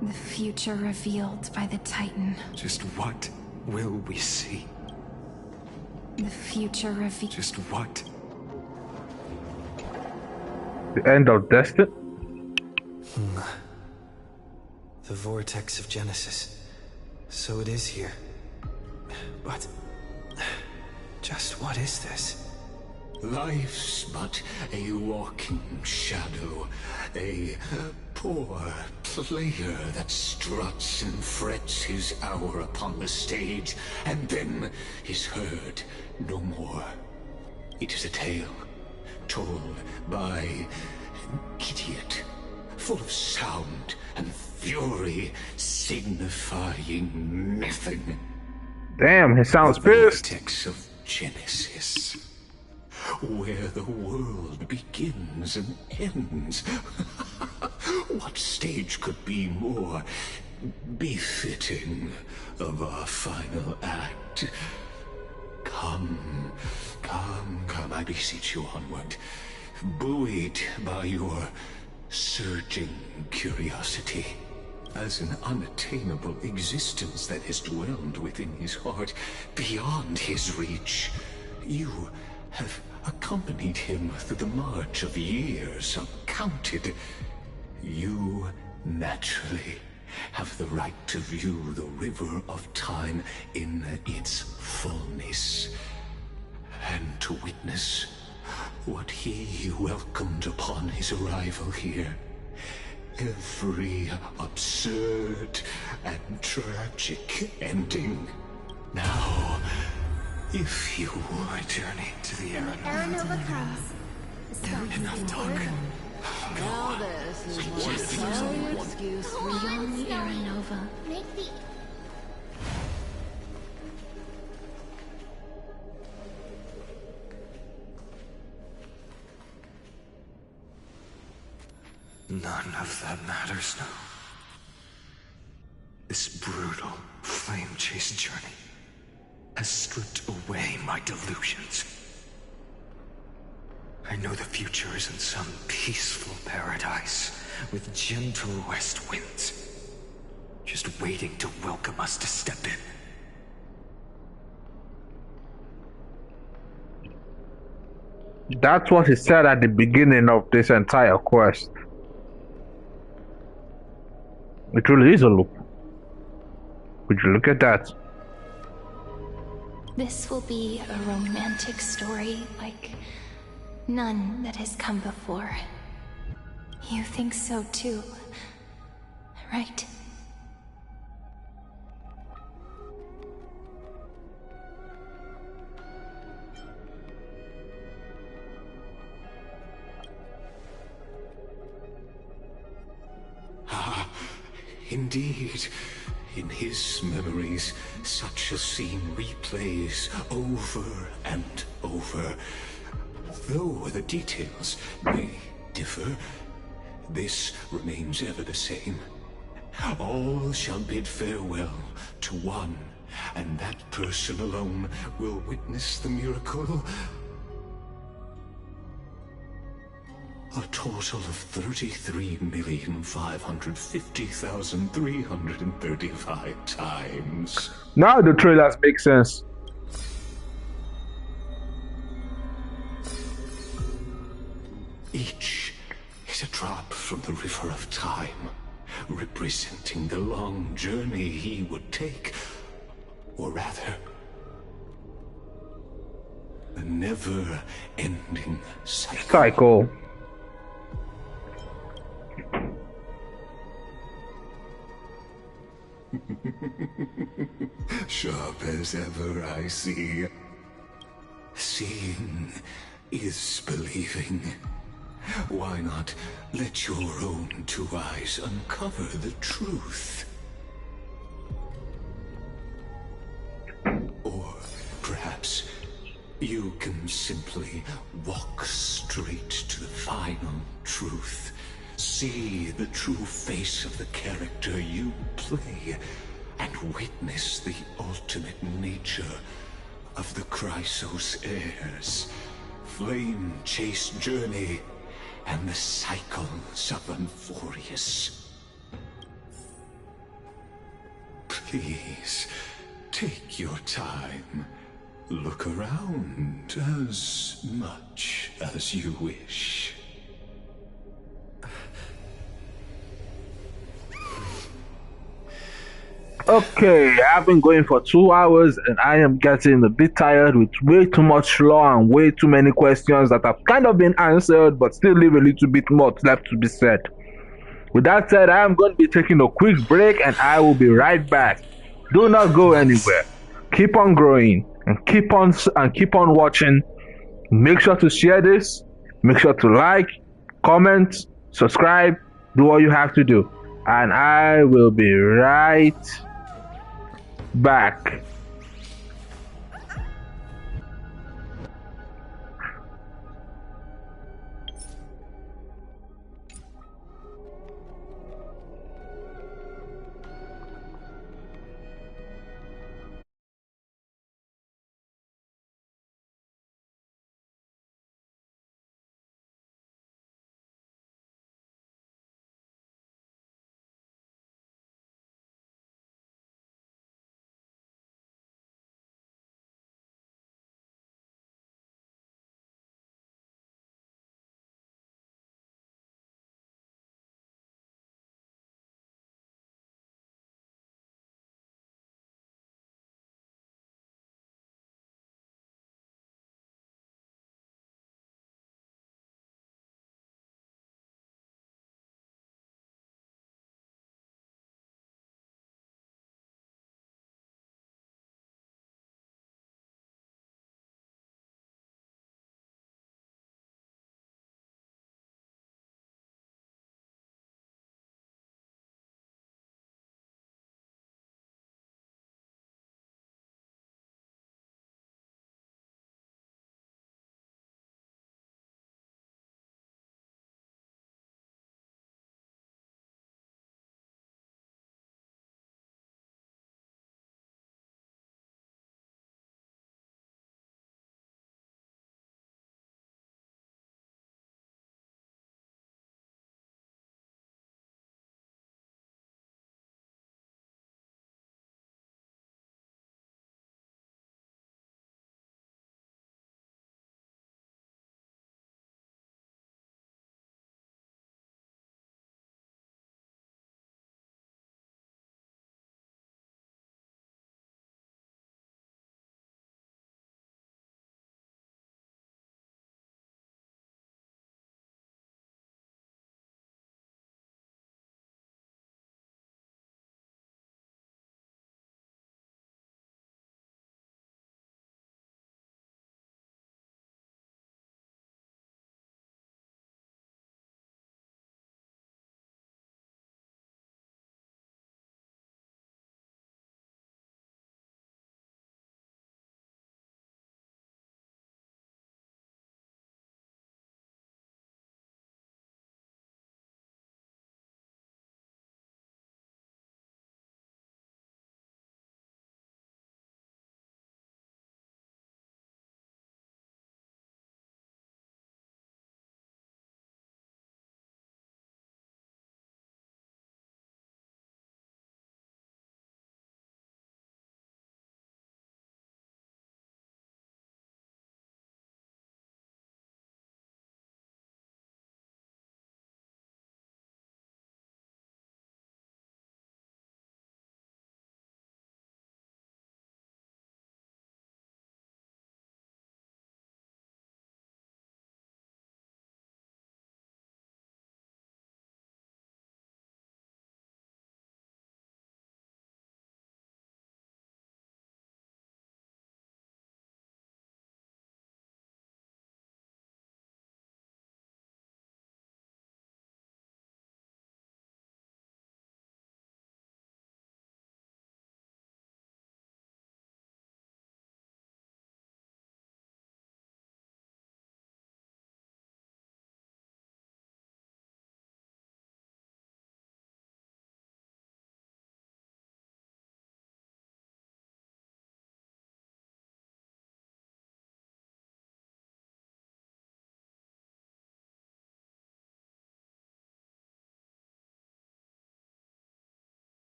Speaker 12: The future revealed by the Titan.
Speaker 2: Just what will we see?
Speaker 12: The future revealed.
Speaker 2: Just what?
Speaker 1: The end of Destiny?
Speaker 8: The vortex of Genesis. So it is here. But just what is this?
Speaker 10: Life's but a walking shadow, a poor player that struts and frets his hour upon the stage, and then is heard no more. It is a tale told by an idiot, full of sound and fury, signifying nothing.
Speaker 1: Damn, he sounds pissed.
Speaker 10: The vortex of Genesis, where the world begins and ends. What stage could be more befitting of our final act? Come, I beseech you onward, buoyed by your surging curiosity. As an unattainable existence that has dwelled within his heart, beyond his reach, you have accompanied him through the march of years uncounted. You naturally have the right to view the river of time in its fullness, and to witness what he welcomed upon his arrival here. Every absurd and tragic ending. Now, if you
Speaker 2: my journey to the
Speaker 17: Aranova comes.
Speaker 2: Enough talk.
Speaker 21: Now this is one silly excuse for young Aranova.
Speaker 17: Make the...
Speaker 2: None of that matters now. This brutal flame chase journey has stripped away my delusions. I know the future is in some peaceful paradise with gentle west winds, just waiting to welcome us to step in.
Speaker 1: That's what he said at the beginning of this entire quest. It really is a loop. Would you look at that?
Speaker 12: This will be a romantic story like none that has come before. You think so too, right?
Speaker 10: Indeed, in his memories, such a scene replays over and over. Though the details may differ, this remains ever the same. All shall bid farewell to one, and that person alone will witness the miracle. A total of 33,550,335 times.
Speaker 1: Now the trailers make sense.
Speaker 10: Each is a drop from the river of time, representing the long journey he would take, or rather, a never-ending cycle. Sharp as ever, I see. Seeing is believing. Why not let your own two eyes uncover the truth? Or perhaps you can simply walk straight to the final truth. See the true face of the character you play, and witness the ultimate nature of the Chrysos heirs, flame-chased journey, and the cycles of Amphoreus. Please, take your time. Look around as much as you wish.
Speaker 1: Okay, I've been going for 2 hours and I am getting a bit tired with way too much lore and way too many questions that have kind of been answered but still leave a little bit more left to be said. With that said, I am going to be taking a quick break and I will be right back. Do not go anywhere. Keep on growing and keep on watching. Make sure to share this. Make sure to like, comment, subscribe, do what you have to do. And I will be right back.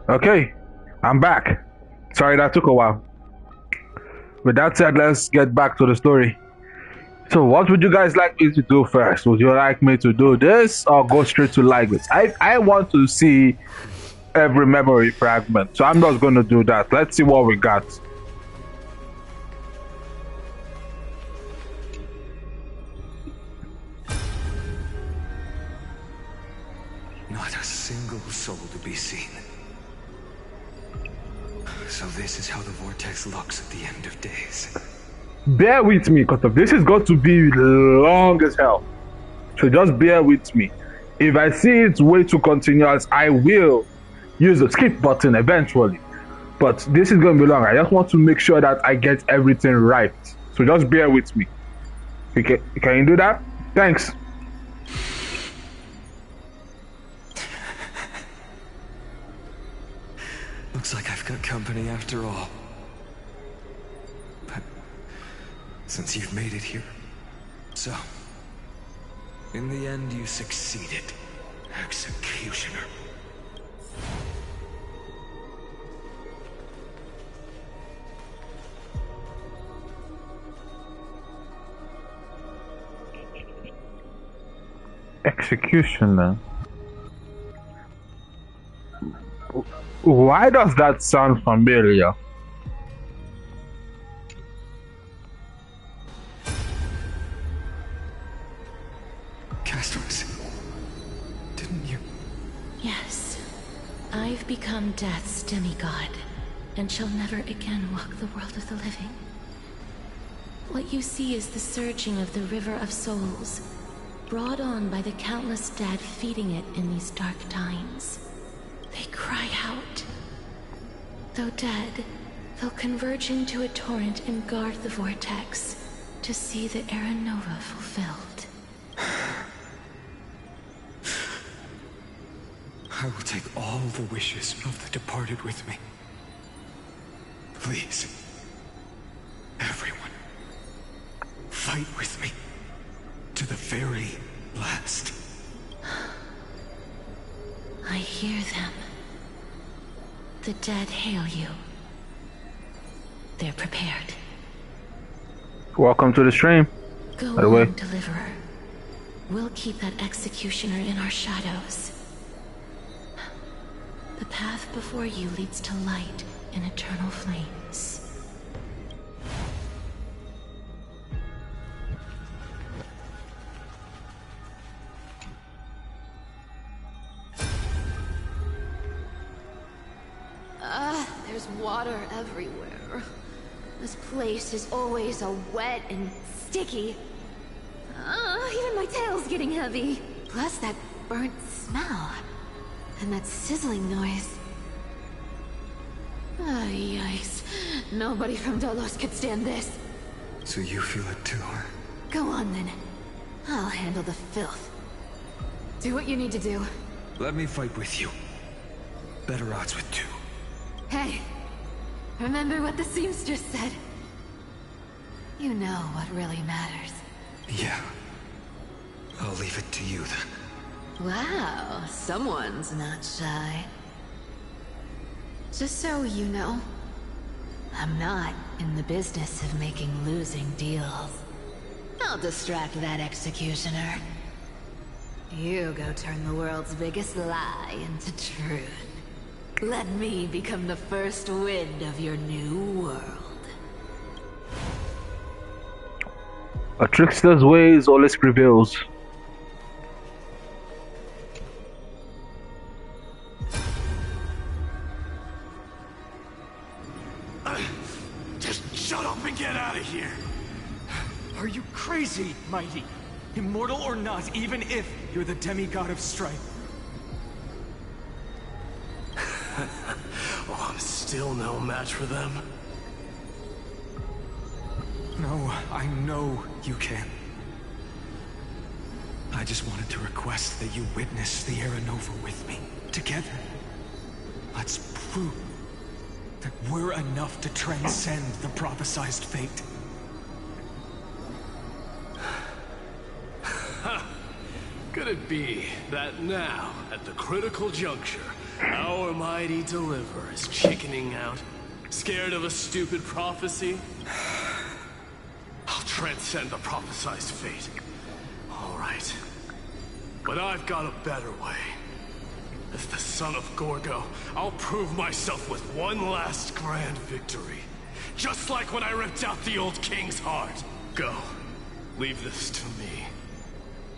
Speaker 1: Okay, I'm back. Sorry that took a while. With that said, let's get back to the story. So, what would you guys like me to do first? Would you like me to do this or go straight to language? I want to see every memory fragment, so I'm not going to do that. Let's see what we got.
Speaker 2: Not a single soul to be seen. So this is how the vortex looks at the end of days.
Speaker 1: Bear with me, because this is going to be long as hell. So just bear with me. If I see it's way too continuous, I will use the skip button eventually. But this is going to be long. I just want to make sure that I get everything right. So just bear with me. Okay, can you do that? Thanks.
Speaker 2: Looks like I've got company after all. But since you've made it here, so in the end you succeeded, Executioner.
Speaker 1: Executioner. Why does that sound familiar?
Speaker 2: Castros, didn't you?
Speaker 9: Yes. I've become Death's demigod, and shall never again walk the world of the living. What you see is the surging of the River of Souls, brought on by the countless dead feeding it in these dark times. They cry out. Though dead, they'll converge into a torrent and guard the vortex to see the Era Nova fulfilled.
Speaker 2: I will take all the wishes of the departed with me. Please, everyone, fight with me to the very last.
Speaker 9: I hear them. The dead hail you. They're prepared.
Speaker 1: Welcome to the stream.
Speaker 9: Go
Speaker 1: by the way.
Speaker 9: on, Deliverer. We'll keep that executioner in our shadows. The path before you leads to light and eternal flames.
Speaker 21: There's water everywhere. This place is always so wet and sticky. Even my tail's getting heavy. Plus that burnt smell. And that sizzling noise. Yikes. Nobody from Dolos could stand this.
Speaker 2: So you feel it too, huh?
Speaker 21: Go on then. I'll handle the filth. Do what you need to do.
Speaker 2: Let me fight with you. Better odds with two.
Speaker 21: Hey, remember what the seamstress said? You know what really matters.
Speaker 2: Yeah. I'll leave it to you then.
Speaker 21: Wow, someone's not shy. Just so you know, I'm not in the business of making losing deals. I'll distract that executioner. You go turn the world's biggest lie into truth. Let me become the first wind of your new world.
Speaker 1: A trickster's ways always prevails.
Speaker 11: Just shut up and get out of here!
Speaker 3: Are you crazy, Mighty? Immortal or not, even if you're the demigod of strife.
Speaker 11: Oh, I'm still no match for them.
Speaker 2: No, I know you can. I just wanted to request that you witness the Era Nova with me, together. Let's prove
Speaker 3: That we're enough to transcend the prophesized fate.
Speaker 11: Could it be that now, at the critical juncture, Our mighty deliverer is chickening out. Scared of a stupid prophecy? I'll transcend the prophesized fate. All right. But I've got a better way. As the son of Gorgo, I'll prove myself with one last grand victory. Just like when I ripped out the old king's heart. Go. Leave this to me.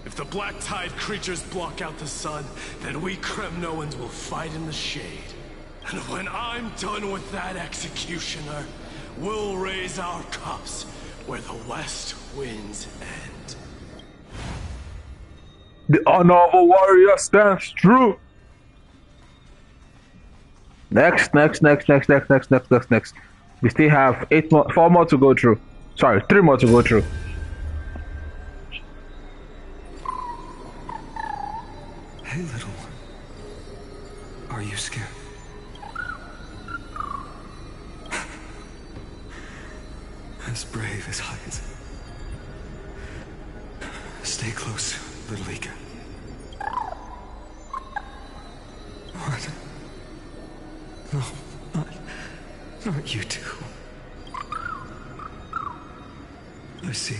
Speaker 11: If the Black Tide creatures block out the sun, then we Kremnoans will fight in the shade. And when I'm done with that executioner, we'll raise our cups where the west winds end.
Speaker 1: The honor of a warrior stands true. Next. We still have 4 more to go through. Sorry, 3 more to go through.
Speaker 4: Hey, little one. Are you scared? As brave as I is. Stay close, little Ika. What? No, not you two. I see.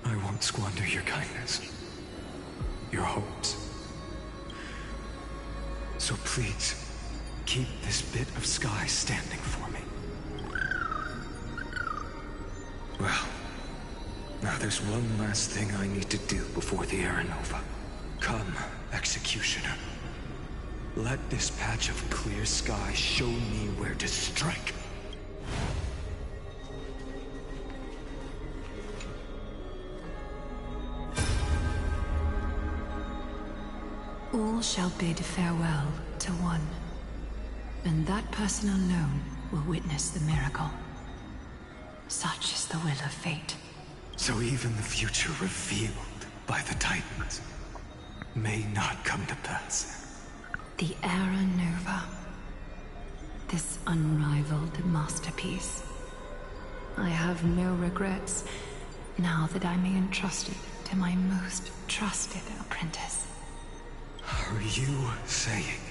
Speaker 4: I won't squander your kindness. Your hopes. So please, keep this bit of sky standing for me. Well, now there's one last thing I need to do before the Aranova. Come, Executioner. Let this patch of clear sky show me where to strike.
Speaker 5: All shall bid farewell to one, and that person alone will witness the miracle. Such is the will of fate.
Speaker 4: So even the future revealed by the Titans may not come to pass.
Speaker 5: The Era Nova. This unrivaled masterpiece. I have no regrets now that I may entrust it to my most trusted apprentice.
Speaker 4: Are you saying?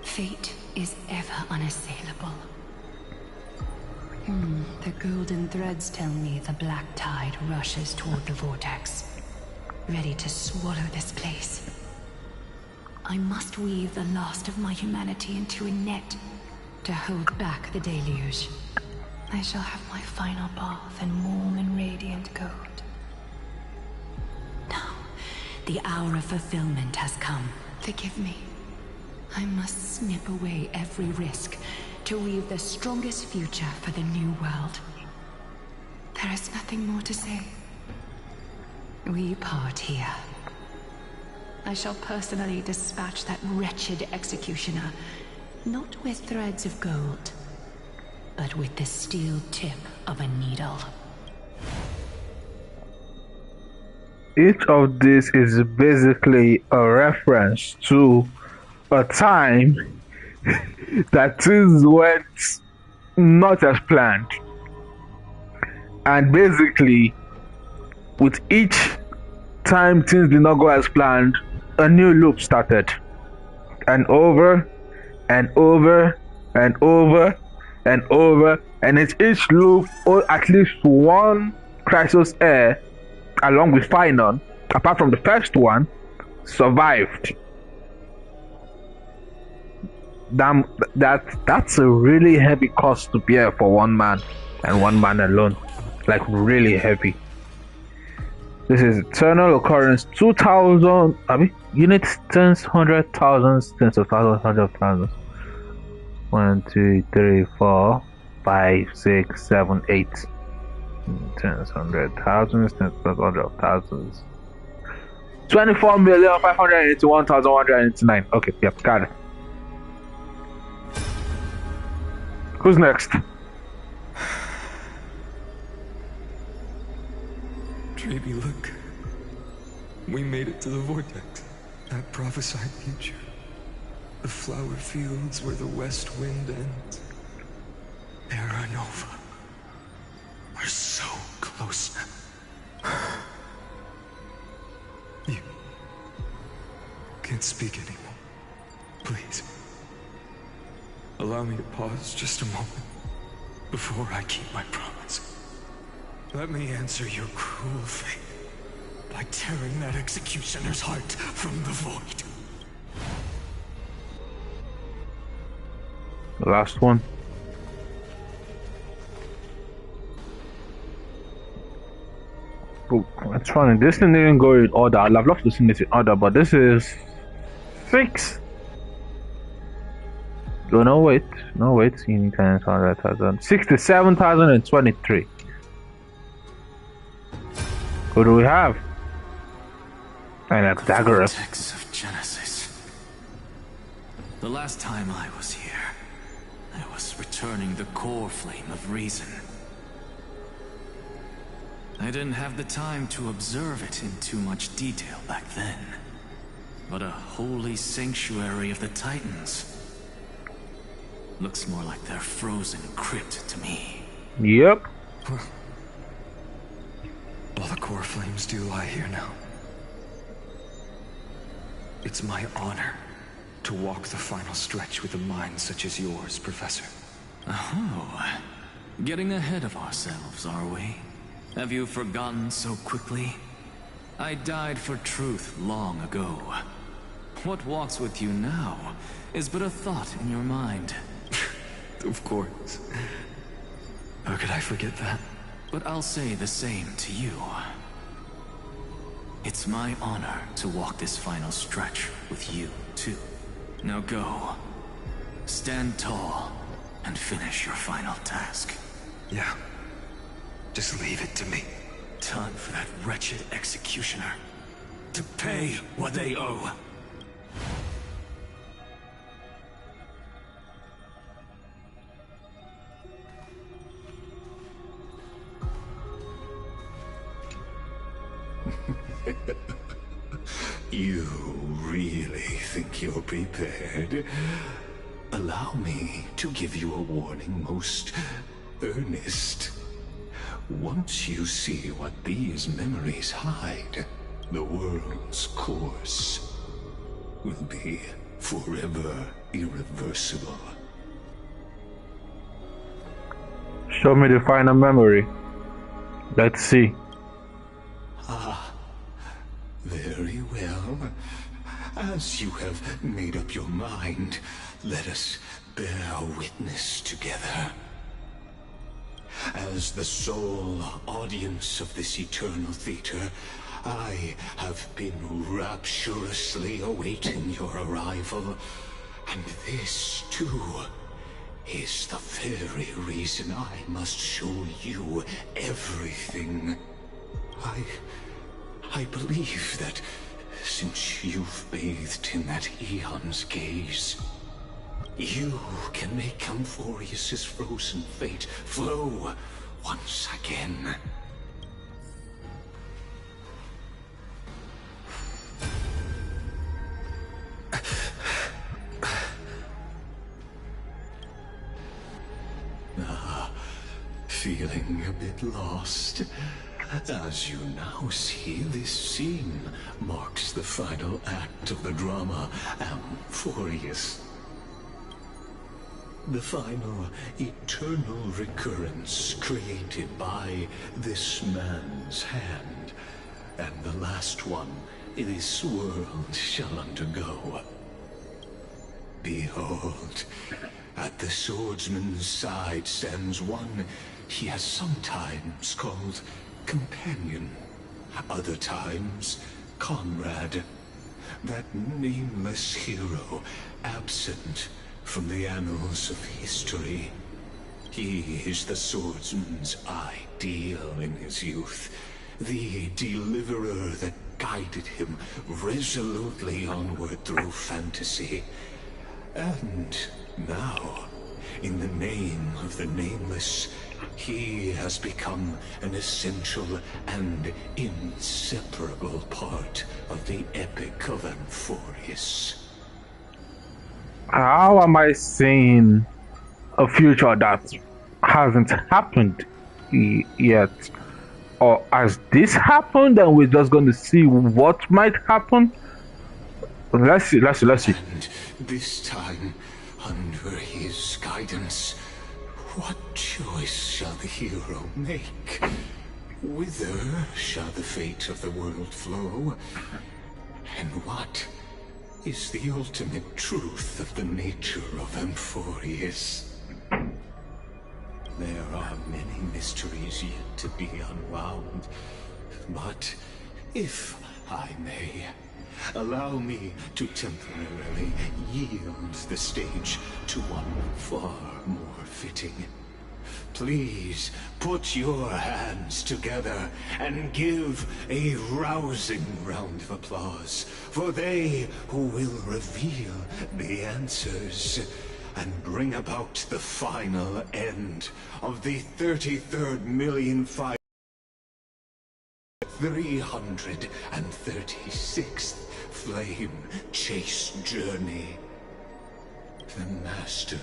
Speaker 5: Fate is ever unassailable. The golden threads tell me the black tide rushes toward the vortex, ready to swallow this place. I must weave the last of my humanity into a net to hold back the deluge. I shall have my final bath in warm and radiant gold. Now, the hour of fulfillment has come. Forgive me. I must snip away every risk to weave the strongest future for the new world. There is nothing more to say. We part here. I shall personally dispatch that wretched executioner, not with threads of gold, but with the steel tip of a needle.
Speaker 1: Each of these is basically a reference to a time that things went not as planned. And basically, with each time things did not go as planned, a new loop started. And over, and over, and over, and over. And it's each loop, or at least one Chrysos heir, along with Phainon, apart from the first one, survived. That's a really heavy cost to bear for one man, and one man alone. Like, really heavy. This is eternal occurrence 2000. Units, tens, hundred, thousands, tens of thousands, hundred of thousands. 1, 2, 3, 4, 5, 6, 7, 8. Tens, hundred, thousands, tens of hundred of thousands. 24,581,189. Okay, yep, got it. Who's next?
Speaker 4: Baby, look. We made it to the vortex. That prophesied future. The flower fields where the west wind ends. Era Nova. We're so close now. You can can't speak anymore. Please. Allow me to pause just a moment before I keep my promise. Let me answer your cruel fate by tearing that executioner's heart from the void.
Speaker 1: Last one. Oh, it's funny. This thing didn't go in order. I'd love to see this in order, but this is 6. Oh, no, wait. No, wait. You need 100,000. 67,023. Who do we have? And that's Dagger.
Speaker 3: Of Genesis. The last time I was here, I was returning the core flame of reason. I didn't have the time to observe it in too much detail back then. But a holy sanctuary of the Titans. Looks more like their frozen crypt to me.
Speaker 1: Yep.
Speaker 4: All the core flames do lie here now. It's my honor to walk the final stretch with a mind such as yours, Professor.
Speaker 3: Oh, getting ahead of ourselves, are we? Have you forgotten so quickly? I died for truth long ago. What walks with you now is but a thought in your mind.
Speaker 4: Of course. How could I forget that?
Speaker 3: But I'll say the same to you. It's my honor to walk this final stretch with you, too. Now go. Stand tall and finish your final task.
Speaker 4: Yeah. Just leave it to me.
Speaker 3: Time for that wretched executioner to pay what they owe.
Speaker 10: You really think you're prepared? Allow me to give you a warning, most earnest. Once you see what these memories hide, the world's course will be forever irreversible.
Speaker 1: Show me the final memory. Let's see.
Speaker 10: Ah, very well. As you have made up your mind, let us bear witness together. As the sole audience of this eternal theater, I have been rapturously awaiting your arrival. And this, too, is the very reason I must show you everything. I believe that since you've bathed in that Eon's gaze, you can make Amphoreus' frozen fate flow once again. Feeling a bit lost? As you now see, this scene marks the final act of the drama Amphoreus. The final eternal recurrence created by this man's hand, and the last one this world shall undergo. Behold, at the swordsman's side stands one he has sometimes called companion, other times comrade, that nameless hero absent from the annals of history. He is the swordsman's ideal in his youth, the deliverer that guided him resolutely onward through fantasy. And now, in the name of the Nameless, he has become an essential and inseparable part of the epic of Amphoreus.
Speaker 1: How am I seeing a future that hasn't happened yet? Or has this happened and we're just going to see what might happen? Let's see.
Speaker 10: And this time, under his guidance, what choice shall the hero make? Whither shall the fate of the world flow? And what is the ultimate truth of the nature of Amphoreus? There are many mysteries yet to be unwound, but if I may, allow me to temporarily yield the stage to one far more fitting. Please put your hands together and give a rousing round of applause for they who will reveal the answers and bring about the final end of the 33rd million 336th flame chase journey. The master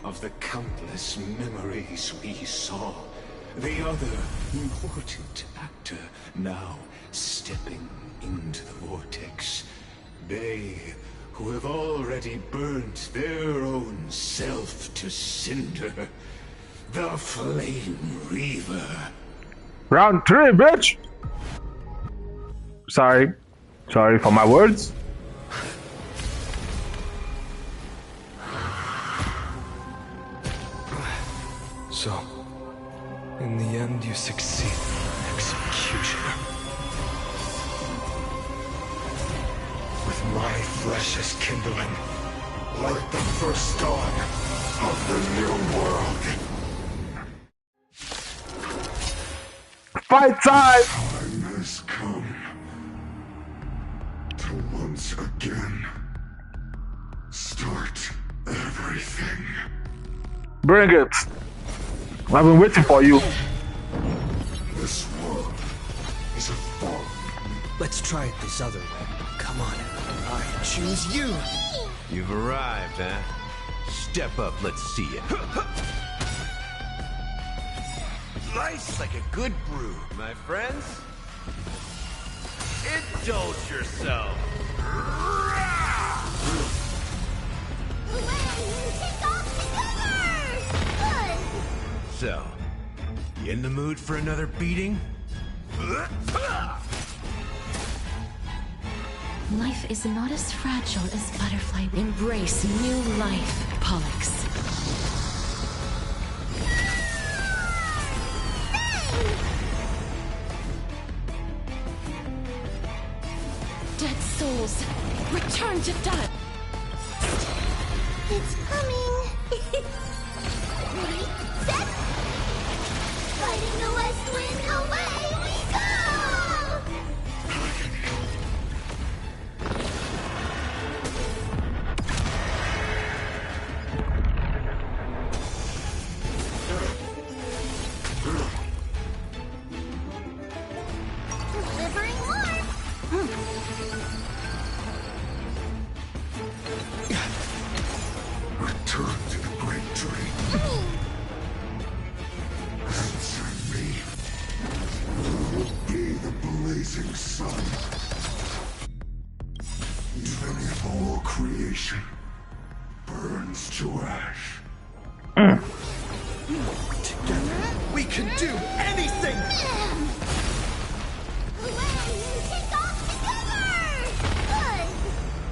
Speaker 10: of the countless memories we saw. The other important actor now stepping into the vortex. They who have already burnt their own self to cinder. The Flame Reaver.
Speaker 1: Round 3, bitch! Sorry for my words.
Speaker 4: So, in the end, you succeed, Executioner. With my flesh as kindling, like the first dawn of the new world.
Speaker 1: Fight time!
Speaker 10: Time has come to once again start everything.
Speaker 1: Bring it. I've been waiting for you.
Speaker 10: This world is a fall.
Speaker 8: Let's try it this other way. Come on. I choose you.
Speaker 18: You've arrived, huh? Step up, let's see it. Nice like a good brew, my friends. Indulge yourself. So, you in the mood for another beating?
Speaker 9: Life is not as fragile as butterfly. Embrace new life, Pollux. Dead souls, return to dust.
Speaker 16: It's coming. Ready, set. Fighting the west wind, away we go! Delivering more.
Speaker 10: Return to the great dream. Answer me. Be the blazing sun. Even if all creation burns to ash.
Speaker 8: Together, we can do anything!
Speaker 16: Take off together!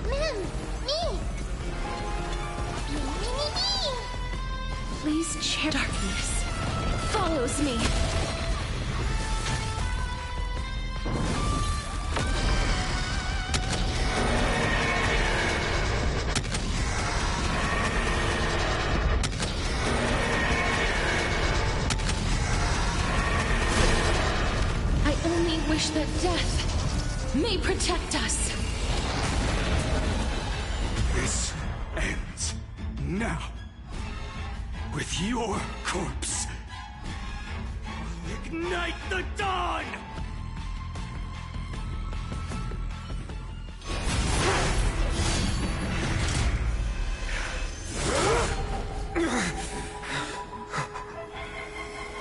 Speaker 16: Good! Me!
Speaker 9: Please share darkness. Follows me. I only wish that death may protect us.
Speaker 10: This ends now. With your corpse.
Speaker 11: Ignite the dawn!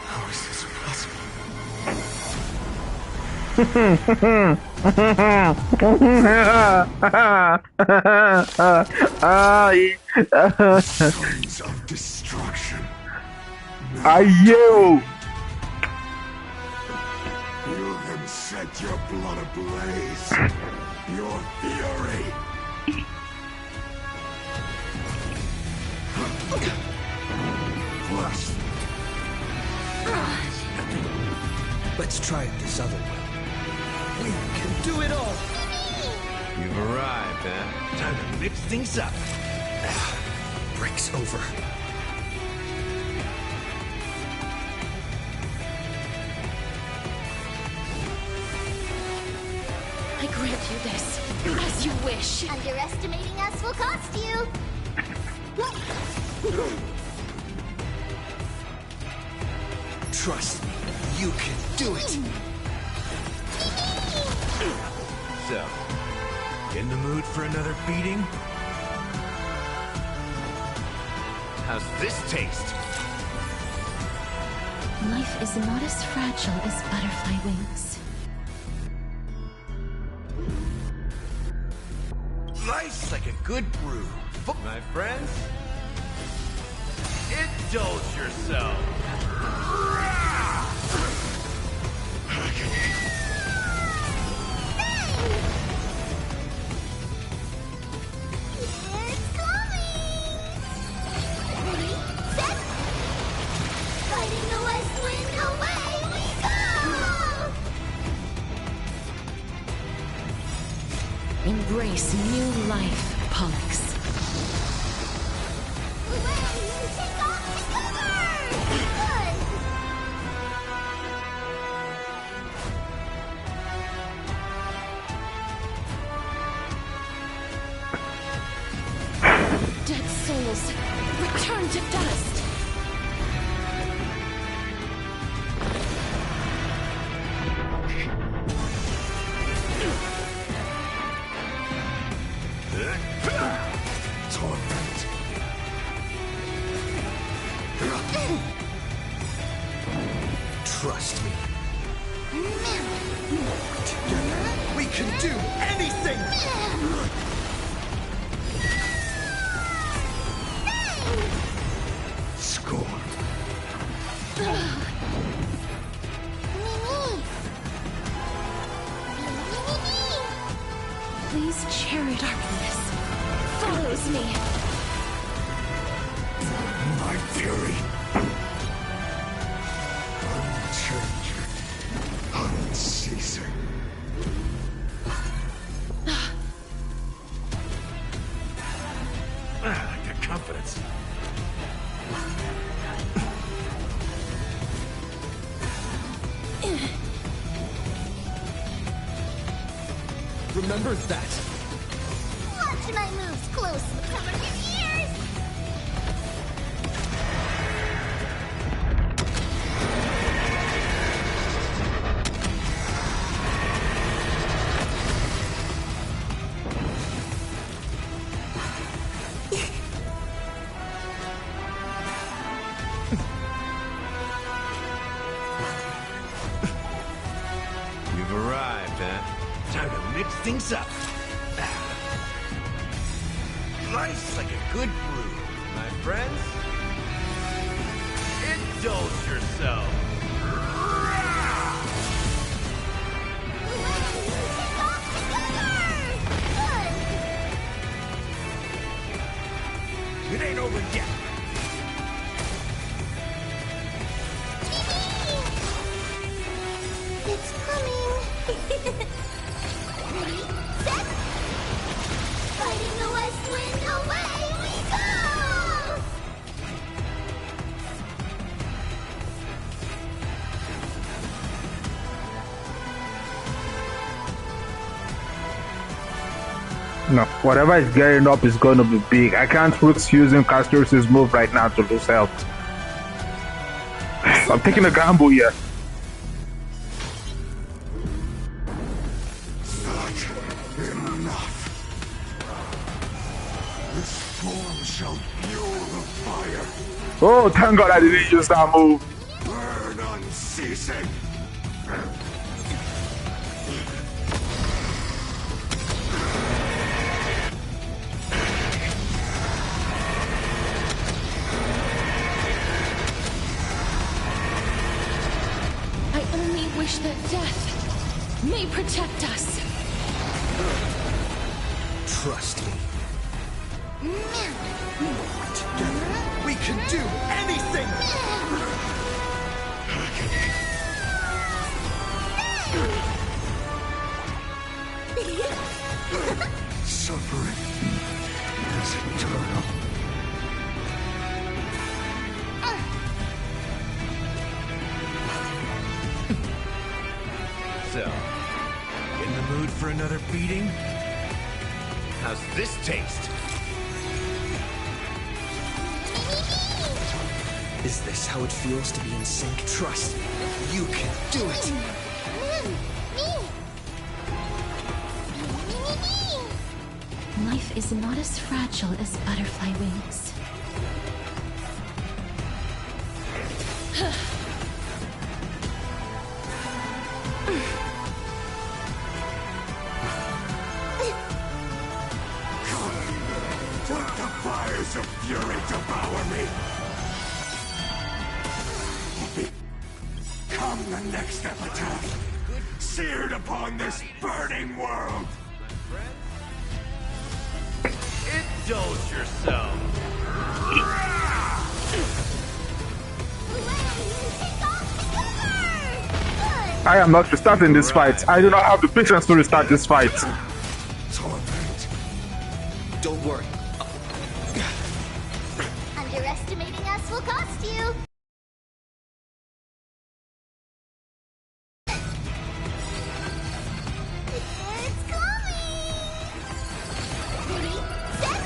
Speaker 10: How is this possible? Sons of destruction.
Speaker 1: Are you?
Speaker 10: You have set your blood ablaze. Your fury. Flesh.
Speaker 8: Let's try it this other way. We can do it all!
Speaker 18: You've arrived, huh? Time to mix things up.
Speaker 8: Break's over.
Speaker 9: I grant you this, as you wish.
Speaker 16: Underestimating us will cost you.
Speaker 8: Trust me, you can do it!
Speaker 18: So, in the mood for another beating? How's this taste?
Speaker 9: Life is not as fragile as butterfly wings.
Speaker 18: Life's like a good brew. My friends, indulge yourself.
Speaker 16: Fighting the west wind, away we go!
Speaker 5: Embrace new life, Pollux.
Speaker 16: Take off the cover! Good!
Speaker 9: Dead souls, return to dust!
Speaker 10: Torment.
Speaker 8: Trust me. Together, we can do anything!
Speaker 10: Scorn.
Speaker 9: Please chariot darkness follows me.
Speaker 10: My fury. Unchanging. Unceasing.
Speaker 18: I like that confidence.
Speaker 8: Remember that.
Speaker 16: Watch my moves closely. Cover your ears!
Speaker 18: You've arrived, huh? Time to mix things up. Life's like a good brew, my friends. Indulge yourself. It ain't over yet.
Speaker 16: It's coming! Ready, set! Fighting the west wind, away we go!
Speaker 1: No, whatever is getting up is going to be big. I can't risk using Castor's move right now to lose health. I'm taking a gamble here.
Speaker 10: Not enough. This form shall fuel the fire.
Speaker 1: Oh, thank God I didn't use that move.
Speaker 10: Burn unceasing.
Speaker 9: that death may protect us.
Speaker 8: Trust me. Together, we can do anything!
Speaker 10: Suffering is eternal.
Speaker 18: So, in the mood for another beating? How's this taste?
Speaker 8: Is this how it feels to be in sync? Trust. You can do it!
Speaker 9: Life is not as fragile as butterfly wings.
Speaker 10: Let the fires of fury devour me! Become the next epitaph, seared upon this burning world!
Speaker 18: Indulge yourself.
Speaker 1: I am not restarting this fight. I do not have the patience to restart this fight.
Speaker 8: Don't worry.
Speaker 6: Underestimating us will cost you. It's coming. Ready, set.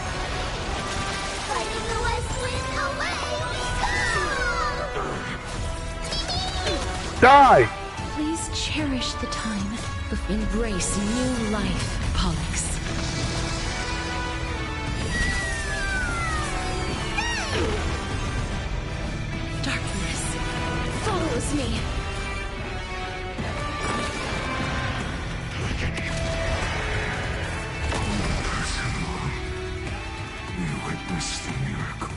Speaker 6: Fighting the west wind, away we go.
Speaker 1: Die!
Speaker 9: Please cherish the time. Embrace new life, Pollux. Darkness follows me.
Speaker 10: We witness the miracle.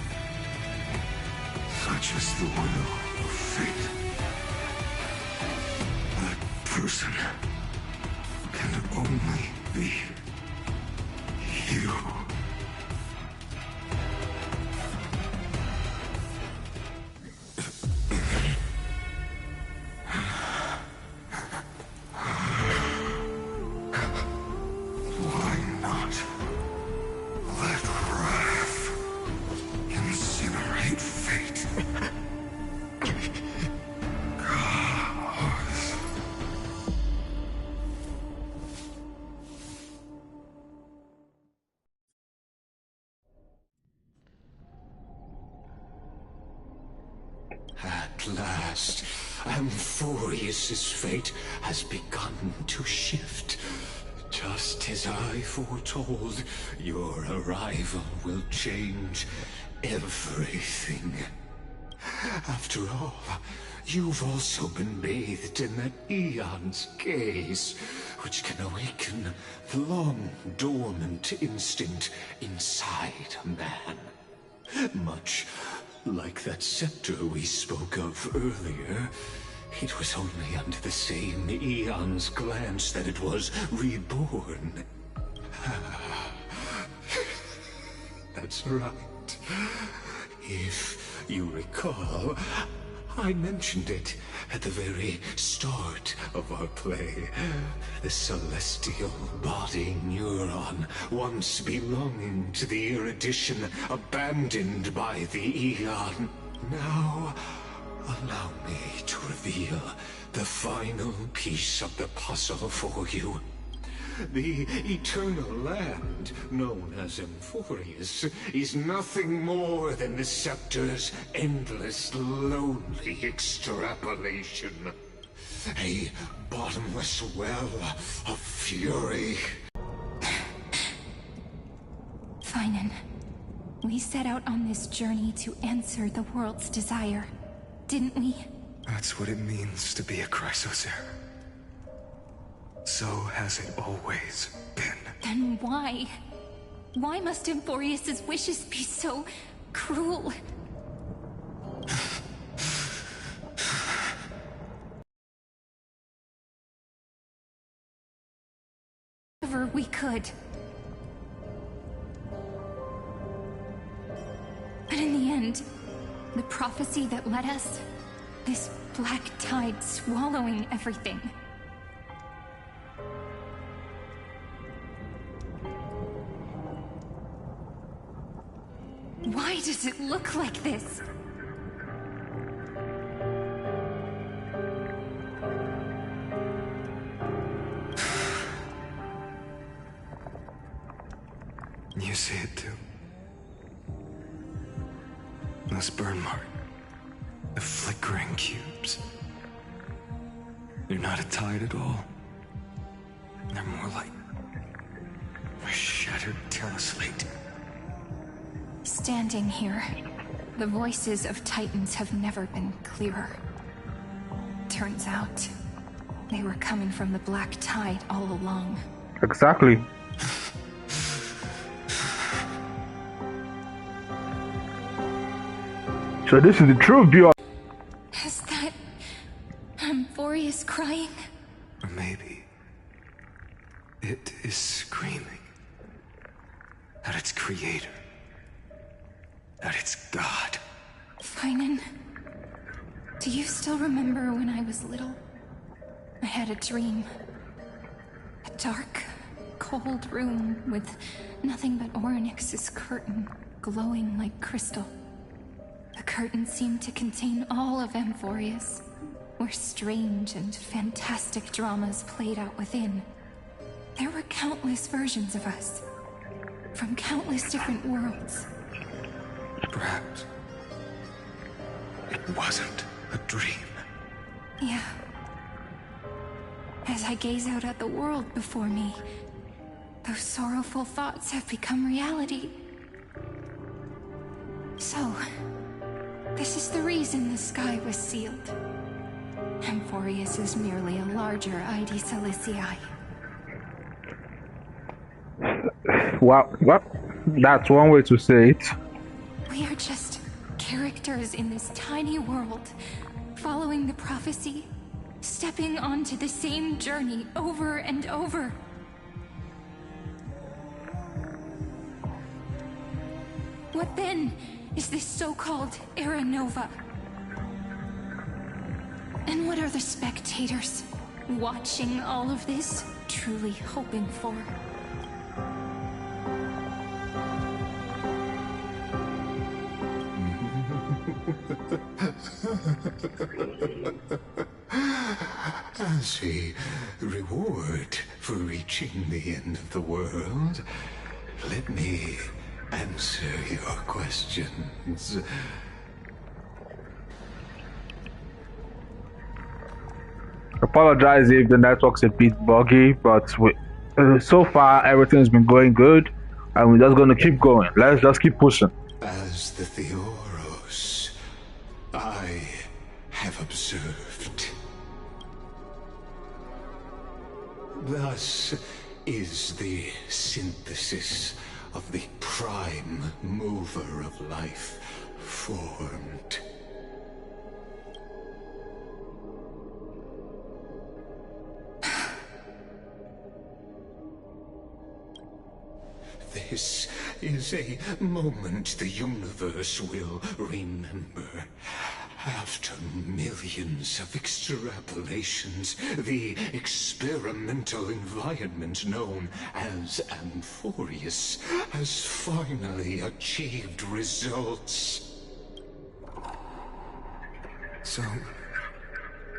Speaker 10: Such is the will of fate. That person can only be you. Why not let wrath incinerate fate? Gods. At last, Amphoreus' fate has begun to shift. Just as I foretold, your arrival will change everything. After all, you've also been bathed in that Eon's gaze, which can awaken the long-dormant instinct inside a man. Much like that scepter we spoke of earlier, it was only under the same Eon's glance that it was reborn. That's right. If you recall, I mentioned it at the very start of our play. The celestial body neuron, once belonging to the erudition abandoned by the Eon. Now, allow me to reveal the final piece of the puzzle for you. The eternal land, known as Amphoreus, is nothing more than the scepter's endless, lonely extrapolation. A bottomless well of fury.
Speaker 12: Phainon, we set out on this journey to answer the world's desire, didn't we?
Speaker 4: That's what it means to be a Chrysosaur. So has it always been.
Speaker 12: Then why? Why must Amphoreus' wishes be so cruel?
Speaker 17: we could. But in the end, the prophecy that led us, this black tide swallowing everything. Why does it look like this?
Speaker 4: You see it too. This burn mark. The flickering cubes. They're not a tide at all. They're more like a shattered teleslate.
Speaker 17: Standing here, the voices of Titans have never been clearer. Turns out, they were coming from the black tide all along.
Speaker 1: Exactly. So this is the true view.
Speaker 17: Is that Amphoreus crying?
Speaker 4: Or maybe it is screaming at its creator, at its god.
Speaker 17: Phainon, do you still remember when I was little? I had a dream. A dark, cold room with nothing but Orynyx's curtain glowing like crystal. The curtain seemed to contain all of Amphoreus, where strange and fantastic dramas played out within. There were countless versions of us, from countless different worlds.
Speaker 4: Perhaps it wasn't a dream.
Speaker 17: Yeah. As I gaze out at the world before me, those sorrowful thoughts have become reality. So, this is the reason the sky was sealed. Amphoreus is merely a larger ID Silicii.
Speaker 1: Well, that's one way to say it.
Speaker 17: We are just characters in this tiny world, following the prophecy, stepping onto the same journey over and over. What then is this so-called Era Nova? And what are the spectators watching all of this truly hoping for?
Speaker 10: As a reward for reaching the end of the world, let me answer your questions.
Speaker 1: Apologize if the network's a bit buggy, but so far everything's been going good, and we're just gonna keep going. Let's just keep pushing.
Speaker 10: As the Theoros, I have observed. Thus is the synthesis of the prime mover of life formed. This is a moment the universe will remember. After millions of extrapolations, the experimental environment known as Amphoreus has finally achieved results.
Speaker 4: So,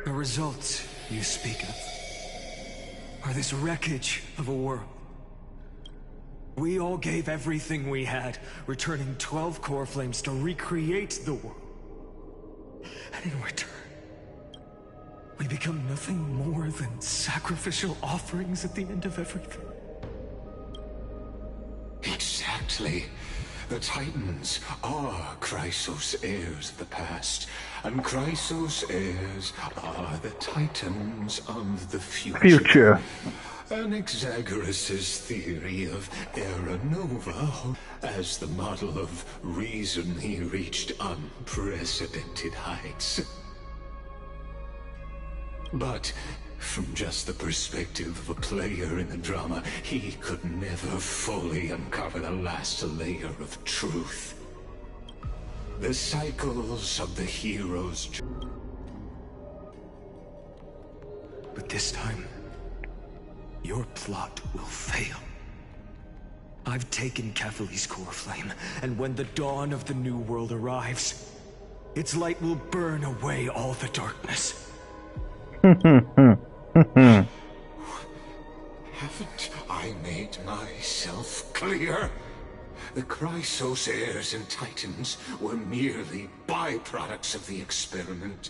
Speaker 4: the results you speak of are this wreckage of a world. We all gave everything we had, returning 12 core flames to recreate the world. And in return, we become nothing more than sacrificial offerings at the end of everything.
Speaker 10: Exactly. The Titans are Chrysos heirs of the past, and Chrysos heirs are the Titans of the future. Anaxagoras' theory of Era Nova as the model of reason he reached unprecedented heights. But From just the perspective of a player in the drama, he could never fully uncover the last layer of truth. The cycles of the hero's journey.
Speaker 2: But this time, your plot will fail. I've taken Catholi's core flame, and when the dawn of the new world arrives, its light will burn away all the darkness.
Speaker 10: Haven't I made myself clear? The Chrysos heirs and Titans were merely byproducts of the experiment.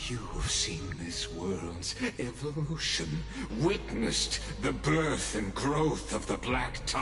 Speaker 10: You've seen this world's evolution, witnessed the birth and growth of the Black Titan.